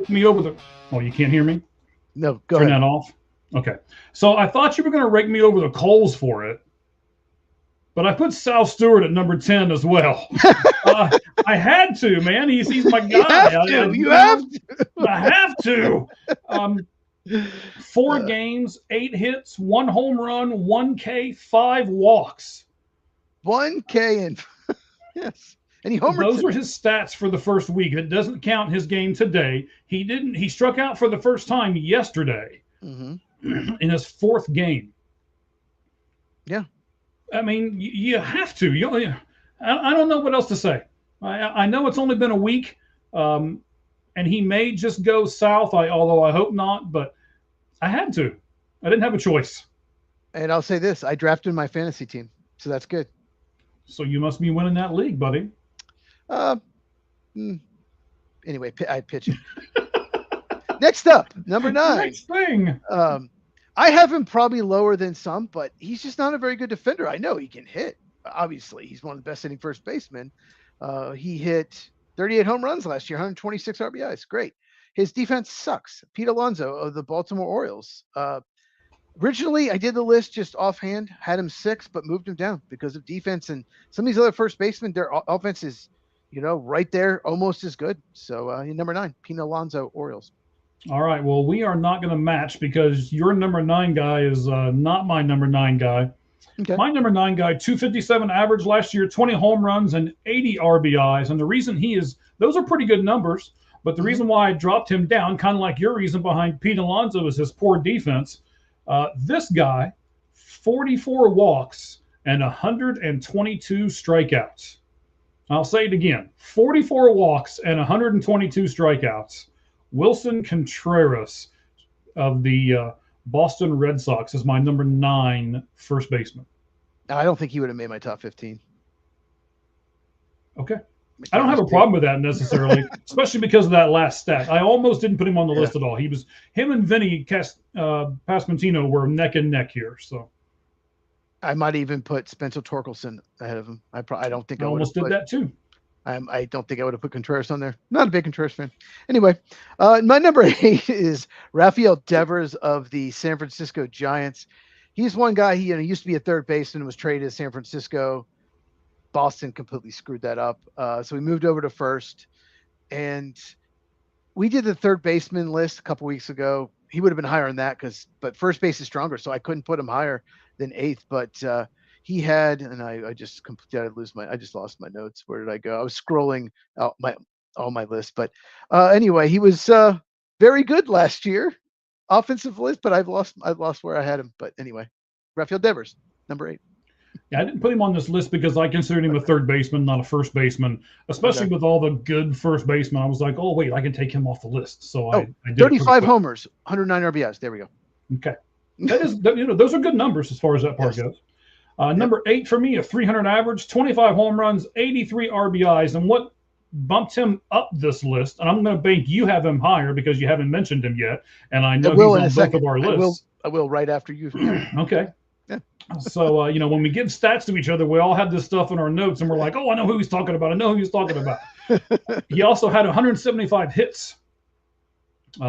Me over the. Oh, you can't hear me?
No, go
Turn
ahead.
that off. Okay. So I thought you were going to rake me over the coals for it, but I put Sal Stewart at number 10 as well. I had to, man. He's my guy.
You have to.
I have to. 4 games, 8 hits, 1 home run, 1 K, 5 walks.
1 K and yes. And he homered.
Those were his stats for the first week. It doesn't count his game today. He struck out for the first time yesterday in his 4th game.
Yeah.
I mean, you have to. I don't know what else to say. I know it's only been a week, and he may just go south, although I hope not, but I had to. I didn't have a choice.
And I'll say this. I drafted my fantasy team, so that's good.
So you must be winning that league, buddy.
Anyway, I pitch it. Next up, number 9.
Next thing.
I have him probably lower than some, but he's just not a very good defender. I know he can hit. Obviously, he's one of the best hitting first basemen. He hit 38 home runs last year, 126 RBIs. Great. His defense sucks. Pete Alonso of the Baltimore Orioles. Originally, I did the list just offhand, had him 6, but moved him down because of defense. And some of these other first basemen, their offense is, right there, almost as good. So number 9, Pete Alonso, Orioles.
All right. Well, we are not going to match because your number 9 guy is not my number 9 guy.
Okay.
My number 9 guy, 257 average last year, 20 home runs and 80 RBIs. And the reason those are pretty good numbers. But the reason why I dropped him down, kind of like your reason behind Pete Alonso, is his poor defense. This guy, 44 walks and 122 strikeouts. I'll say it again, 44 walks and 122 strikeouts. Wilson Contreras of the Boston Red Sox is my number 9 first baseman.
I don't think he would have made my top 15.
Okay. I don't have a problem with that necessarily, especially because of that last stat. I almost didn't put him on the list at all. Him and Vinny Pasquantino were neck and neck here. So
I might even put Spencer Torkelson ahead of him. I don't think I
almost did that too.
I don't think I would have put Contreras on there. Not a big Contreras fan. Anyway, my number 8 is Rafael Devers of the San Francisco Giants. He's one guy. He used to be a third baseman, was traded to San Francisco. Boston completely screwed that up. So we moved over to first, and we did the third baseman list a couple weeks ago. he would have been higher than that but first base is stronger, so I couldn't put him higher than 8th. But he had, and I just I just lost my notes. Where did I go? I was scrolling out all my lists, but anyway, he was very good last year, offensive list. But I've lost where I had him. But anyway, Rafael Devers, number 8.
Yeah, I didn't put him on this list because I considered him a third baseman, not a first baseman, especially with all the good first basemen. I was like, oh, wait, I can take him off the list. So I did
35 homers, 109 RBIs. There we go.
Okay. Those are good numbers as far as that part goes. Number 8 for me, a 300 average, 25 home runs, 83 RBIs. And what bumped him up this list, and I'm going to bank you have him higher because you haven't mentioned him yet, and I know he's on both of our lists.
I will right after you.
Okay. Yeah. So, when we give stats to each other, we all have this stuff in our notes, and we're like, oh, I know who he's talking about. I know who he's talking about. He also had 175 hits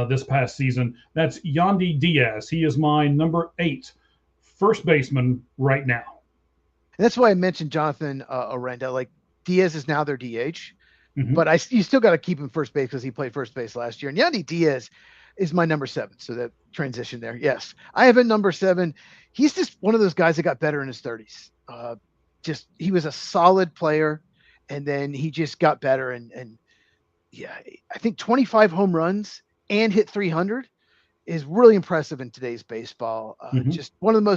this past season. That's Yandy Diaz. He is my number 8 first baseman right now.
And that's why I mentioned Jonathan Aranda. Like, Diaz is now their DH, but you still got to keep him first base because he played first base last year. And Yandy Diaz is my number 7. So that transition there. Yes, I have a number 7. He's just one of those guys that got better in his 30s. He was a solid player, and then he just got better. And yeah, I think 25 home runs and hit 300 is really impressive in today's baseball. Just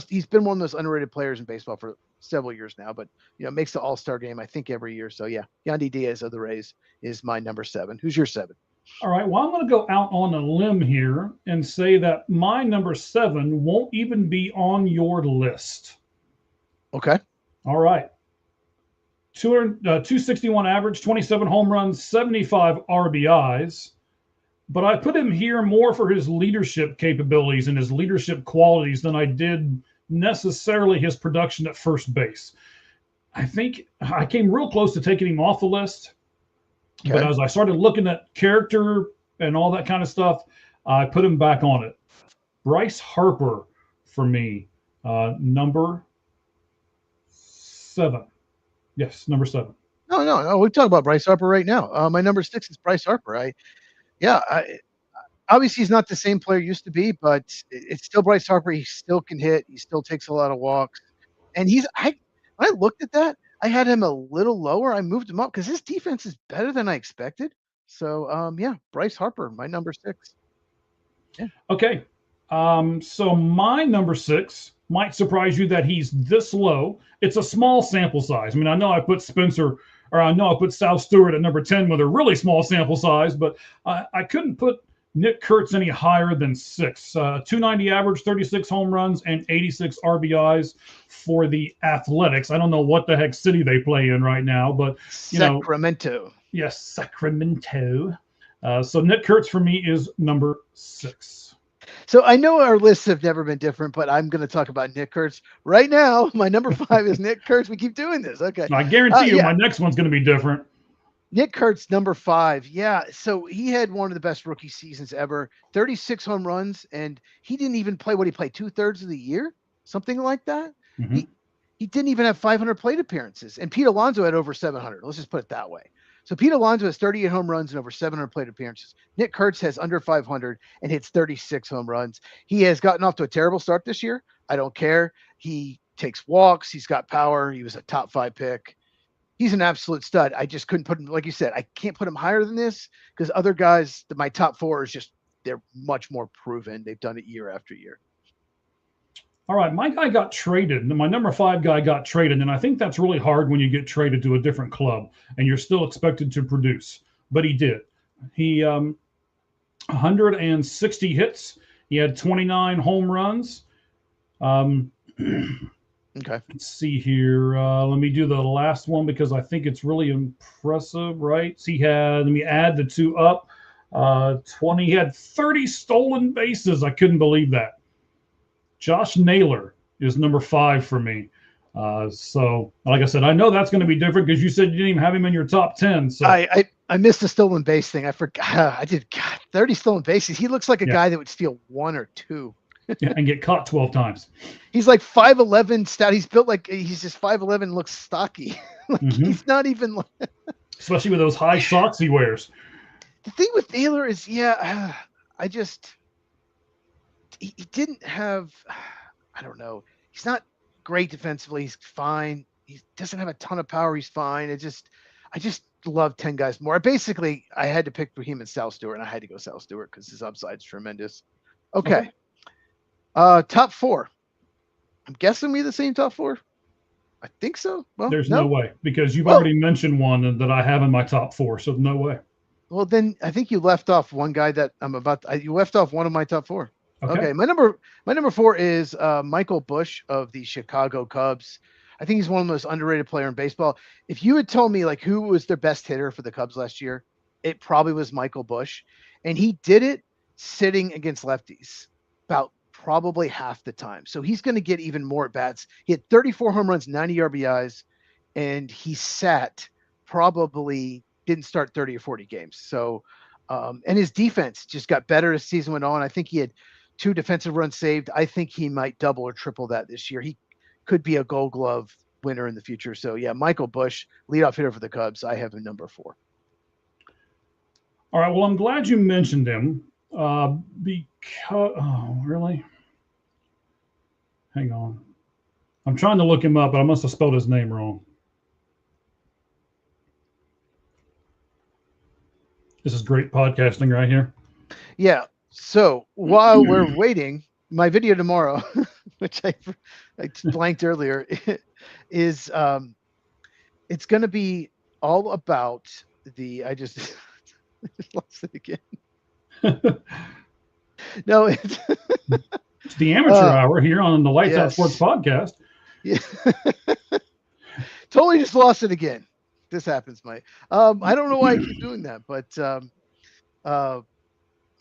he's been one of the most underrated players in baseball for several years now, but makes the All-Star game, I think, every year. So yeah, Yandy Diaz of the Rays is my number 7. Who's your 7?
All right. Well, I'm going to go out on a limb here and say that my number 7 won't even be on your list.
Okay.
All right. 261 average, 27 home runs, 75 RBIs. But I put him here more for his leadership capabilities and his leadership qualities than I did necessarily his production at first base. I think I came real close to taking him off the list. Okay. But as I started looking at character and all that kind of stuff, I put him back on it. Bryce Harper for me, number 7. Yes, number 7.
No. We talk about Bryce Harper right now. My number 6 is Bryce Harper. Obviously he's not the same player he used to be, but it's still Bryce Harper. He still can hit. He still takes a lot of walks, and when I looked at that, I had him a little lower. I moved him up because his defense is better than I expected. So, Bryce Harper, my number 6. Yeah.
Okay. So my number 6 might surprise you that he's this low. It's a small sample size. I mean, I know I put South Stewart at number 10 with a really small sample size, but I couldn't put Nick Kurtz any higher than 6. 290 average, 36 home runs, and 86 RBIs for the Athletics. I don't know what the heck city they play in right now, but
Sacramento.
Yes, Sacramento. So Nick Kurtz for me is number 6.
So I know our lists have never been different, but I'm going to talk about Nick Kurtz right now. My number 5 is Nick Kurtz. We keep doing this. Okay.
I guarantee you my next one's going to be different.
Nick Kurtz, number 5. Yeah. So he had one of the best rookie seasons ever, 36 home runs, and he didn't even play what he played 2/3 of the year, something like that. He didn't even have 500 plate appearances, and Pete Alonso had over 700. Let's just put it that way. So Pete Alonso has 38 home runs and over 700 plate appearances. Nick Kurtz has under 500 and hits 36 home runs. He has gotten off to a terrible start this year. I don't care. He takes walks. He's got power. He was a top 5 pick. He's an absolute stud. I just couldn't put him, like you said, I can't put him higher than this because other guys, my top 4 is just, they're much more proven. They've done it year after year.
All right, my guy got traded. My number 5 guy got traded, and I think that's really hard when you get traded to a different club and you're still expected to produce. But he did. He 160 hits. He had 29 home runs.
Okay.
Let's see here. Let me do the last one because I think it's really impressive, right? So let me add the 2 up. 20. He had 30 stolen bases. I couldn't believe that. Josh Naylor is number 5 for me. So, like I said, I know that's going to be different because you said you didn't even have him in your top 10. So
I missed the stolen base thing. I forgot. I did. God, 30 stolen bases. He looks like a guy that would steal 1 or 2.
And get caught 12 times.
He's like 5'11", stout. He's built like he's just 5'11", and looks stocky. He's not even.
Especially with those high socks he wears.
The thing with Naylor is, he didn't have, I don't know. He's not great defensively. He's fine. He doesn't have a ton of power. He's fine. I just love 10 guys more. I had to pick Raheem and Sal Stewart, and I had to go Sal Stewart because his upside's tremendous. Okay. Top four. I'm guessing we the same top four. I think so. Well,
there's no way because you've already mentioned one that I have in my top four, so no way.
Well, then I think you left off one guy that you left off one of my top four. Okay. My number four is Michael Bush of the Chicago Cubs. I think he's one of the most underrated player in baseball. If you had told me like who was their best hitter for the Cubs last year, it probably was Michael Bush, and he did it sitting against lefties about probably half the time. So he's going to get even more at bats. He had 34 home runs, 90 RBIs, and he didn't start 30 or 40 games. So, and his defense just got better as the season went on. I think he had 2 defensive runs saved. I think he might double or triple that this year. He could be a Gold Glove winner in the future. So yeah, Michael Bush, leadoff hitter for the Cubs. I have him number 4.
All right. Well, I'm glad you mentioned him because really? Hang on. I'm trying to look him up, but I must have spelled his name wrong. This is great podcasting right here.
Yeah. So while we're waiting, my video tomorrow, which I blanked earlier, is it's going to be all about I just lost it again. No, it's
the amateur hour here on the Lights Out Sports podcast.
Yeah. Totally just lost it again. This happens, Mike. I don't know why I keep doing that, but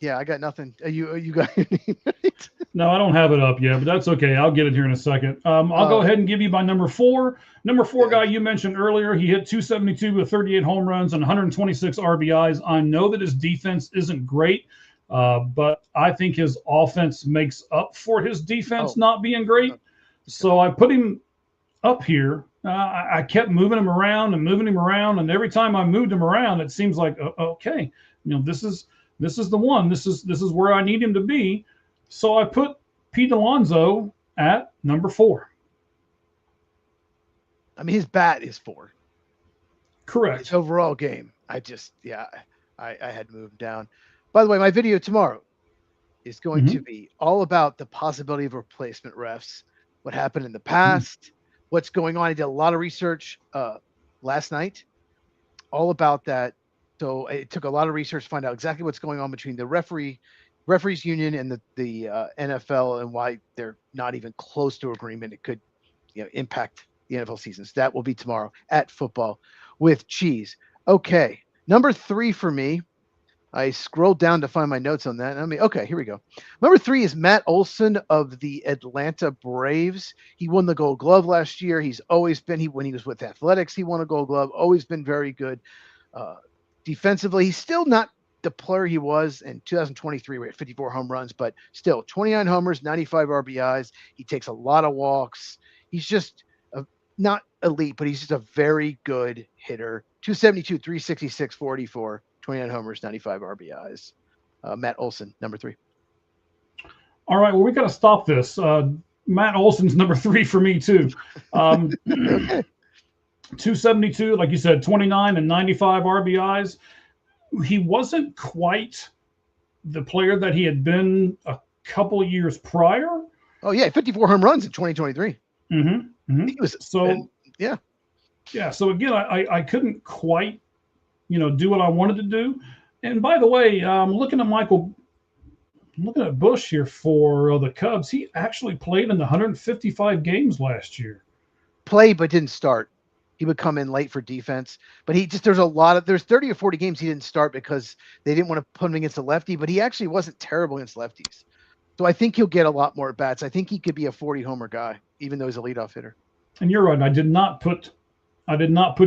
yeah, I got nothing. You got your name right?
No, I don't have it up yet, but that's okay. I'll get it here in a second. I'll go ahead and give you my number 4. Number 4 guy you mentioned earlier. He hit 272 with 38 home runs and 126 RBIs. I know that his defense isn't great, but I think his offense makes up for his defense not being great. So I put him up here. I kept moving him around, and every time I moved him around, it seems like okay, this is the one. This is where I need him to be. So I put Pete Alonso at number 4.
I mean, his bat is 4.
Correct.
His overall game, I had to move him down. By the way, my video tomorrow is going to be all about the possibility of replacement refs, what happened in the past, what's going on. I did a lot of research last night, all about that. So it took a lot of research to find out exactly what's going on between the referees union and the NFL and why they're not even close to agreement. It could impact the NFL seasons. That will be tomorrow at Football with Cheese. Okay, number 3 for me. I scrolled down to find my notes on that. Okay, here we go. Number 3 is Matt Olson of the Atlanta Braves. He won the Gold Glove last year. He's always been, when he was with Athletics, he won a Gold Glove, always been very good. Defensively, he's still not the player he was in 2023, where he had 54 home runs, but still 29 homers, 95 RBIs. He takes a lot of walks. He's just not elite, but he's just a very good hitter. 272, 366, 44. 29 homers, 95 RBIs. Matt Olson, number 3.
All right. Well, we got to stop this. Matt Olson's number 3 for me too. 272, like you said, 29 and 95 RBIs. He wasn't quite the player that he had been a couple of years prior.
Oh yeah, 54 home runs in 2023. He was yeah.
So again, I couldn't quite do what I wanted to do. And by the way, I'm looking at Bush here for the Cubs. He actually played in the 155 games last year.
Played, but didn't start. He would come in late for defense, but there's 30 or 40 games he didn't start because they didn't want to put him against a lefty, but he actually wasn't terrible against lefties. So I think he'll get a lot more at bats. I think he could be a 40 homer guy, even though he's a leadoff hitter.
And you're right. I did not put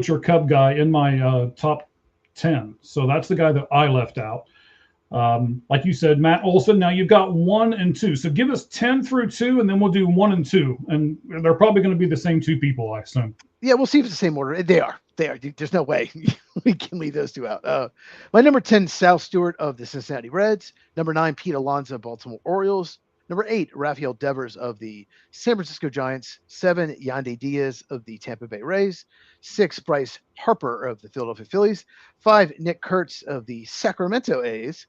your Cub guy in my top 10. So that's the guy that I left out. Like you said, Matt Olson. Now you've got 1 and 2. So give us 10 through 2, and then we'll do 1 and 2. And they're probably going to be the same 2 people, I assume.
Yeah, we'll see if it's the same order. They are. There's no way we can leave those 2 out. My number 10, Sal Stewart of the Cincinnati Reds. Number 9, Pete Alonso, Baltimore Orioles. Number 8, Rafael Devers of the San Francisco Giants. 7, Yandy Diaz of the Tampa Bay Rays. 6, Bryce Harper of the Philadelphia Phillies. 5, Nick Kurtz of the Sacramento A's.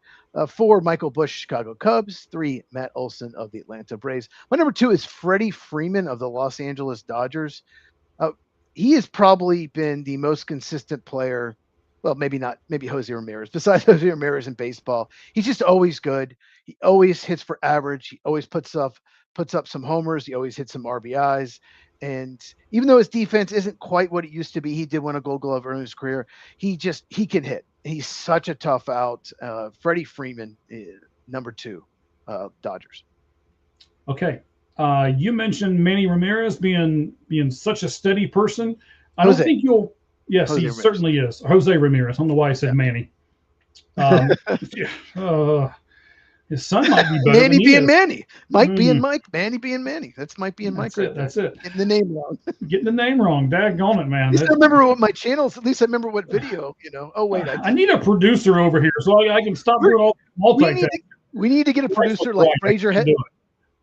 4, Michael Busch, Chicago Cubs. 3, Matt Olson of the Atlanta Braves. My number 2 is Freddie Freeman of the Los Angeles Dodgers. He has probably been the most consistent player. Well, maybe not, maybe Jose Ramirez. Besides Jose Ramirez in baseball, he's just always good. He always hits for average. He always puts up some homers. He always hits some RBIs. And even though his defense isn't quite what it used to be, he did win a Gold Glove early in his career. He can hit. He's such a tough out. Freddie Freeman, number 2, Dodgers.
Okay. You mentioned Manny Ramirez being such a steady person. I don't think you'll. Yes, Jose he Ramirez. Certainly is. Jose Ramirez. I don't know why I said Manny. His son might be better.
Manny being Manny. Mike being Mike. Manny being Manny. That's Mike being Mike.
That's it.
Getting the name wrong.
Getting the name wrong. Daggone it, man.
At least I remember what my channels. At least I remember what video. Oh wait,
I need a producer over here so I can stop doing all multitasking.
We need to get a producer like Fraser.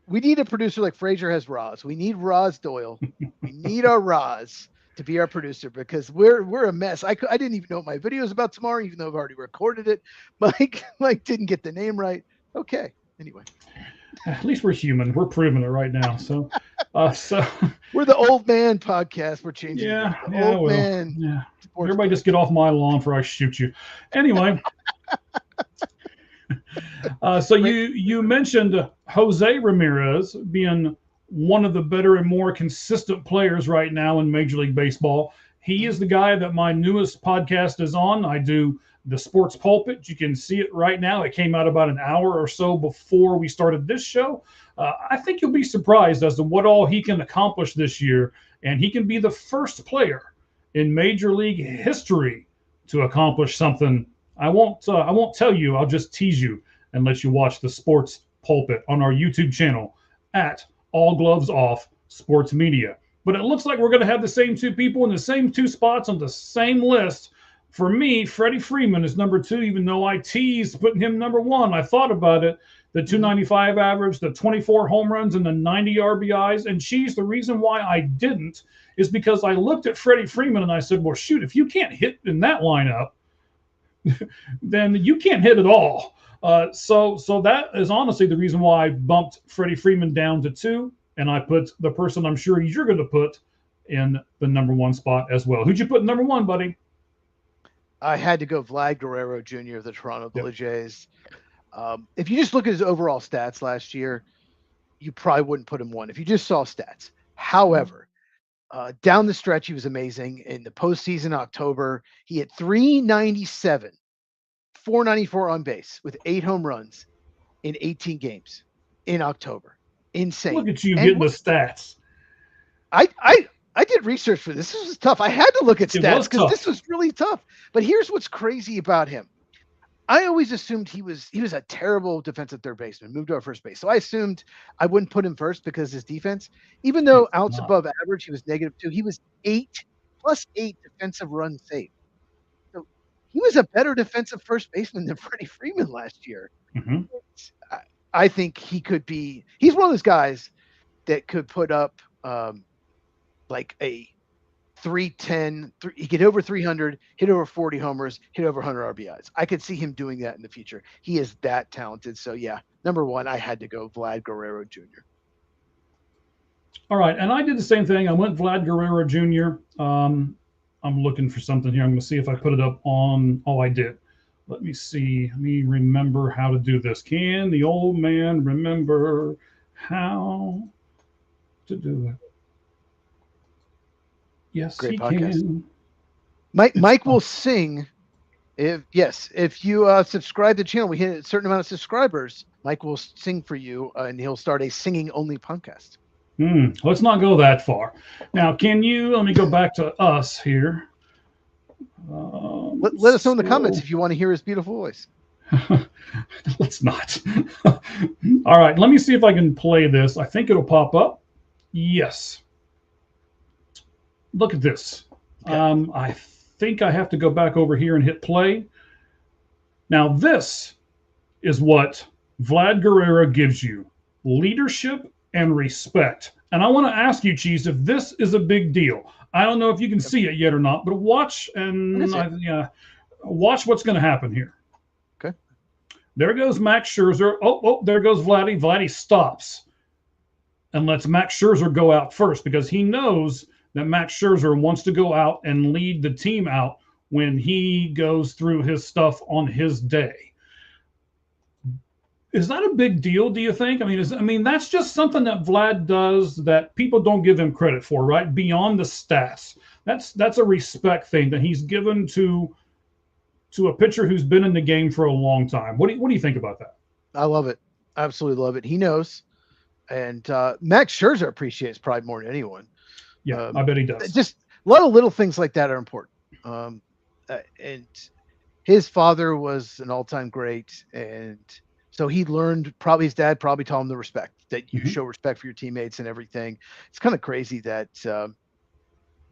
We need a producer like Fraser has Roz. We need Roz Doyle. We need our Roz to be our producer because we're a mess. I didn't even know what my video is about tomorrow, even though I've already recorded it. Mike didn't get the name right. Okay. Anyway.
At least we're human. We're proving it right now. So
we're the old man podcast. We're changing.
Old man. Yeah. Everybody just get off my lawn before I shoot you. Anyway. So you mentioned Jose Ramirez being one of the better and more consistent players right now in Major League Baseball. He is the guy that my newest podcast is on. I do the Sports Pulpit. You can see it right now. It came out about an hour or so before we started this show. I think you'll be surprised as to what all he can accomplish this year, and he can be the first player in Major League history to accomplish something. I won't tell you. I'll just tease you and let you watch the Sports Pulpit on our YouTube channel at All Gloves Off Sports Media. But it looks like we're going to have the same 2 people in the same 2 spots on the same list. For me, Freddie Freeman is number 2, even though I teased putting him number 1. I thought about it. The 295 average, the 24 home runs, and the 90 RBIs. And the reason why I didn't is because I looked at Freddie Freeman and I said, well, shoot, if you can't hit in that lineup, then you can't hit at all. So that is honestly the reason why I bumped Freddie Freeman down to 2, and I put the person I'm sure you're going to put in the number 1 spot as well. Who'd you put number 1, buddy?
I had to go Vlad Guerrero Jr. of the Toronto Blue Jays. If you just look at his overall stats last year, you probably wouldn't put him 1 if you just saw stats. However, down the stretch, he was amazing. In the postseason, October, he hit 397, 494 on base with 8 home runs in 18 games in October. Insane.
Look at you getting the stats.
I did research for this. This was tough. I had to look at stats because this was really tough. But here's what's crazy about him. I always assumed he was a terrible defensive third baseman, moved to our first base. So I assumed I wouldn't put him first because his defense, even though outs above average, he was -2. He was +8 defensive runs saved. So he was a better defensive first baseman than Freddie Freeman last year.
Mm-hmm.
I think he could be. He's one of those guys that could put up like a 310. He get over 300, hit over 40 homers, hit over 100 RBIs. I could see him doing that in the future. He is that talented. So yeah, number 1, I had to go Vlad Guerrero Jr.
All right, and I did the same thing. I went Vlad Guerrero Jr. I'm looking for something here. I'm going to see if I put it up on. Oh, I did. Let me see. Let me remember how to do this. Can the old man remember how to do it? Yes,
Great
he
podcast.
can.
Mike will sing. If you subscribe to the channel, we hit a certain amount of subscribers. Mike will sing for you, and he'll start a singing only podcast.
Let's not go that far. Now, let me go back to us here.
Let us know in the comments if you want to hear his beautiful voice.
Let's not. All right, let me see if I can play this. I think it'll pop up. Yes. Look at this. Okay. I think I have to go back over here and hit play. Now, this is what Vlad Guerrero gives you leadership and respect. And I want to ask you, Cheese, if this is a big deal. I don't know if you can see it yet or not, but watch watch what's going to happen here.
Okay.
There goes Max Scherzer. Oh, there goes Vladdy. Vladdy stops and lets Max Scherzer go out first because he knows that Max Scherzer wants to go out and lead the team out when he goes through his stuff on his day. Is that a big deal, do you think? I mean, that's just something that Vlad does that people don't give him credit for, right? Beyond the stats. That's a respect thing that he's given to a pitcher who's been in the game for a long time. What do you think about that?
I love it. Absolutely love it. He knows. And Max Scherzer appreciates pride more than anyone.
Yeah, I bet he does.
Just a lot of little things like that are important. And his father was an all-time great, and so he learned, probably his dad probably taught him the respect, that you show respect for your teammates and everything. It's kind of crazy that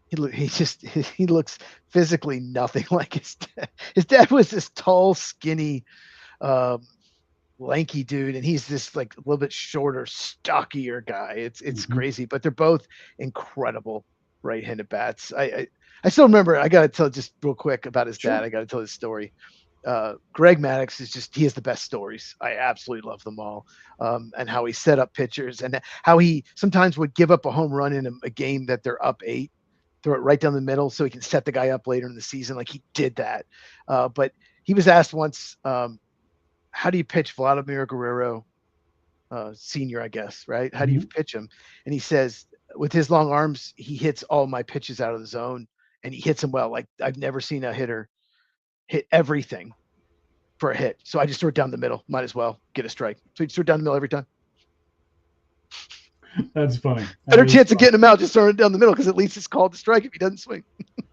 he looks physically nothing like his dad. His dad was this tall, skinny, lanky dude, and he's this like a little bit shorter, stockier guy. It's crazy, but they're both incredible right-handed bats. I still remember. I got to tell just real quick about his dad. I got to tell his story. Greg Maddux he has the best stories. I absolutely love them all. And how he set up pitchers and how he sometimes would give up a home run in a game that they're up 8, throw it right down the middle so he can set the guy up later in the season. Like he did that. But he was asked once, how do you pitch Vladimir Guerrero Sr., I guess, right? How do you pitch him? And he says, with his long arms, he hits all my pitches out of the zone, and he hits them well. Like I've never seen a hitter hit everything for a hit. So I just throw it down the middle. Might as well get a strike. So he threw it down the middle every time.
That's funny.
Better chance of getting him out just throwing it down the middle, because at least it's called a strike if he doesn't swing.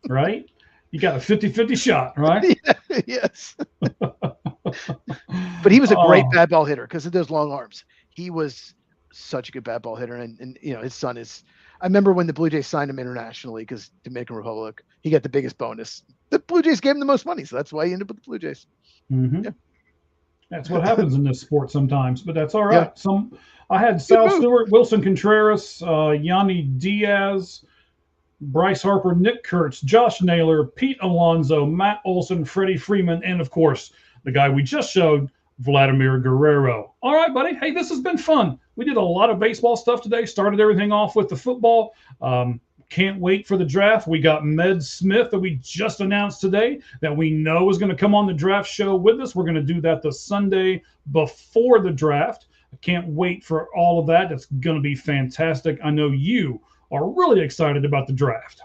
Right? You got a 50-50 shot, right?
Yes. But he was a great bad ball hitter because of those long arms. He was such a good bad ball hitter. And his son is, I remember when the Blue Jays signed him internationally, because Dominican Republic, he got the biggest bonus. The Blue Jays gave him the most money, so that's why he ended up with the Blue Jays.
Yeah. That's what happens in this sport sometimes, but that's all right. Yeah. I had Sal Stewart, Wilson Contreras, Yanni Diaz, Bryce Harper, Nick Kurtz, Josh Naylor, Pete Alonso, Matt Olson, Freddie Freeman, and of course, the guy we just showed, Vladimir Guerrero. All right, buddy. Hey, this has been fun. We did a lot of baseball stuff today. Started everything off with the football. Can't wait for the draft. We got Med Smith that we just announced today that we know is going to come on the draft show with us. We're going to do that the Sunday before the draft. I can't wait for all of that. That's going to be fantastic. I know you are really excited about the draft.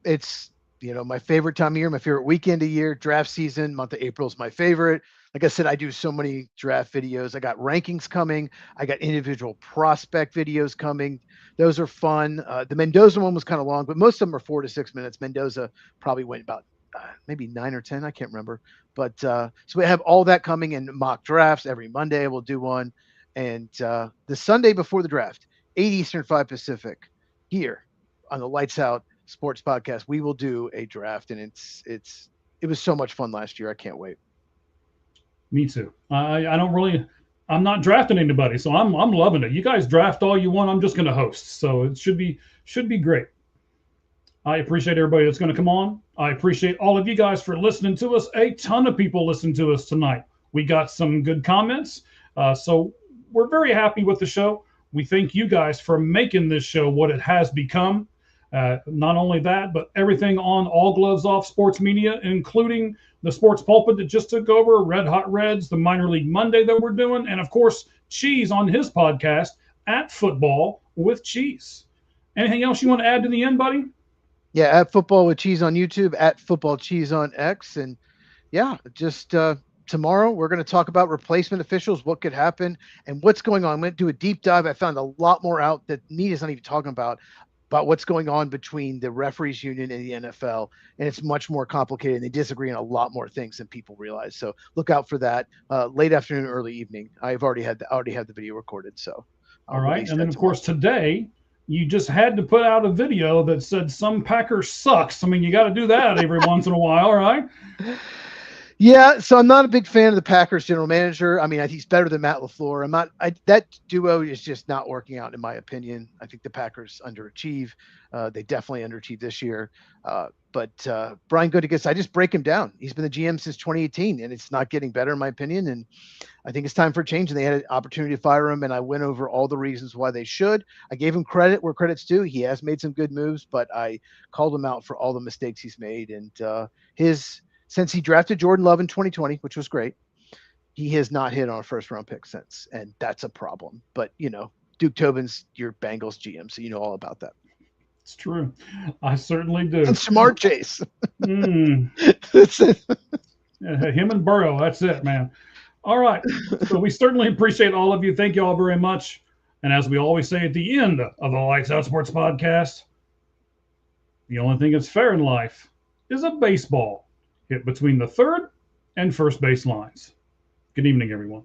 It's my favorite time of year, my favorite weekend of year. Draft season, month of April is my favorite. Like I said, I do so many draft videos. I got rankings coming. I got individual prospect videos coming. Those are fun. The Mendoza one was kind of long, but most of them are 4 to 6 minutes. Mendoza probably went about maybe 9 or 10. I can't remember. But so we have all that coming in mock drafts. Every Monday we'll do one. And the Sunday before the draft, 8 Eastern, 5 Pacific, here on the Lights Out Sports Podcast, we will do a draft. And it was so much fun last year. I can't wait.
Me too. I'm not drafting anybody, so I'm loving it. You guys draft all you want. I'm just going to host, so it should be great. I appreciate everybody that's going to come on. I appreciate all of you guys for listening to us. A ton of people listened to us tonight. We got some good comments, so we're very happy with the show. We thank you guys for making this show what it has become. Not only that, but everything on All Gloves Off Sports Media, including the Sports Pulpit that just took over, Red Hot Reds, the Minor League Monday that we're doing, and of course, Cheese on his podcast, At Football with Cheese. Anything else you want to add to the end, buddy?
Yeah, At Football with Cheese on YouTube, At Football Cheese on X. And yeah, just tomorrow we're going to talk about replacement officials, what could happen, and what's going on. I'm going to do a deep dive. I found a lot more out that media's not even talking about what's going on between the referees union and the NFL. And it's much more complicated, and they disagree on a lot more things than people realize. So look out for that late afternoon, early evening. I've already had the video recorded. So
all right. And then of course today you just had to put out a video that said some Packer sucks. I mean, you got to do that every once in a while. All right.
Yeah, so I'm not a big fan of the Packers general manager. I mean, he's better than Matt LaFleur. I'm not. That duo is just not working out, in my opinion. I think the Packers underachieve. They definitely underachieved this year. But Brian Gutekunst, I just break him down. He's been the GM since 2018, and it's not getting better, in my opinion. And I think it's time for a change. And they had an opportunity to fire him, and I went over all the reasons why they should. I gave him credit where credit's due. He has made some good moves, but I called him out for all the mistakes he's made. And his since he drafted Jordan Love in 2020, which was great, he has not hit on a first round pick since, and that's a problem. But Duke Tobin's your Bengals GM, so you know all about that.
It's true. I certainly do.
And Shamar Chase.
That's it. Him and Burrow. That's it, man. All right. So we certainly appreciate all of you. Thank you all very much. And as we always say at the end of the Lights Out Sports Podcast, the only thing that's fair in life is a baseball hit between the third and first base lines. Good evening, everyone.